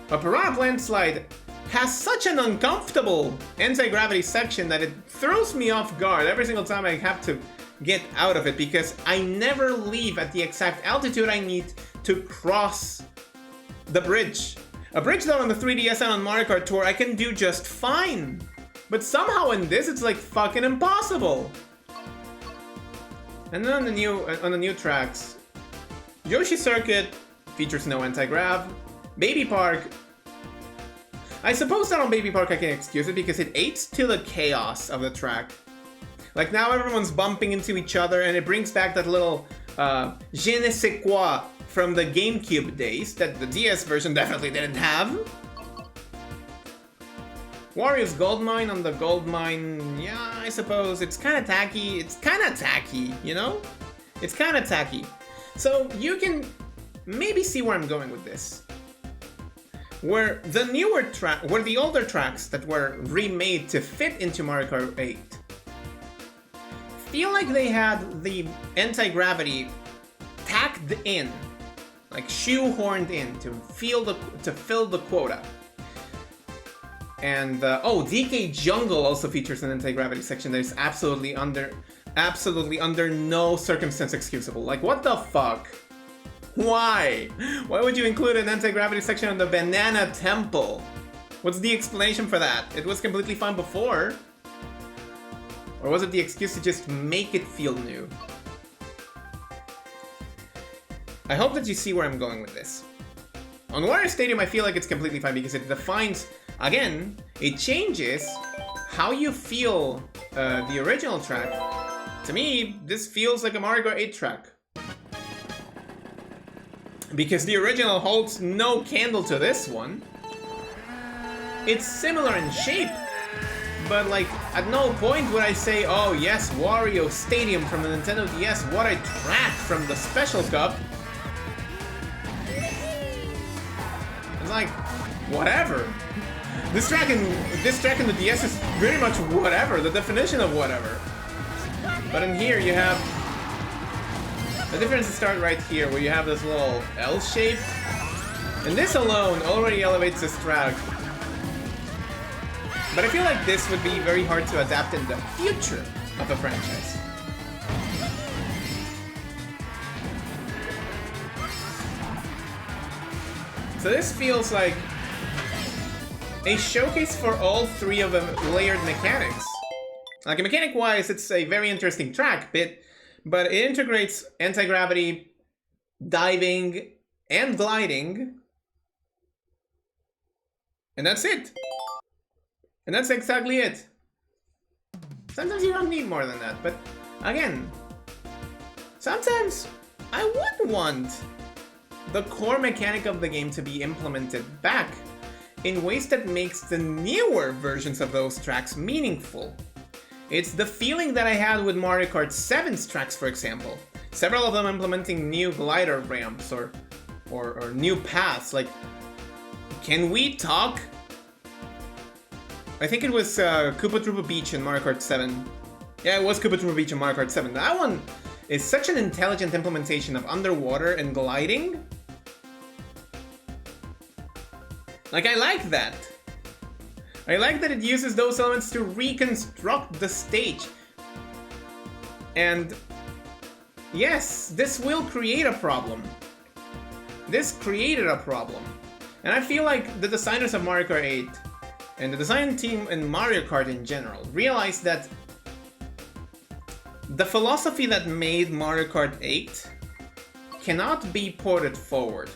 [SPEAKER 1] But Piranha Plant Slide has such an uncomfortable anti-gravity section that it throws me off guard every single time I have to get out of it because I never leave at the exact altitude I need to cross the bridge. A bridge that on the 3DS and on Mario Kart Tour I can do just fine. But somehow in this it's like fucking impossible. And then on the new tracks, Yoshi Circuit features no anti-grav. Baby Park, I suppose that on Baby Park I can excuse it because it adds to the chaos of the track. Like now everyone's bumping into each other and it brings back that little je ne sais quoi from the GameCube days that the DS version definitely didn't have. Wario's Gold Mine on the Gold Mine, yeah, I suppose it's kind of tacky. It's kind of tacky, you know? It's kind of tacky. So you can maybe see where I'm going with this. Where the older tracks that were remade to fit into Mario Kart 8 feel like they had the anti-gravity tacked in, like shoehorned in to fill the quota. And DK Jungle also features an anti-gravity section that is absolutely under no circumstance excusable. Like, what the fuck? Why? Why would you include an anti-gravity section on the Banana Temple? What's the explanation for that? It was completely fine before. Or was it the excuse to just make it feel new? I hope that you see where I'm going with this. On Wario Stadium, I feel like it's completely fine because it defines, again, it changes how you feel the original track. To me, this feels like a Mario Kart 8 track. Because the original holds no candle to this one. It's similar in shape, but like, at no point would I say, oh yes, Wario Stadium from the Nintendo DS, what a track from the Special Cup. It's like, whatever. This track in the DS is very much whatever, the definition of whatever. But in here you have the difference start right here, where you have this little L shape, and this alone already elevates this track. But I feel like this would be very hard to adapt in the future of a franchise. So this feels like a showcase for all three of the layered mechanics. Like, mechanic-wise, it's a very interesting track, but it integrates anti-gravity, diving, and gliding. And that's it. And that's exactly it. Sometimes you don't need more than that, but again, sometimes I would want the core mechanic of the game to be implemented back in ways that makes the newer versions of those tracks meaningful. It's the feeling that I had with Mario Kart 7's tracks, for example. Several of them implementing new glider ramps or new paths. Like, can we talk? I think it was Koopa Troopa Beach in Mario Kart 7. Yeah, it was Koopa Troopa Beach in Mario Kart 7. That one is such an intelligent implementation of underwater and gliding. Like, I like that. I like that it uses those elements to reconstruct the stage. And yes, this will create a problem. This created a problem. And I feel like the designers of Mario Kart 8 and the design team in Mario Kart in general realized that the philosophy that made Mario Kart 8 cannot be ported forward.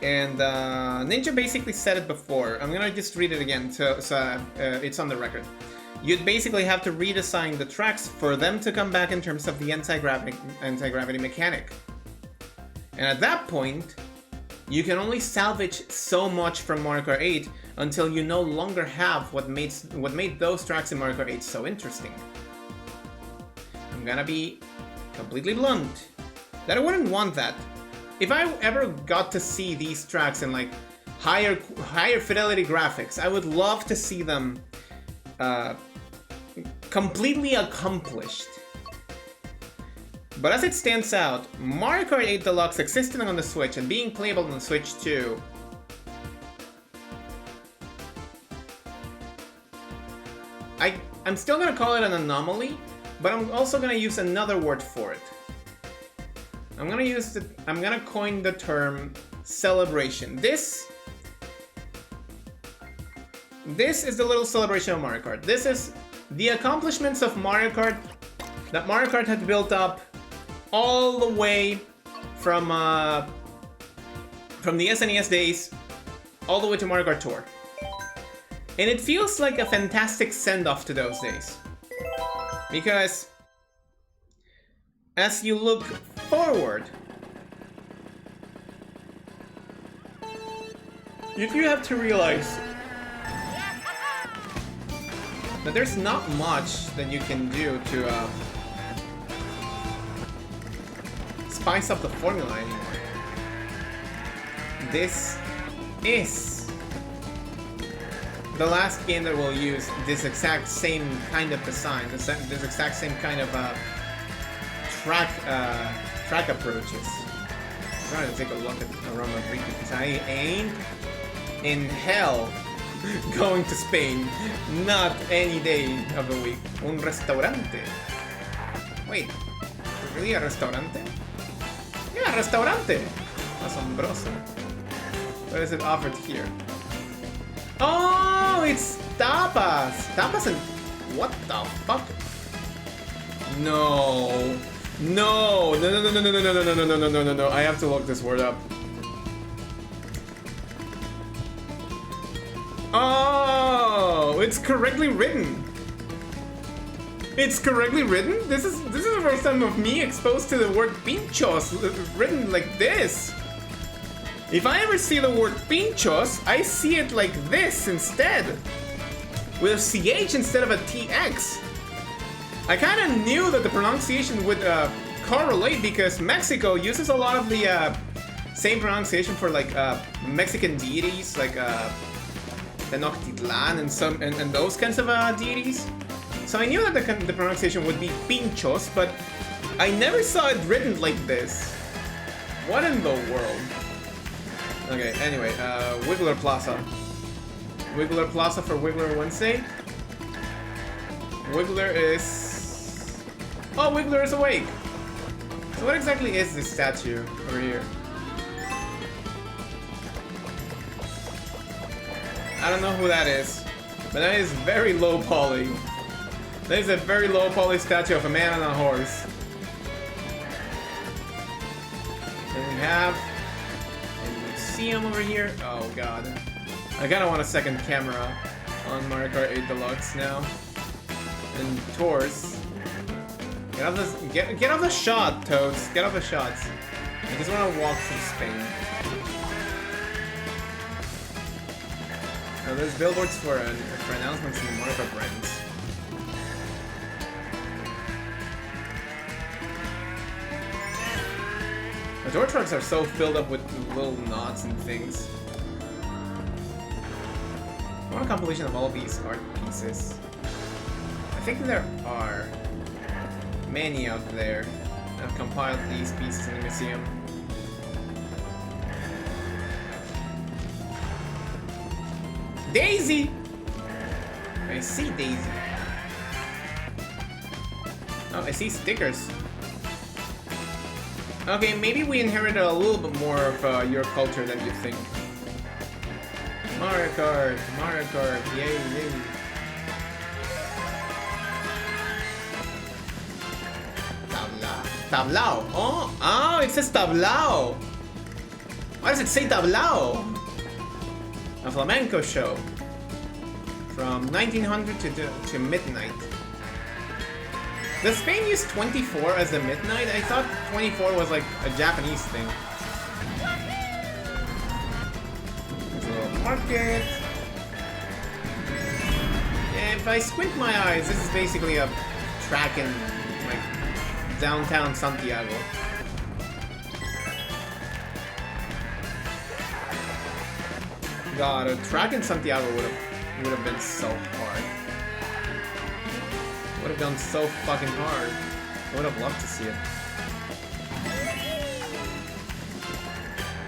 [SPEAKER 1] And Ninja basically said it before. I'm gonna just read it again so it's on the record. You'd basically have to redesign the tracks for them to come back in terms of the anti-gravity mechanic. And at that point, you can only salvage so much from Mario Kart 8 until you no longer have what made those tracks in Mario Kart 8 so interesting. I'm gonna be completely blunt. That I wouldn't want that. If I ever got to see these tracks in like higher fidelity graphics, I would love to see them completely accomplished. But as it stands out, Mario Kart 8 Deluxe existing on the Switch and being playable on the Switch too, I'm still gonna call it an anomaly, but I'm also gonna use another word for it. I'm gonna coin the term celebration. This is the little celebration of Mario Kart. This is the accomplishments of Mario Kart that Mario Kart had built up all the way from the SNES days all the way to Mario Kart Tour. And it feels like a fantastic send-off to those days. Because as you look forward, you do have to realize that there's not much that you can do to spice up the formula anymore. This is the last game that will use this exact same kind of design, this exact same kind of track approaches. I'm trying to take a look at around Madrid because I ain't in hell going to Spain, not any day of the week. Un restaurante. Wait, really a restaurante? Yeah, restaurante. Asombroso. What is it offered here? Oh, it's tapas. Tapas and what the fuck? No. No. No. I have to look this word up. Oh, it's correctly written. It's correctly written? This is the first time of me exposed to the word pinchos written like this. If I ever see the word pinchos, I see it like this instead. With a CH instead of a TX. I kind of knew that the pronunciation would correlate because Mexico uses a lot of the same pronunciation for like Mexican deities, like Tenochtitlan and those kinds of deities. So I knew that the pronunciation would be pinchos, but I never saw it written like this. What in the world? Okay, anyway, Wiggler Plaza. Wiggler Plaza for Wiggler Wednesday. Wiggler is... Oh, Wiggler is awake! So what exactly is this statue over here? I don't know who that is, but that is very low poly. That is a very low poly statue of a man on a horse. Then we have a museum over here. Oh god. I kinda want a second camera on Mario Kart 8 Deluxe now. And tours. Get off the shot, Toads. Get off the shots. I just wanna walk through Spain. Now there's billboards for announcements in the Mario Kart brands. The door trucks are so filled up with little knots and things. I want a compilation of all these art pieces. I think there are many out there that have compiled these pieces in the museum. Daisy! I see Daisy. Oh, I see stickers. Okay, maybe we inherited a little bit more of your culture than you think. Mario Kart, yay, yay. Tablao. Oh, it says tablao. Why does it say tablao? A flamenco show. From 1900 to midnight. Does Spain use 24 as the midnight? I thought 24 was like a Japanese thing. There's a little market. And if I squint my eyes, this is basically a track in like downtown Santiago. God, a track in Santiago would have been so hard. Would have gone so fucking hard. I would have loved to see it.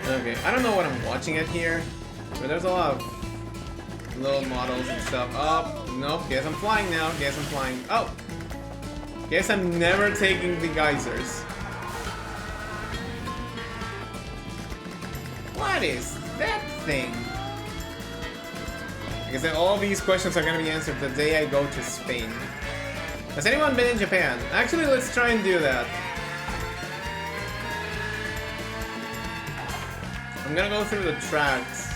[SPEAKER 1] Okay, I don't know what I'm watching it here, but there's a lot of little models and stuff. Oh, nope, guess I'm flying now. Guess I'm flying. Oh! Guess I'm never taking the geysers. What is that thing? Like I said, all these questions are gonna be answered the day I go to Spain. Has anyone been in Japan? Actually, let's try and do that. I'm gonna go through the tracks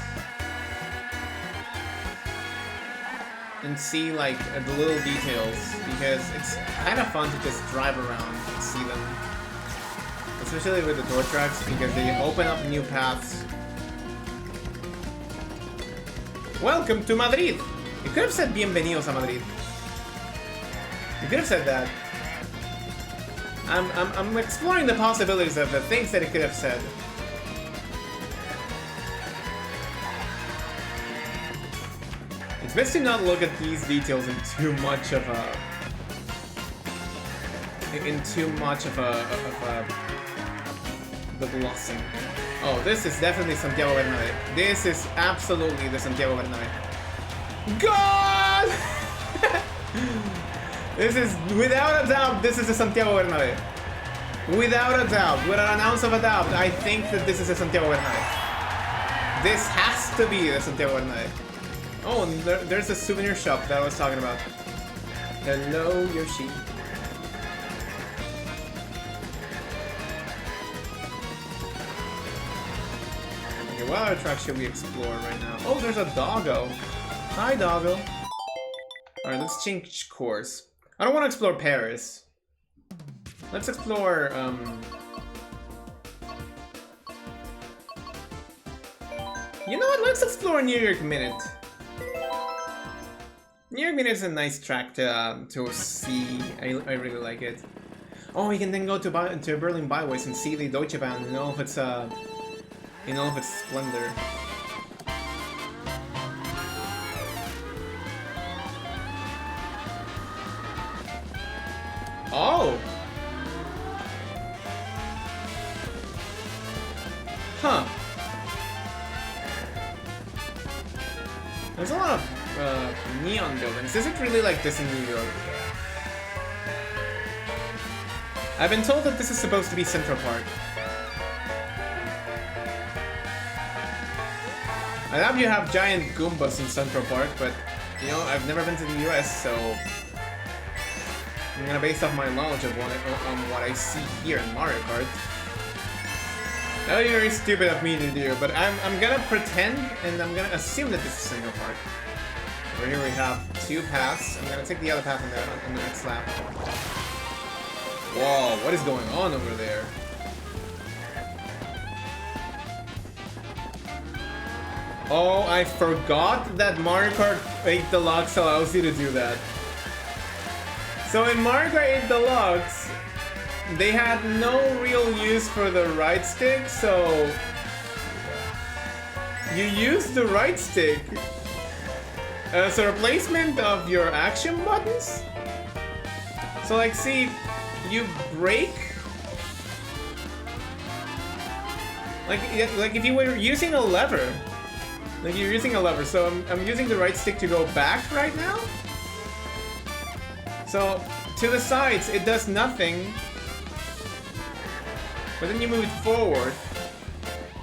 [SPEAKER 1] and see like the little details, because it's kind of fun to just drive around and see them. Especially with the tour tracks, because they open up new paths. Welcome to Madrid! You could have said bienvenidos a Madrid. You could have said that. I'm exploring the possibilities of the things that it could have said. It's best to not look at these details in too much of a the glossing. Oh, this is definitely Santiago Bernabé. This is absolutely the Santiago Bernabé. God! This is, without a doubt, this is the Santiago Bernabé. Without a doubt, without an ounce of a doubt, I think that this is the Santiago Bernabé. This has to be the Santiago Bernabé. Oh, and there's a souvenir shop that I was talking about. Hello, Yoshi. Okay, what other track should we explore right now? Oh, there's a doggo. Hi, doggo. Alright, let's change course. I don't want to explore Paris. Let's explore, you know what? Let's explore New York Minute. New York Minute is a nice track to see. I really like it. Oh, we can then go to Berlin Byways and see the Deutsche Bahn and know if it's splendor. Oh! Huh. There's a lot of neon buildings. Is it really like this in New York? I've been told that this is supposed to be Central Park. I doubt you have giant Goombas in Central Park, but, you know, I've never been to the US, so I'm gonna base off my knowledge of what I see here in Mario Kart. That would be very stupid of me to do, but I'm gonna pretend and I'm gonna assume that this is Central Park. Over here we have two paths. I'm gonna take the other path on the next lap. Whoa, what is going on over there? Oh, I forgot that Mario Kart 8 Deluxe allows you to do that. So in Mario Kart 8 Deluxe, they had no real use for the right stick, so you use the right stick as a replacement of your action buttons. So like, see, you brake. Like if you were using a lever. Like you're using a lever, so I'm using the right stick to go back right now. So to the sides, it does nothing. But then you move it forward,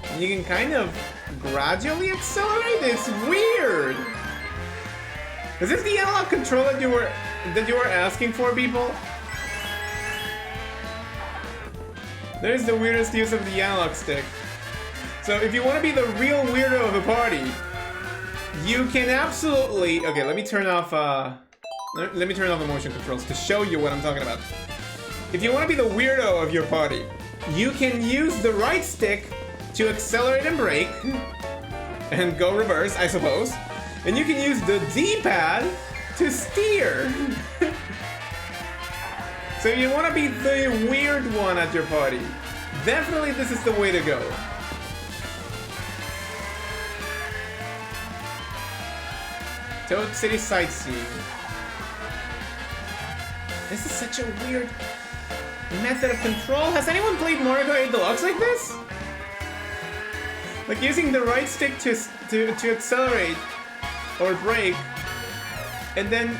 [SPEAKER 1] and you can kind of gradually accelerate. It's weird. Is this the analog control that you were asking for, people? That is the weirdest use of the analog stick. So if you want to be the real weirdo of the party, you can absolutely... Okay, let me turn off let me turn off the motion controls to show you what I'm talking about. If you want to be the weirdo of your party, you can use the right stick to accelerate and brake and go reverse, I suppose. And you can use the D-pad to steer. So if you want to be the weird one at your party, definitely this is the way to go. Toad City Sightseeing. This is such a weird method of control. Has anyone played Mario Kart 8 Deluxe like this? Like using the right stick to accelerate or brake, and then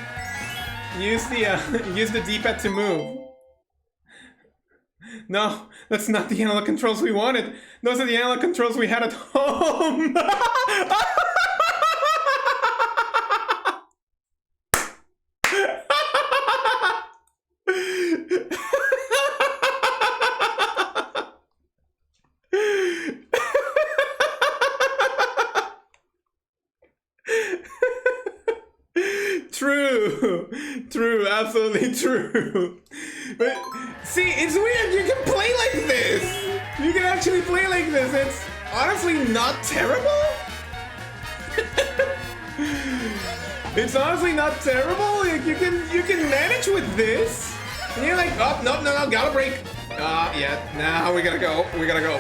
[SPEAKER 1] use the D-pad to move. No, that's not the analog controls we wanted. Those are the analog controls we had at home. True, absolutely true. But see, it's weird. You can play like this. You can actually play like this. It's honestly not terrible. It's honestly not terrible. Like, you can manage with this. And you're like, oh no, gotta break. Yeah. Now we gotta go. We gotta go.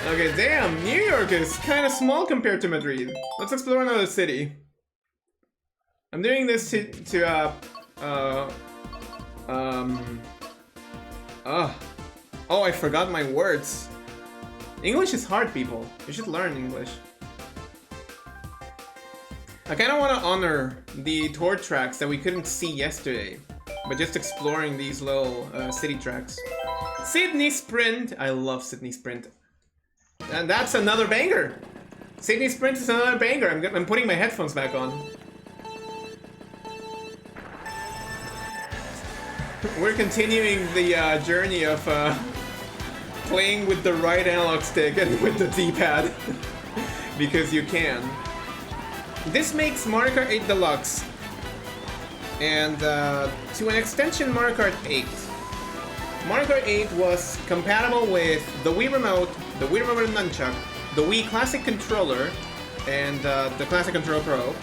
[SPEAKER 1] Okay, damn, New York is kind of small compared to Madrid. Let's explore another city. I'm doing this oh, I forgot my words. English is hard, people. You should learn English. I kind of want to honor the tour tracks that we couldn't see yesterday, but just exploring these little city tracks. Sydney Sprint. I love Sydney Sprint. And that's another banger. Sydney Sprint is another banger. I'm putting my headphones back on. We're continuing the journey of playing with the right analog stick and with the D-pad. Because you can. This makes Mario Kart 8 Deluxe and to an extension Mario Kart 8. Mario Kart 8 was compatible with the Wii Remote, the Wii Remote Nunchuck, the Wii Classic Controller, and the Classic Controller Pro,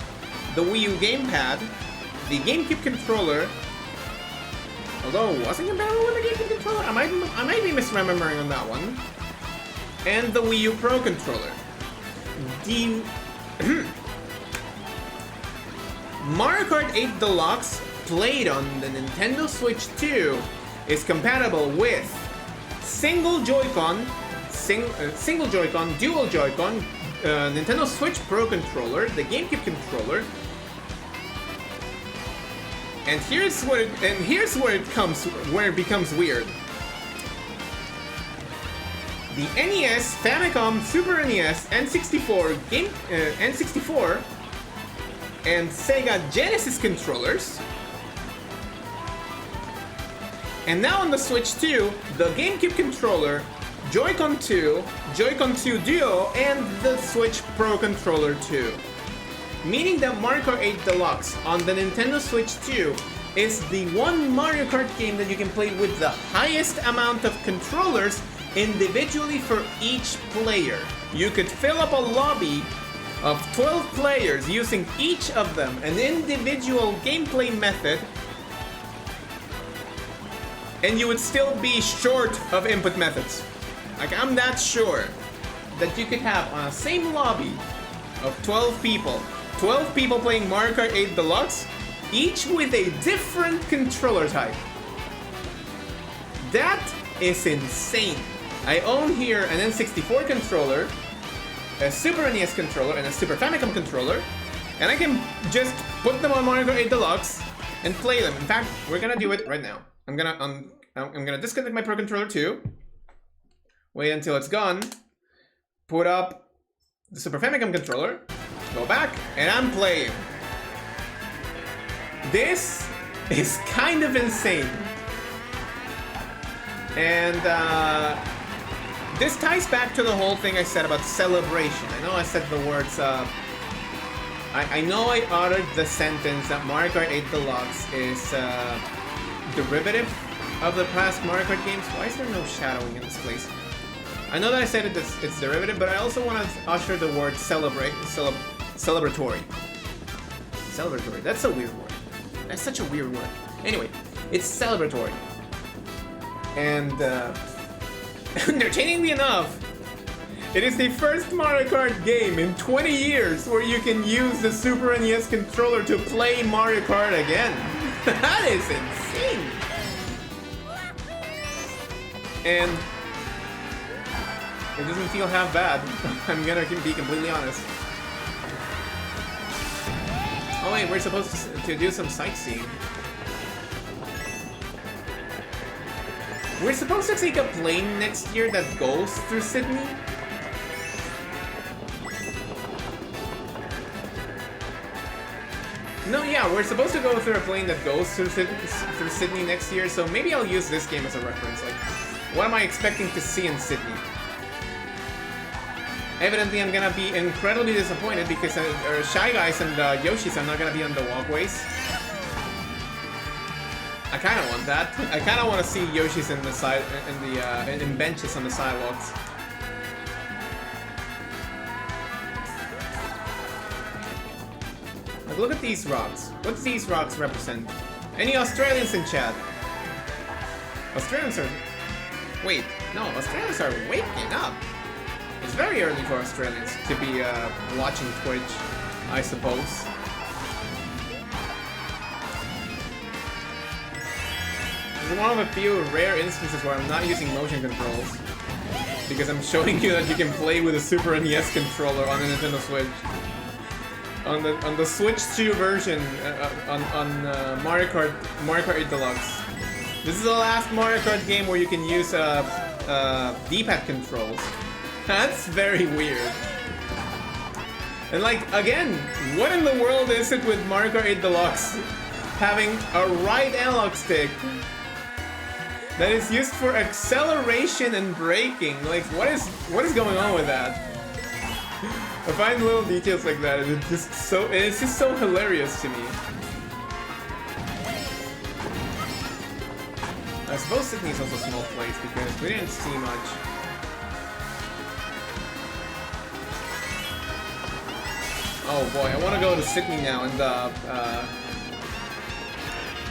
[SPEAKER 1] the Wii U Gamepad, the GameCube Controller, although it wasn't compatible with the GameCube Controller, I might be misremembering on that one, and the Wii U Pro Controller. The Mario Kart 8 Deluxe played on the Nintendo Switch 2 is compatible with single Joy-Con, dual Joy-Con, Nintendo Switch Pro controller, the GameCube controller, and here's where it becomes weird. The NES, Famicom, Super NES, N64, N64, and Sega Genesis controllers. And now on the Switch 2, the GameCube controller, Joy-Con 2, Joy-Con 2 Duo, and the Switch Pro controller 2. Meaning that Mario Kart 8 Deluxe on the Nintendo Switch 2 is the one Mario Kart game that you can play with the highest amount of controllers individually for each player. You could fill up a lobby of 12 players using each of them an individual gameplay method, and you would still be short of input methods. Like, I'm that sure that you could have on a same lobby of 12 people playing Mario Kart 8 Deluxe, each with a different controller type. That is insane. I own here an N64 controller, a Super NES controller, and a Super Famicom controller, and I can just put them on Mario Kart 8 Deluxe and play them. In fact, we're gonna do it right now. I'm gonna disconnect my Pro Controller too. Wait until it's gone. Put up the Super Famicom controller. Go back, and I'm playing. This is kind of insane. And this ties back to the whole thing I said about celebration. I know I said the words, I know I uttered the sentence that Mario Kart 8 Deluxe is derivative of the past Mario Kart games. Why is there no shadowing in this place? I know that I said it's derivative, but I also want to usher the word celebratory. Celebratory. That's a weird word. That's such a weird word. Anyway, it's celebratory. And entertainingly enough, it is the first Mario Kart game in 20 years where you can use the Super NES controller to play Mario Kart again. That is insane. And it doesn't feel half bad. I'm gonna be completely honest. Oh wait, we're supposed to do some sightseeing. We're supposed to take a plane next year that goes through Sydney. No, yeah, we're supposed to go through a plane that goes through Sydney next year, so maybe I'll use this game as a reference. Like, what am I expecting to see in Sydney? Evidently, I'm gonna be incredibly disappointed because Shy Guys and Yoshis are not gonna be on the walkways. I kind of want that. I kind of want to see Yoshis in the side, in benches on the sidewalks. Like, look at these rocks. What do these rocks represent? Any Australians in chat? Australians are... Wait, no, Australians are waking up. It's very early for Australians to be watching Twitch, I suppose. This is one of a few rare instances where I'm not using motion controls. Because I'm showing you that you can play with a Super NES controller on a Nintendo Switch. On the Switch 2 version on Mario Kart 8 Deluxe. This is the last Mario Kart game where you can use D-pad controls. That's very weird. And like, again, what in the world is it with Mario Kart 8 Deluxe having a right analog stick that is used for acceleration and braking? Like, what is going on with that? I find little details like that, and it's just so hilarious to me. I suppose Sydney is also a small place because we didn't see much. Oh boy, I want to go to Sydney now and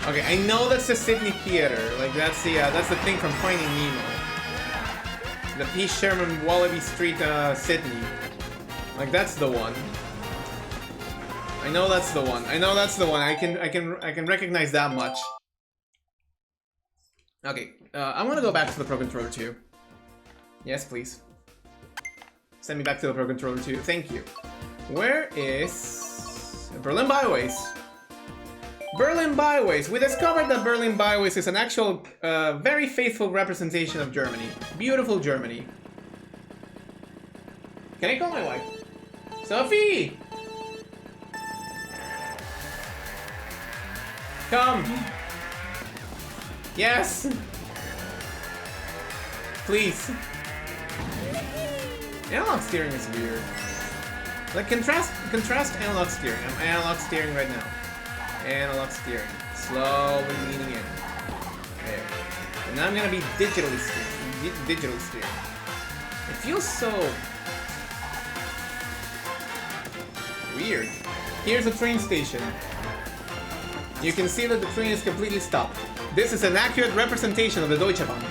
[SPEAKER 1] okay, I know that's the Sydney Theater. Like that's the thing from Finding Nemo. The P. Sherman Wallaby Street, Sydney. Like that's the one. I know that's the one. I know that's the one. I can recognize that much. Okay, I want to go back to the Pro Controller 2. Yes, please. Send me back to the Pro Controller 2. Thank you. Where is Berlin Byways? Berlin Byways. We discovered that Berlin Byways is an actual, very faithful representation of Germany. Beautiful Germany. Can I call my wife? Sophie! Come! Yes! Please. Analog steering is weird. Like, contrast analog steering. I'm analog steering right now. Analog steering. Slowly leaning in. There. And now I'm gonna be digitally steering. Digitally steering. It feels so... weird. Here's a train station. You can see that the train is completely stopped. This is an accurate representation of the Deutsche Bahn.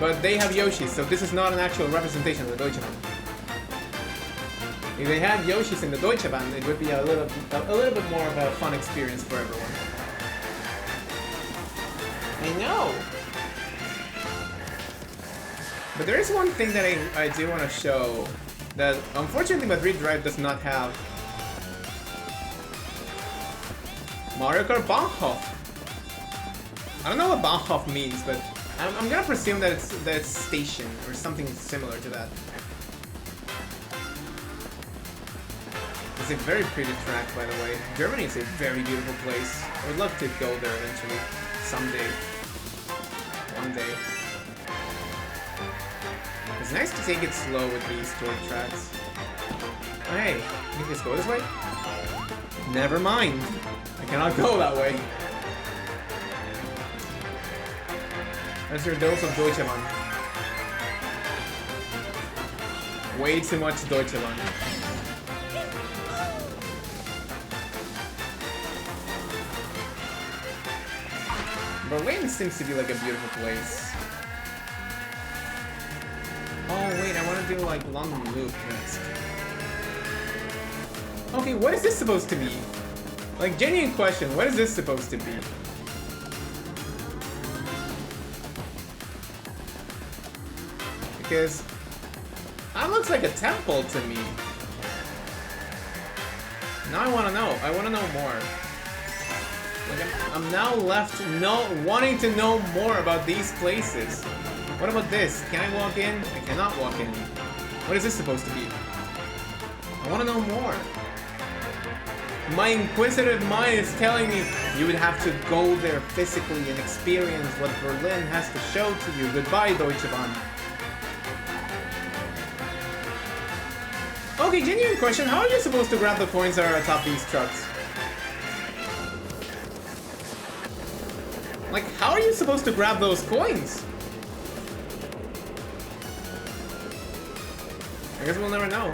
[SPEAKER 1] But they have Yoshis, so this is not an actual representation of the Deutsche Bahn. If they had Yoshis in the Deutsche Bahn, it would be a little bit more of a fun experience for everyone. I know! But there is one thing that I do want to show that unfortunately Madrid Drive does not have. Mario Kart Bahnhof. I don't know what Bahnhof means, but I'm gonna presume that it's station or something similar to that. It's a very pretty track, by the way. Germany is a very beautiful place. I would love to go there eventually, someday. one day. It's nice to take it slow with these tour tracks. Oh, hey, can you just go this way? Never mind. I cannot go that way. That's your dose of Deutschland. Way too much Deutschland. Berlin seems to be like a beautiful place. Oh wait, I want to do like London Loop next. Okay, what is this supposed to be? Like, genuine question, what is this supposed to be? Because that looks like a temple to me. Now I want to know. I want to know more. Like, I'm now left wanting to know more about these places. What about this? Can I walk in? I cannot walk in. What is this supposed to be? I want to know more. My inquisitive mind is telling me you would have to go there physically and experience what Berlin has to show to you. Goodbye, Deutsche Bahn. Okay, genuine question. How are you supposed to grab the coins that are atop these trucks? Like, how are you supposed to grab those coins? I guess we'll never know.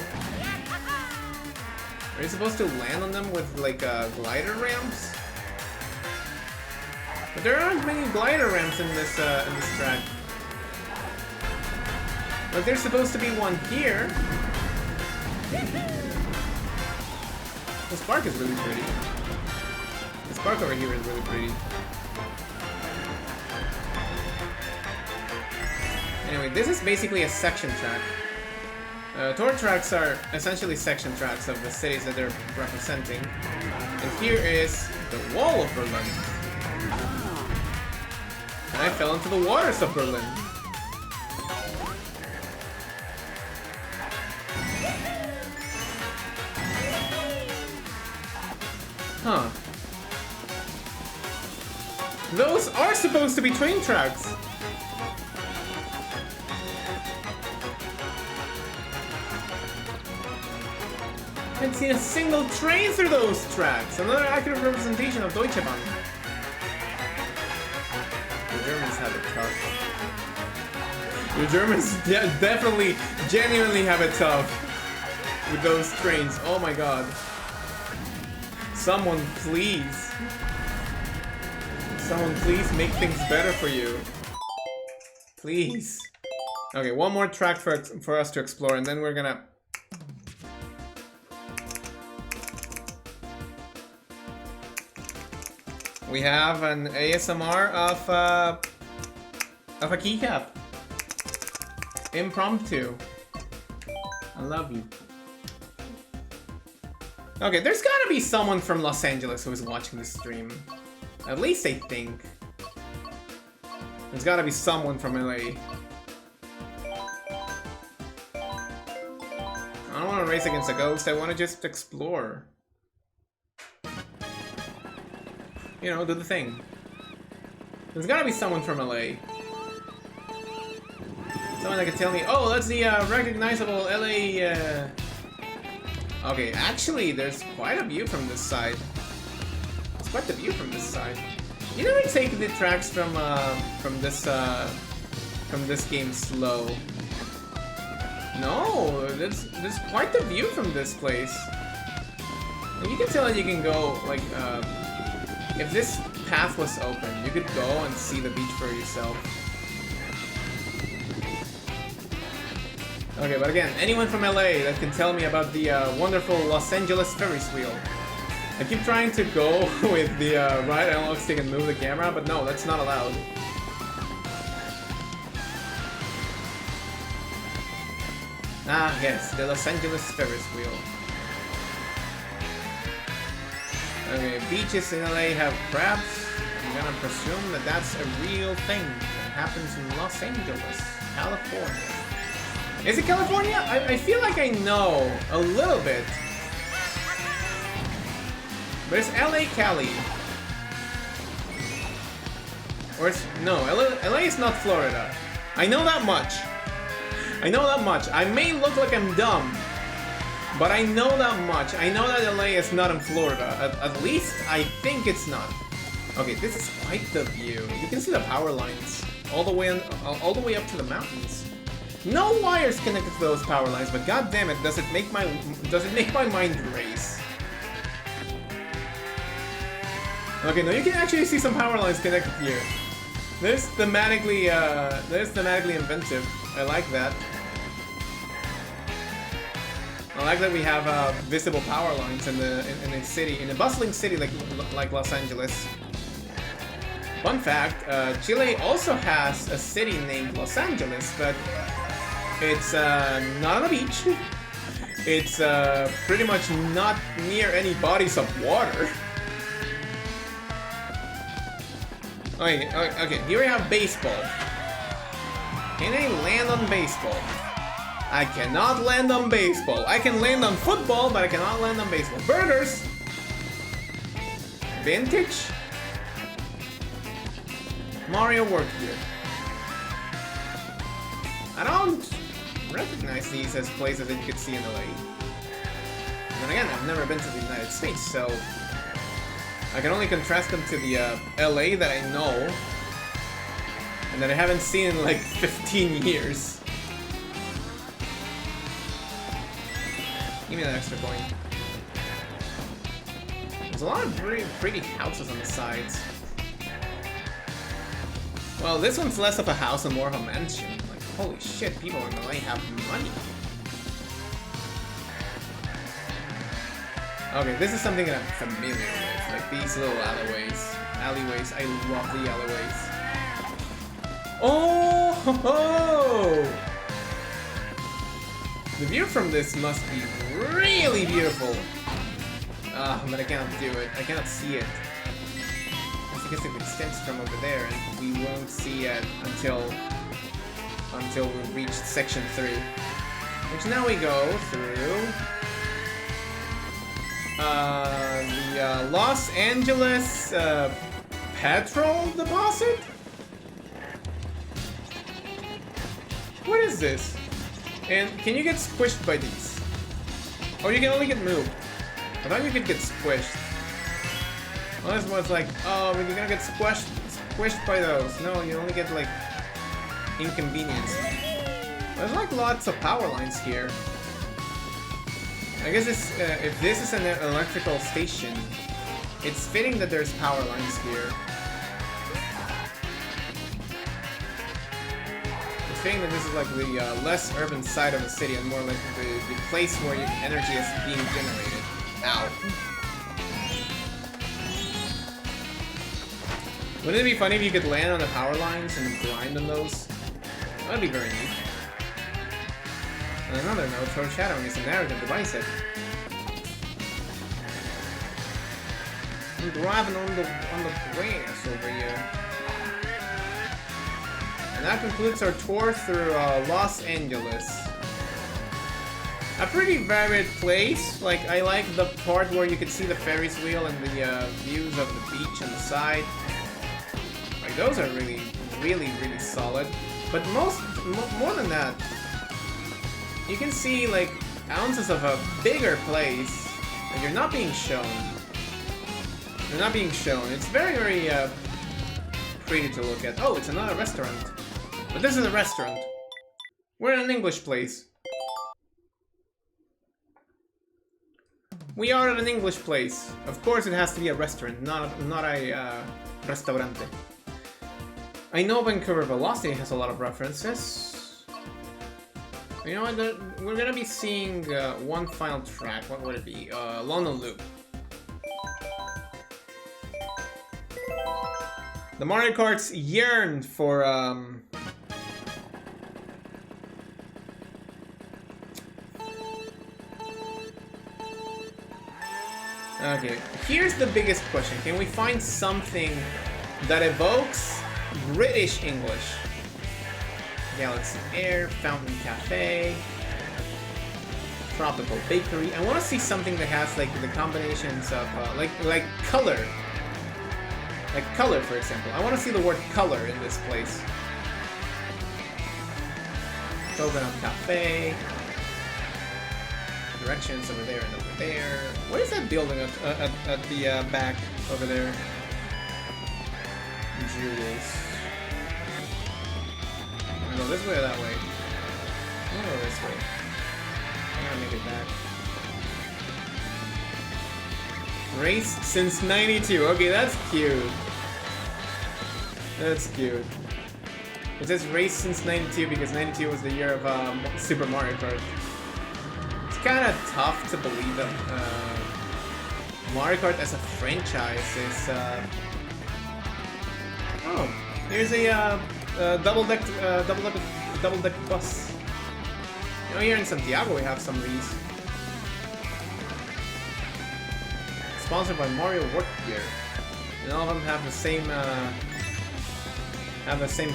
[SPEAKER 1] Are you supposed to land on them with, like, glider ramps? But there aren't many glider ramps in this track. But there's supposed to be one here. This park is really pretty. This park over here is really pretty. Anyway, this is basically a section track. Tour tracks are essentially section tracks of the cities that they're representing. And here is the wall of Berlin. And I fell into the waters of Berlin. Huh. Those are supposed to be train tracks. I haven't seen a single train through those tracks. Another accurate representation of Deutsche Bahn. The Germans have it tough. The Germans definitely, genuinely have it tough with those trains. Oh my god. Someone please. Someone please make things better for you. Please. Okay, one more track for us to explore, and then we're gonna... We have an ASMR of a keycap. Impromptu. I love you. Okay, there's gotta be someone from Los Angeles who is watching this stream. At least I think. There's gotta be someone from LA. I don't want to race against a ghost, I want to just explore. You know, do the thing. There's gotta be someone from LA. Someone that can tell me, oh, that's the recognizable LA... Okay, actually, there's quite a view from this side. It's quite the view from this side. You never take the tracks from this game slow. No, there's quite the view from this place. And you can tell that you can go, like, if this path was open, you could go and see the beach for yourself. Okay, but again, anyone from LA that can tell me about the wonderful Los Angeles Ferris wheel. I keep trying to go with the right analog stick and move the camera, but no, that's not allowed. Ah, yes, the Los Angeles Ferris wheel. Okay, beaches in LA have crabs. I'm gonna presume that that's a real thing that happens in Los Angeles, California. Is it California? I feel like I know a little bit. But it's LA Cali. Or no, LA is not Florida. I know that much. I know that much. I may look like I'm dumb, but I know that much. I know that LA is not in Florida. At least I think it's not. Okay, this is quite the view. You can see the power lines all the way up to the mountains. No wires connected to those power lines, but god damn it, does it make my mind race? Okay, now you can actually see some power lines connected here. They're thematically inventive. I like that. I like that we have visible power lines in a city, in a bustling city like Los Angeles. Fun fact: Chile also has a city named Los Angeles, but it's not on a beach. It's pretty much not near any bodies of water. Okay, here we have baseball. Can I land on baseball? I cannot land on baseball. I can land on football, but I cannot land on baseball. Burgers! Vintage? Mario worked here. I don't recognize these as places that you could see in LA. And then again, I've never been to the United States, so I can only contrast them to the LA that I know and that I haven't seen in like 15 years. Give me that extra coin. There's a lot of very pretty houses on the sides. Well, this one's less of a house and more of a mansion. Like, holy shit, people in LA have money. Okay, this is something that I'm familiar with, like these little alleyways. I love the alleyways. Oh ho ho! The view from this must be really beautiful. But I cannot do it. I cannot see it. That's because it extends from over there, and we won't see it until we reach section 3. Which now we go through the Los Angeles petrol deposit? What is this? And can you get squished by these? Or you can only get moved? I thought you could get squished. Well, this one's like, oh, but you're gonna get squished by those. No, you only get like inconvenience. There's like lots of power lines here. I guess if this is an electrical station, it's fitting that there's power lines here. It's fitting that this is like the less urban side of the city and more like the place where your energy is being generated. Ow. Wouldn't it be funny if you could land on the power lines and grind on those? That'd be very neat. On another note, foreshadowing is a narrative device. I'm driving on the grass over here. And that concludes our tour through Los Angeles. A pretty varied place. Like, I like the part where you can see the Ferris wheel and the views of the beach on the side. Like, those are really, really, really solid. But more than that, you can see like ounces of a bigger place that you're not being shown. They're not being shown. It's very, very pretty to look at. Oh, it's another restaurant. But this is a restaurant. We're in an English place. We are at an English place. Of course, it has to be a restaurant, not a restaurante. I know Vancouver Velocity has a lot of references. You know what? We're gonna be seeing one final track. What would it be? London Loop. The Mario Karts yearned for Okay, here's the biggest question. Can we find something that evokes British English? Galaxy Air, Fountain Cafe, Tropical Bakery. I want to see something that has like the combinations of like color. Like color, for example. I want to see the word color in this place. Coconut Cafe. Directions over there and over there. What is that building at the back over there? Jewels. I'm gonna go this way or that way? I'm gonna go this way. I gotta make it back. Race since 92. Okay, that's cute. That's cute. It says race since 92 because 92 was the year of Super Mario Kart. It's kind of tough to believe that Mario Kart as a franchise is. Oh, here's a double-deck bus. You know, here in Santiago we have some of these. Sponsored by Mario Work Gear, and all of them have the same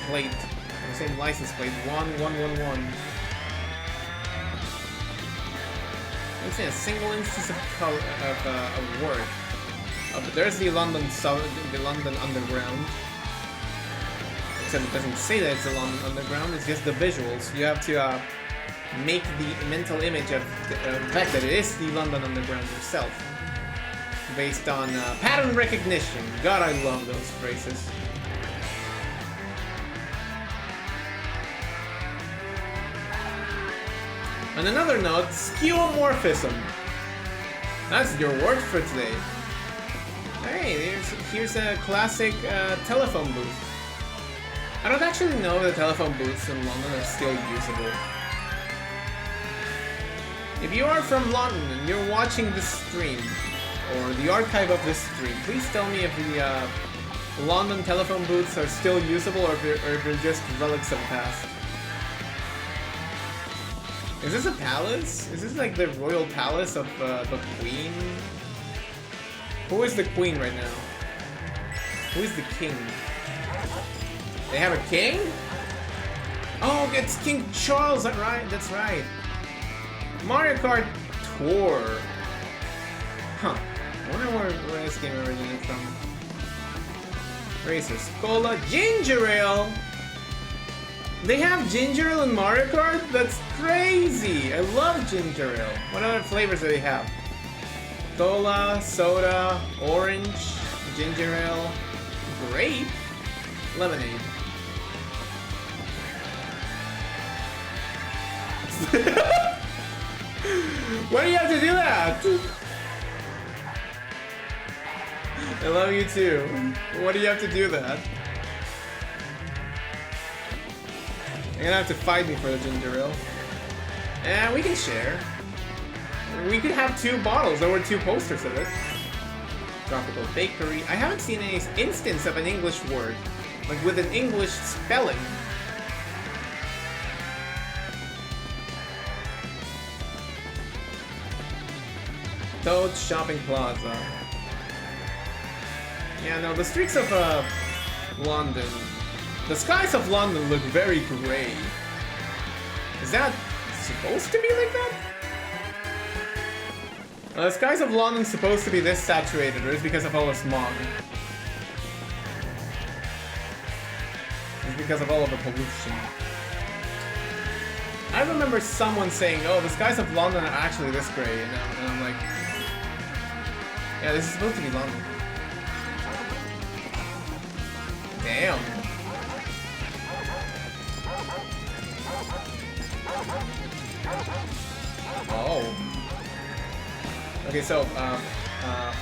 [SPEAKER 1] plate, the same license plate, 1111. Let's see, a single instance of color of word. There's the London Underground. Except it doesn't say that it's the London Underground. It's just the visuals. You have to make the mental image of the fact that it is the London Underground yourself. Based on pattern recognition. God, I love those phrases. On another note, skeuomorphism. That's your word for today. Hey, here's a classic telephone booth. I don't actually know if the telephone booths in London are still usable. If you are from London and you're watching this stream, or the archive of this stream, please tell me if the London telephone booths are still usable or if they're just relics of the past. Is this a palace? Is this like the royal palace of the queen? Who is the queen right now? Who is the king? They have a king? Oh, it's King Charles, that's right, that's right. Mario Kart Tour. Huh. I wonder where this game originated from. Racers. Cola. Ginger Ale! They have ginger ale in Mario Kart? That's crazy! I love ginger ale. What other flavors do they have? Cola, soda, orange, ginger ale, grape, lemonade. Why do you have to do that? I love you too. Why do you have to do that? You're gonna have to fight me for the ginger ale. And we can share. We could have 2 bottles. There were 2 posters of it. Tropical Bakery. I haven't seen any instance of an English word, like with an English spelling. Toad's Shopping Plaza. Yeah, no, the streets of London. The skies of London look very grey. Is that supposed to be like that? The skies of London supposed to be this saturated, or is it because of all the smog? It's because of all of the pollution. I remember someone saying, oh, the skies of London are actually this grey, and I'm like, yeah, this is supposed to be London. Damn. Oh. Okay, so,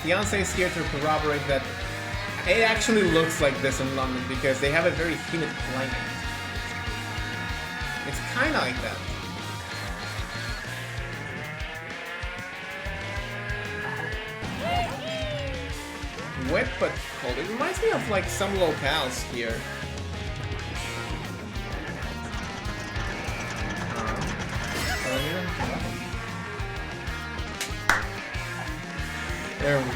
[SPEAKER 1] fiance is here to corroborate that it actually looks like this in London because they have a very humid climate. It's kinda like that. Wet but cold. It reminds me of like some locales here. There we go.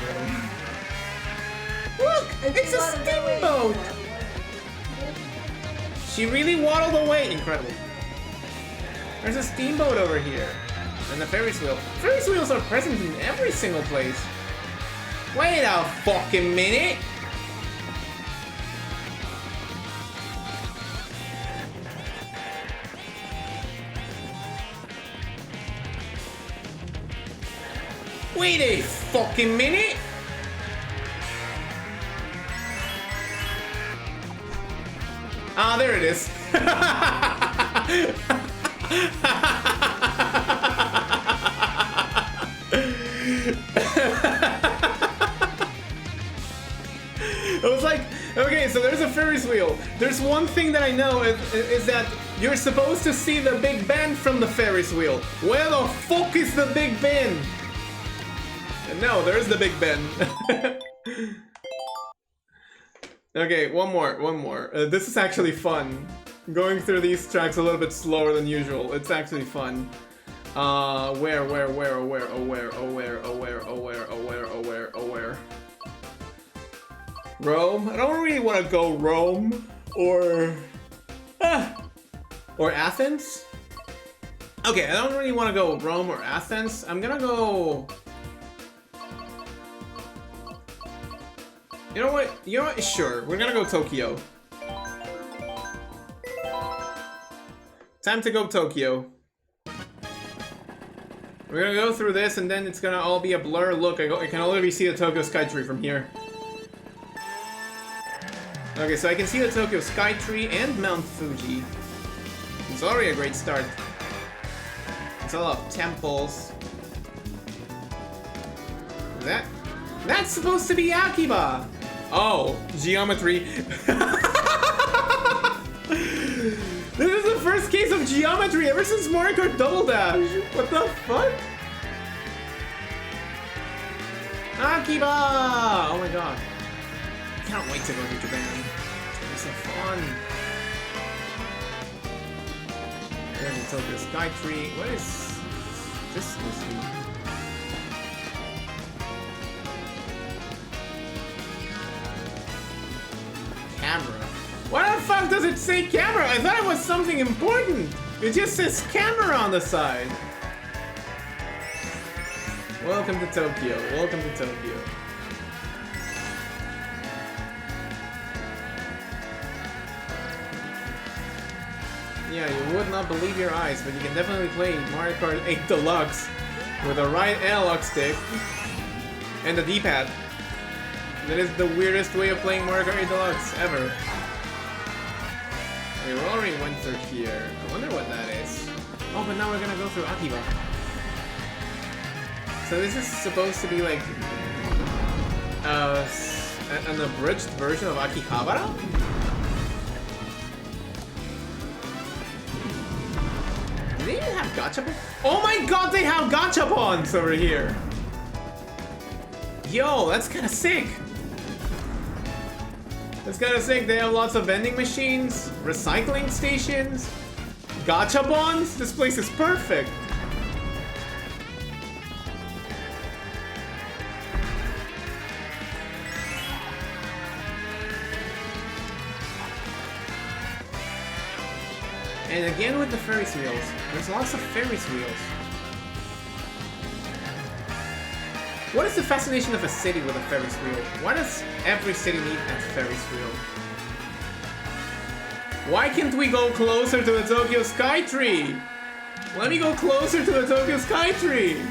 [SPEAKER 1] Look! It's a steamboat! She really waddled away. Incredible. There's a steamboat over here. And the Ferris wheel. Ferris wheels are present in every single place. Wait a fucking minute! Wait a fucking minute! Ah, there it is. I was like, okay, so there's a Ferris wheel. There's one thing that I know is that you're supposed to see the Big Ben from the Ferris wheel. Where the fuck is the Big Ben? No, there's the Big Ben. Okay, one more. This is actually fun. Going through these tracks a little bit slower than usual. It's actually fun. Where? Rome? I don't really want to go Rome or Athens. Okay, I don't really want to go Rome or Athens. I'm gonna go. You know what? Sure, we're gonna go Tokyo. Time to go Tokyo. We're gonna go through this and then it's gonna all be a blur. Look, I can already see the Tokyo Skytree from here. Okay, so I can see the Tokyo Skytree and Mount Fuji. It's already a great start. It's a lot of temples. That's supposed to be Akiba! Oh, geometry. This is the first case of geometry ever since Mario Kart Double Dash. What the fuck? Akiba! Oh my god. I can't wait to go to Japan. It's gonna be so fun. There's the Tokyo Skytree. What is this supposed to be? Camera. Why the fuck does it say camera? I thought it was something important. It just says camera on the side. Welcome to Tokyo. Welcome to Tokyo. Yeah, you would not believe your eyes, but you can definitely play Mario Kart 8 Deluxe with a right analog stick and a D-pad. That is the weirdest way of playing Mario Kart 8 Deluxe ever. Okay, we already went through here. I wonder what that is. Oh, but now we're gonna go through Akiba. So this is supposed to be like an abridged version of Akihabara? Do they even have gachapon? Oh my god, they have gachapons over here! Yo, that's kinda sick! That's kinda sick. They have lots of vending machines, recycling stations, gachapons. This place is perfect. And again with the Ferris wheels. There's lots of Ferris wheels. What is the fascination of a city with a Ferris wheel? Why does every city need a Ferris wheel? Why can't we go closer to the Tokyo Skytree? Let me go closer to the Tokyo Skytree!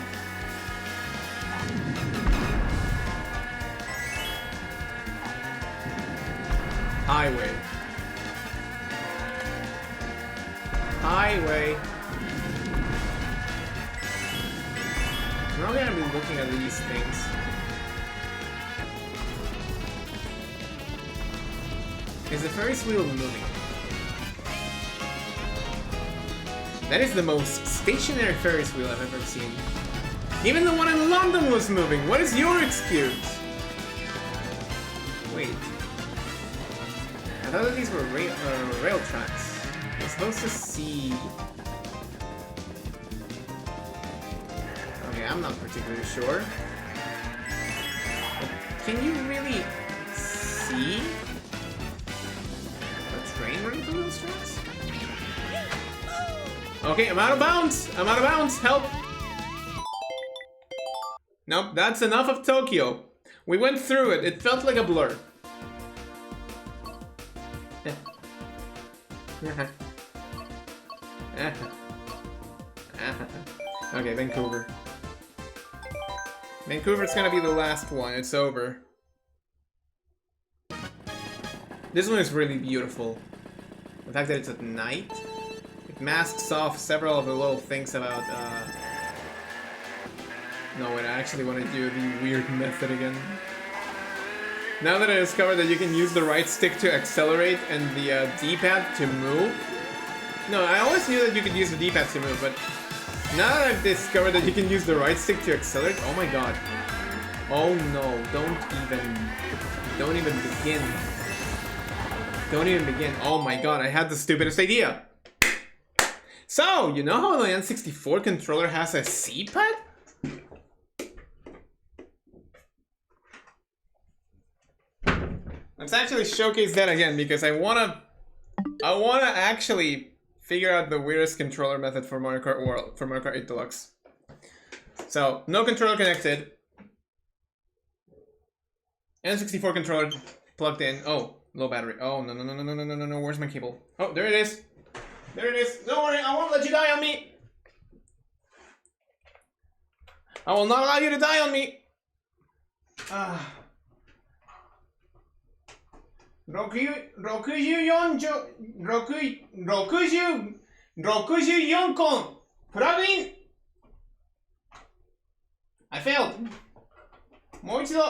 [SPEAKER 1] Highway. Highway. We're all gonna be looking at these things. Is the Ferris wheel moving? That is the most stationary Ferris wheel I've ever seen. Even the one in London was moving. What is your excuse? Wait. I thought that these were rail tracks. I'm supposed to see... Okay, I'm not particularly sure. But can you really see a train running through those tracks? Okay, I'm out of bounds! I'm out of bounds! Help! Nope, that's enough of Tokyo. We went through it. It felt like a blur. Okay, Vancouver. Vancouver's gonna be the last one. It's over. This one is really beautiful. The fact that it's at night, it masks off several of the little things about, No, wait, I actually want to do the weird method again. Now that I discovered that you can use the right stick to accelerate and the D-pad to move. No, I always knew that you could use the D-pad to move, but now that I've discovered that you can use the right stick to accelerate, oh my god. Oh no, don't even begin. Don't even begin. Oh my god, I had the stupidest idea. So, you know how the N64 controller has a C-pad? Let's actually showcase that again because I wanna actually figure out the weirdest controller method for Mario Kart World, for Mario Kart 8 Deluxe. So, no controller connected. N64 controller plugged in. Oh, low battery. Oh, no. Where's my cable? Oh, there it is. There it is. Don't worry, I won't let you die on me. I will not allow you to die on me. Rokuju Yonkon. Plug-in. I failed. もう一度.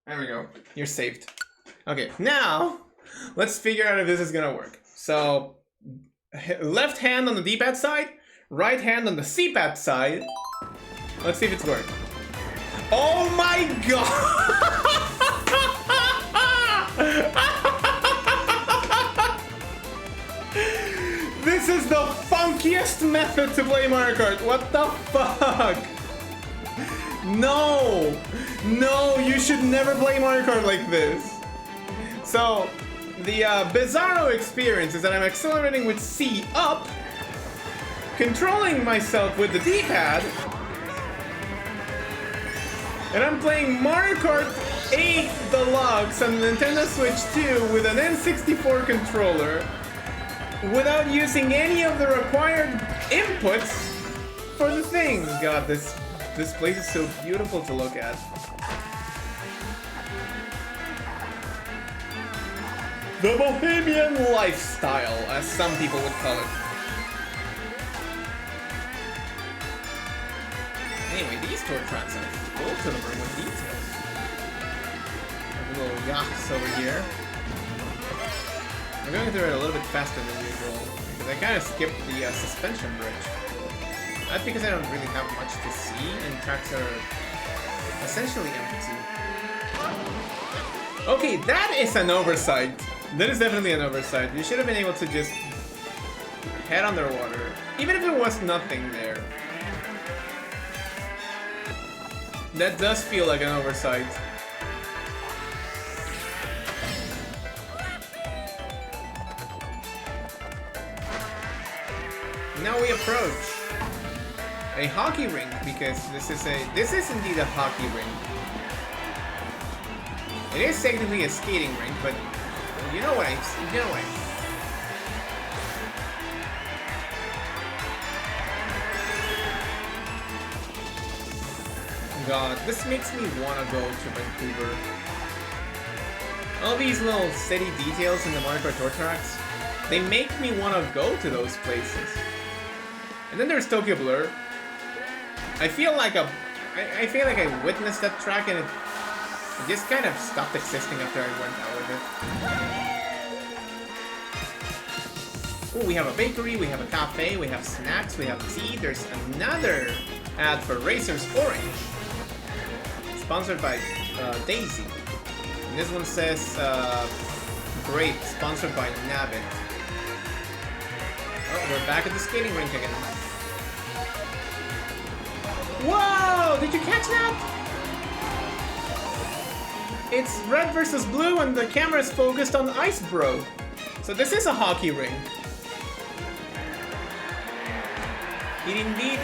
[SPEAKER 1] There we go. You're saved. Okay, now let's figure out if this is gonna work. So, left hand on the D-pad side, right hand on the C-pad side. Let's see if it's working. Oh my god! This is the funkiest method to play Mario Kart. What the fuck? No! No, you should never play Mario Kart like this. So, the bizarro experience is that I'm accelerating with C up, controlling myself with the D-pad, and I'm playing Mario Kart 8 Deluxe on the Nintendo Switch 2 with an N64 controller without using any of the required inputs for the thing. God, this place is so beautiful to look at. The Bohemian lifestyle, as some people would call it. Anyway, these tour tracks are full to the brim with details. A little yachts over here. I'm going through it a little bit faster than usual, because I kind of skipped the suspension bridge. That's because I don't really have much to see, and tracks are essentially empty. Okay, that is an oversight. That is definitely an oversight. You should have been able to just head underwater, even if there was nothing there. That does feel like an oversight. Now we approach a hockey rink, because this is indeed a hockey rink. It is technically a skating rink, but you know what I God, this makes me want to go to Vancouver. All these little city details in the Mario Kart Tour tracks, they make me want to go to those places. And then there's Tokyo Blur. I feel like I witnessed that track and it just kind of stopped existing after I went out with it. Oh, we have a bakery, we have a cafe, we have snacks, we have tea. There's another ad for Racers Orange, sponsored by Daisy. And this one says Grape, sponsored by Navit. Oh, we're back at the skating rink again. Whoa! Did you catch that? It's red versus blue and the camera is focused on Ice Bro. So this is a hockey rink. It indeed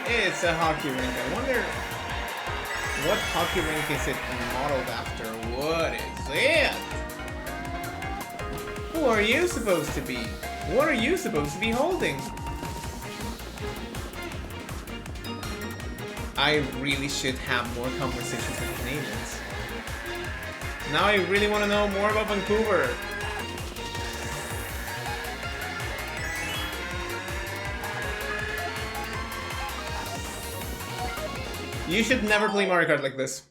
[SPEAKER 1] is a hockey rink. I wonder what hockey rink is it modeled after? What is it? Who are you supposed to be? What are you supposed to be holding? I really should have more conversations with Canadians. Now I really want to know more about Vancouver. You should never play Mario Kart like this.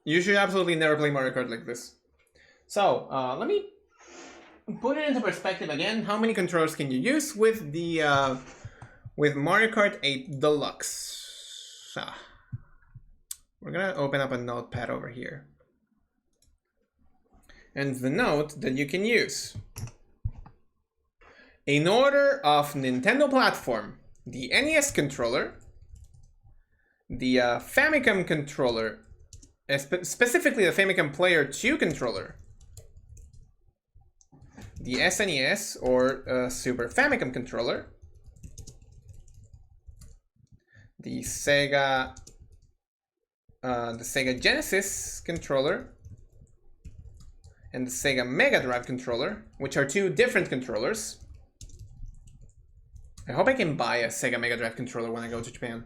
[SPEAKER 1] You should absolutely never play Mario Kart like this. So, let me put it into perspective again. How many controllers can you use with the with Mario Kart 8 Deluxe? We're gonna open up a notepad over here. And the note that you can use. In order of Nintendo platform, the NES controller, the Famicom controller, specifically the Famicom Player 2 controller, the SNES or Super Famicom controller, the Sega Genesis controller, and the Sega Mega Drive controller, which are two different controllers. I hope I can buy a Sega Mega Drive controller when I go to Japan.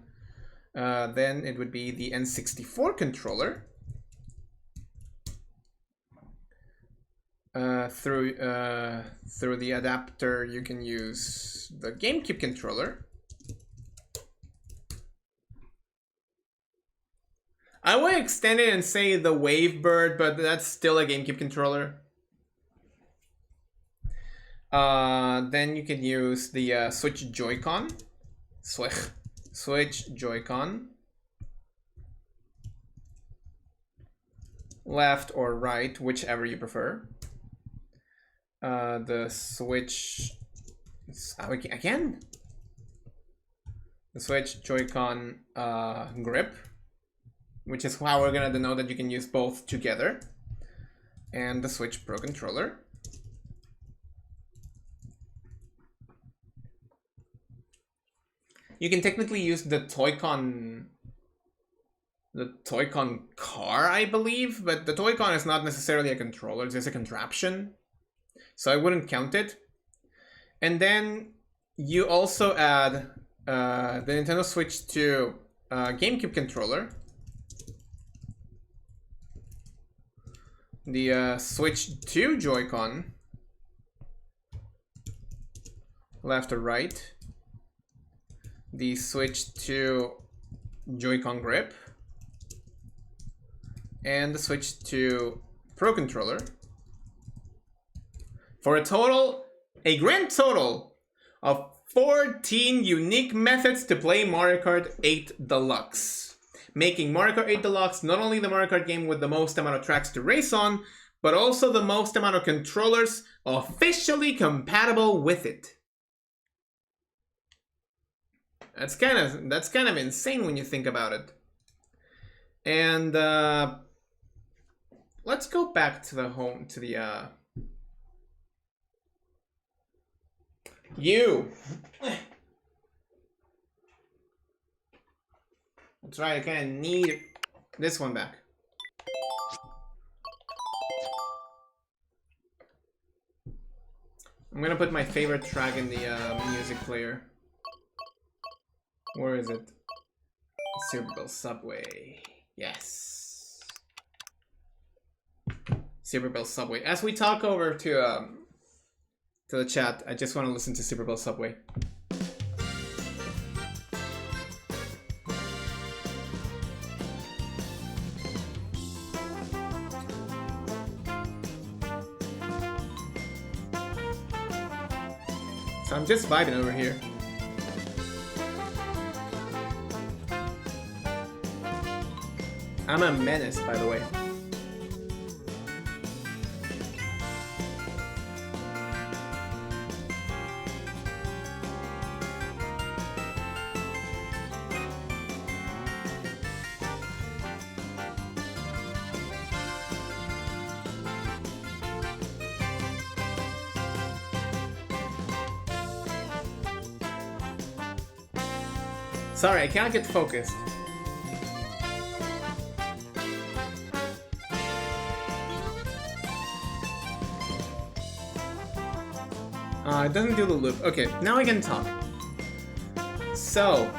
[SPEAKER 1] Then it would be the N64 controller. Through the adapter, you can use the GameCube controller. I would extend it and say the Wavebird, but that's still a GameCube controller. Then you can use the Switch Joy-Con. Switch Joy-Con. Left or right, whichever you prefer. The Switch... Again? The Switch Joy-Con grip, which is how we're gonna denote that you can use both together. And the Switch Pro controller. You can technically use the Toy-Con car, I believe, but the Toy-Con is not necessarily a controller, it's just a contraption. So I wouldn't count it. And then you also add the Nintendo Switch 2 GameCube controller, the Switch 2 Joy-Con, left or right, the Switch 2 Joy-Con grip, and the Switch 2 Pro controller, for a grand total of 14 unique methods to play Mario Kart 8 Deluxe, making Mario Kart 8 Deluxe not only the Mario Kart game with the most amount of tracks to race on, but also the most amount of controllers officially compatible with it. That's kind of insane when you think about it. And let's go back to the home, to the you. That's right, I kind of need this one back. I'm gonna put my favorite track in the music player. Where is it? Super Bowl Subway. Yes. Super Bowl Subway. As we talk over to the chat, I just want to listen to Super Bowl Subway. So I'm just vibing over here. I'm a menace, by the way. Sorry, I can't get focused. It doesn't do the loop. Okay, now I can talk. So,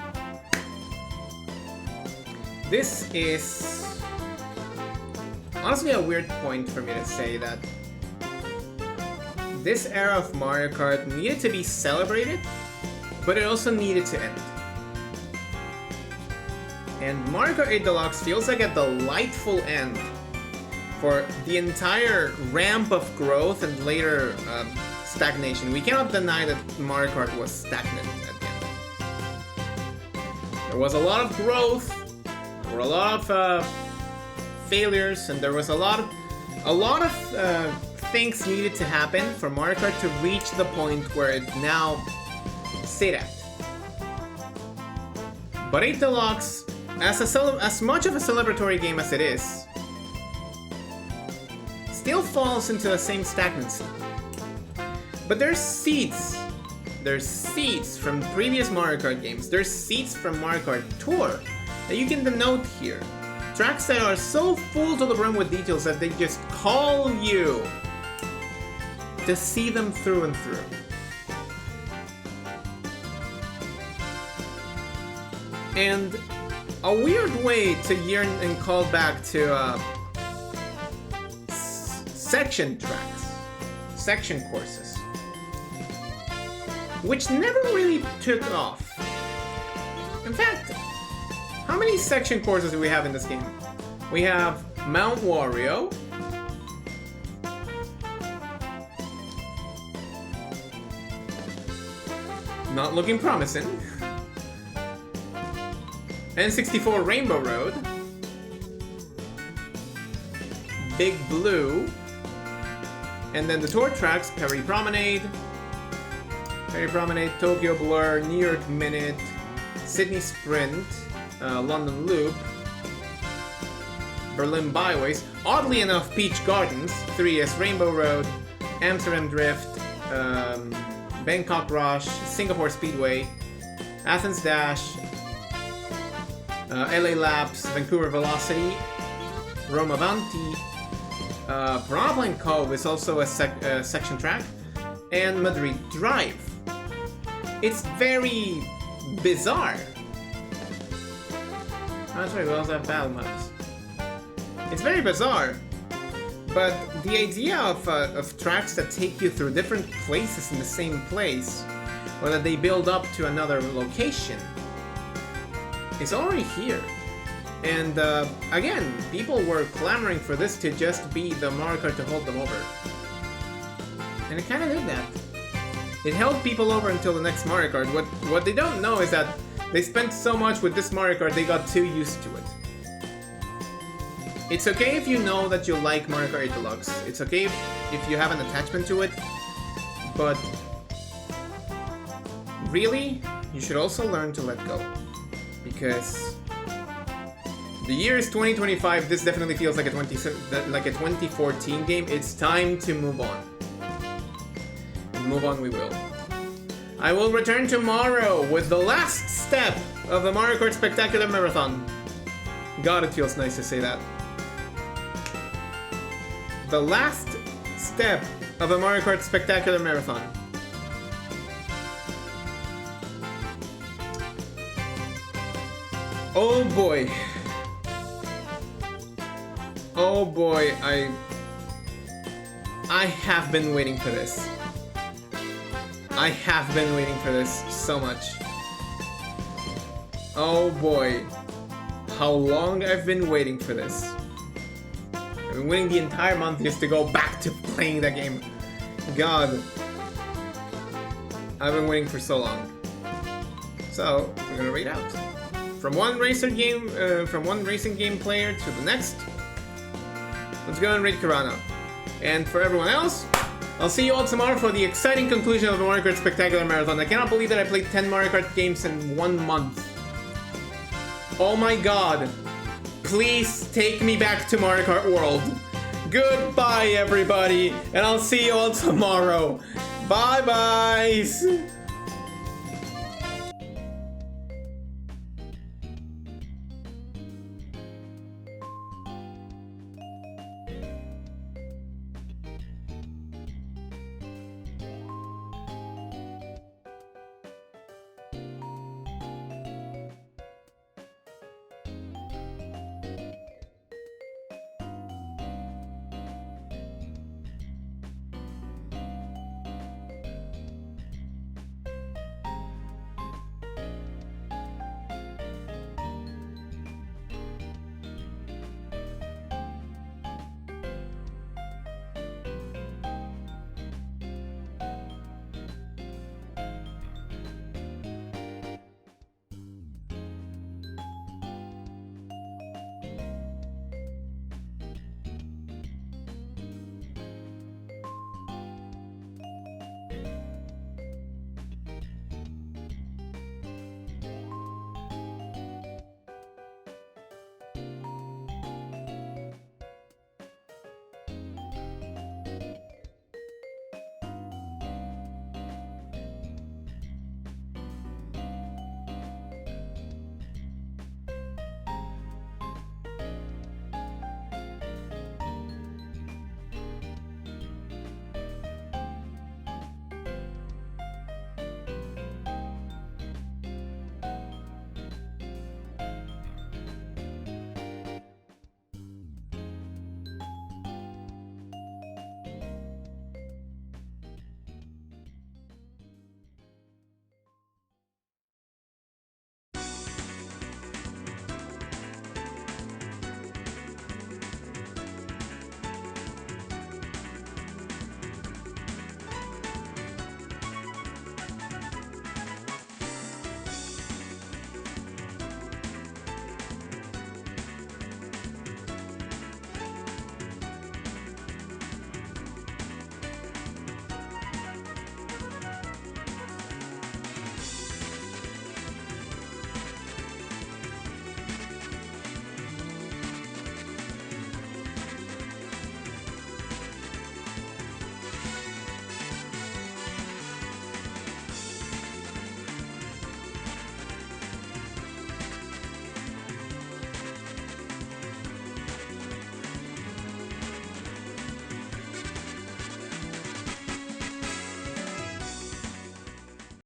[SPEAKER 1] this is honestly a weird point for me to say that this era of Mario Kart needed to be celebrated, but it also needed to end. And Mario Kart 8 Deluxe feels like a delightful end for the entire ramp of growth and later stagnation. We cannot deny that Mario Kart was stagnant at the end. There was a lot of growth, there were a lot of failures, and there was a lot of things needed to happen for Mario Kart to reach the point where it now sit at. But 8 Deluxe, as much of a celebratory game as it is, still falls into the same stagnancy. But there's seeds. There's seeds from previous Mario Kart games. There's seeds from Mario Kart Tour that you can denote here. Tracks that are so full to the brim with details that they just call you to see them through and through. And a weird way to yearn and call back to section tracks, section courses, which never really took off. In fact, how many section courses do we have in this game? We have Mount Wario, not looking promising, N64 Rainbow Road, Big Blue, and then the tour tracks, Perry Promenade, Tokyo Blur, New York Minute, Sydney Sprint, London Loop, Berlin Byways, oddly enough Peach Gardens, 3S Rainbow Road, Amsterdam Drift, Bangkok Rush, Singapore Speedway, Athens Dash, LA Laps, Vancouver Velocity, Rome Avanti, Piranha Cove is also a section track, and Madrid Drive. It's very bizarre. That's right, we also have battle maps. It's very bizarre, but the idea of tracks that take you through different places in the same place, or that they build up to another location, is already here. And again, people were clamoring for this to just be the Mario Kart to hold them over. And it kind of did that. It held people over until the next Mario Kart. What they don't know is that they spent so much with this Mario Kart, they got too used to it. It's okay if you know that you like Mario Kart 8 Deluxe. It's okay if you have an attachment to it. But really, you should also learn to let go. Because the year is 2025, this definitely feels like a 2014 game. It's time to move on. And move on we will. I will return tomorrow with the last step of the Mario Kart Spectacular Marathon. God, it feels nice to say that. The last step of the Mario Kart Spectacular Marathon. Oh boy. Oh boy, I have been waiting for this. I have been waiting for this so much. Oh boy. How long I've been waiting for this. I've been waiting the entire month just to go back to playing that game. God. I've been waiting for so long. So, we're gonna rate out. From one racing game player to the next. Let's go and rate Piranha. And for everyone else, I'll see you all tomorrow for the exciting conclusion of the Mario Kart Spectacular Marathon. I cannot believe that I played 10 Mario Kart games in 1 month. Oh my god. Please take me back to Mario Kart World. Goodbye, everybody, and I'll see you all tomorrow. Bye-bye.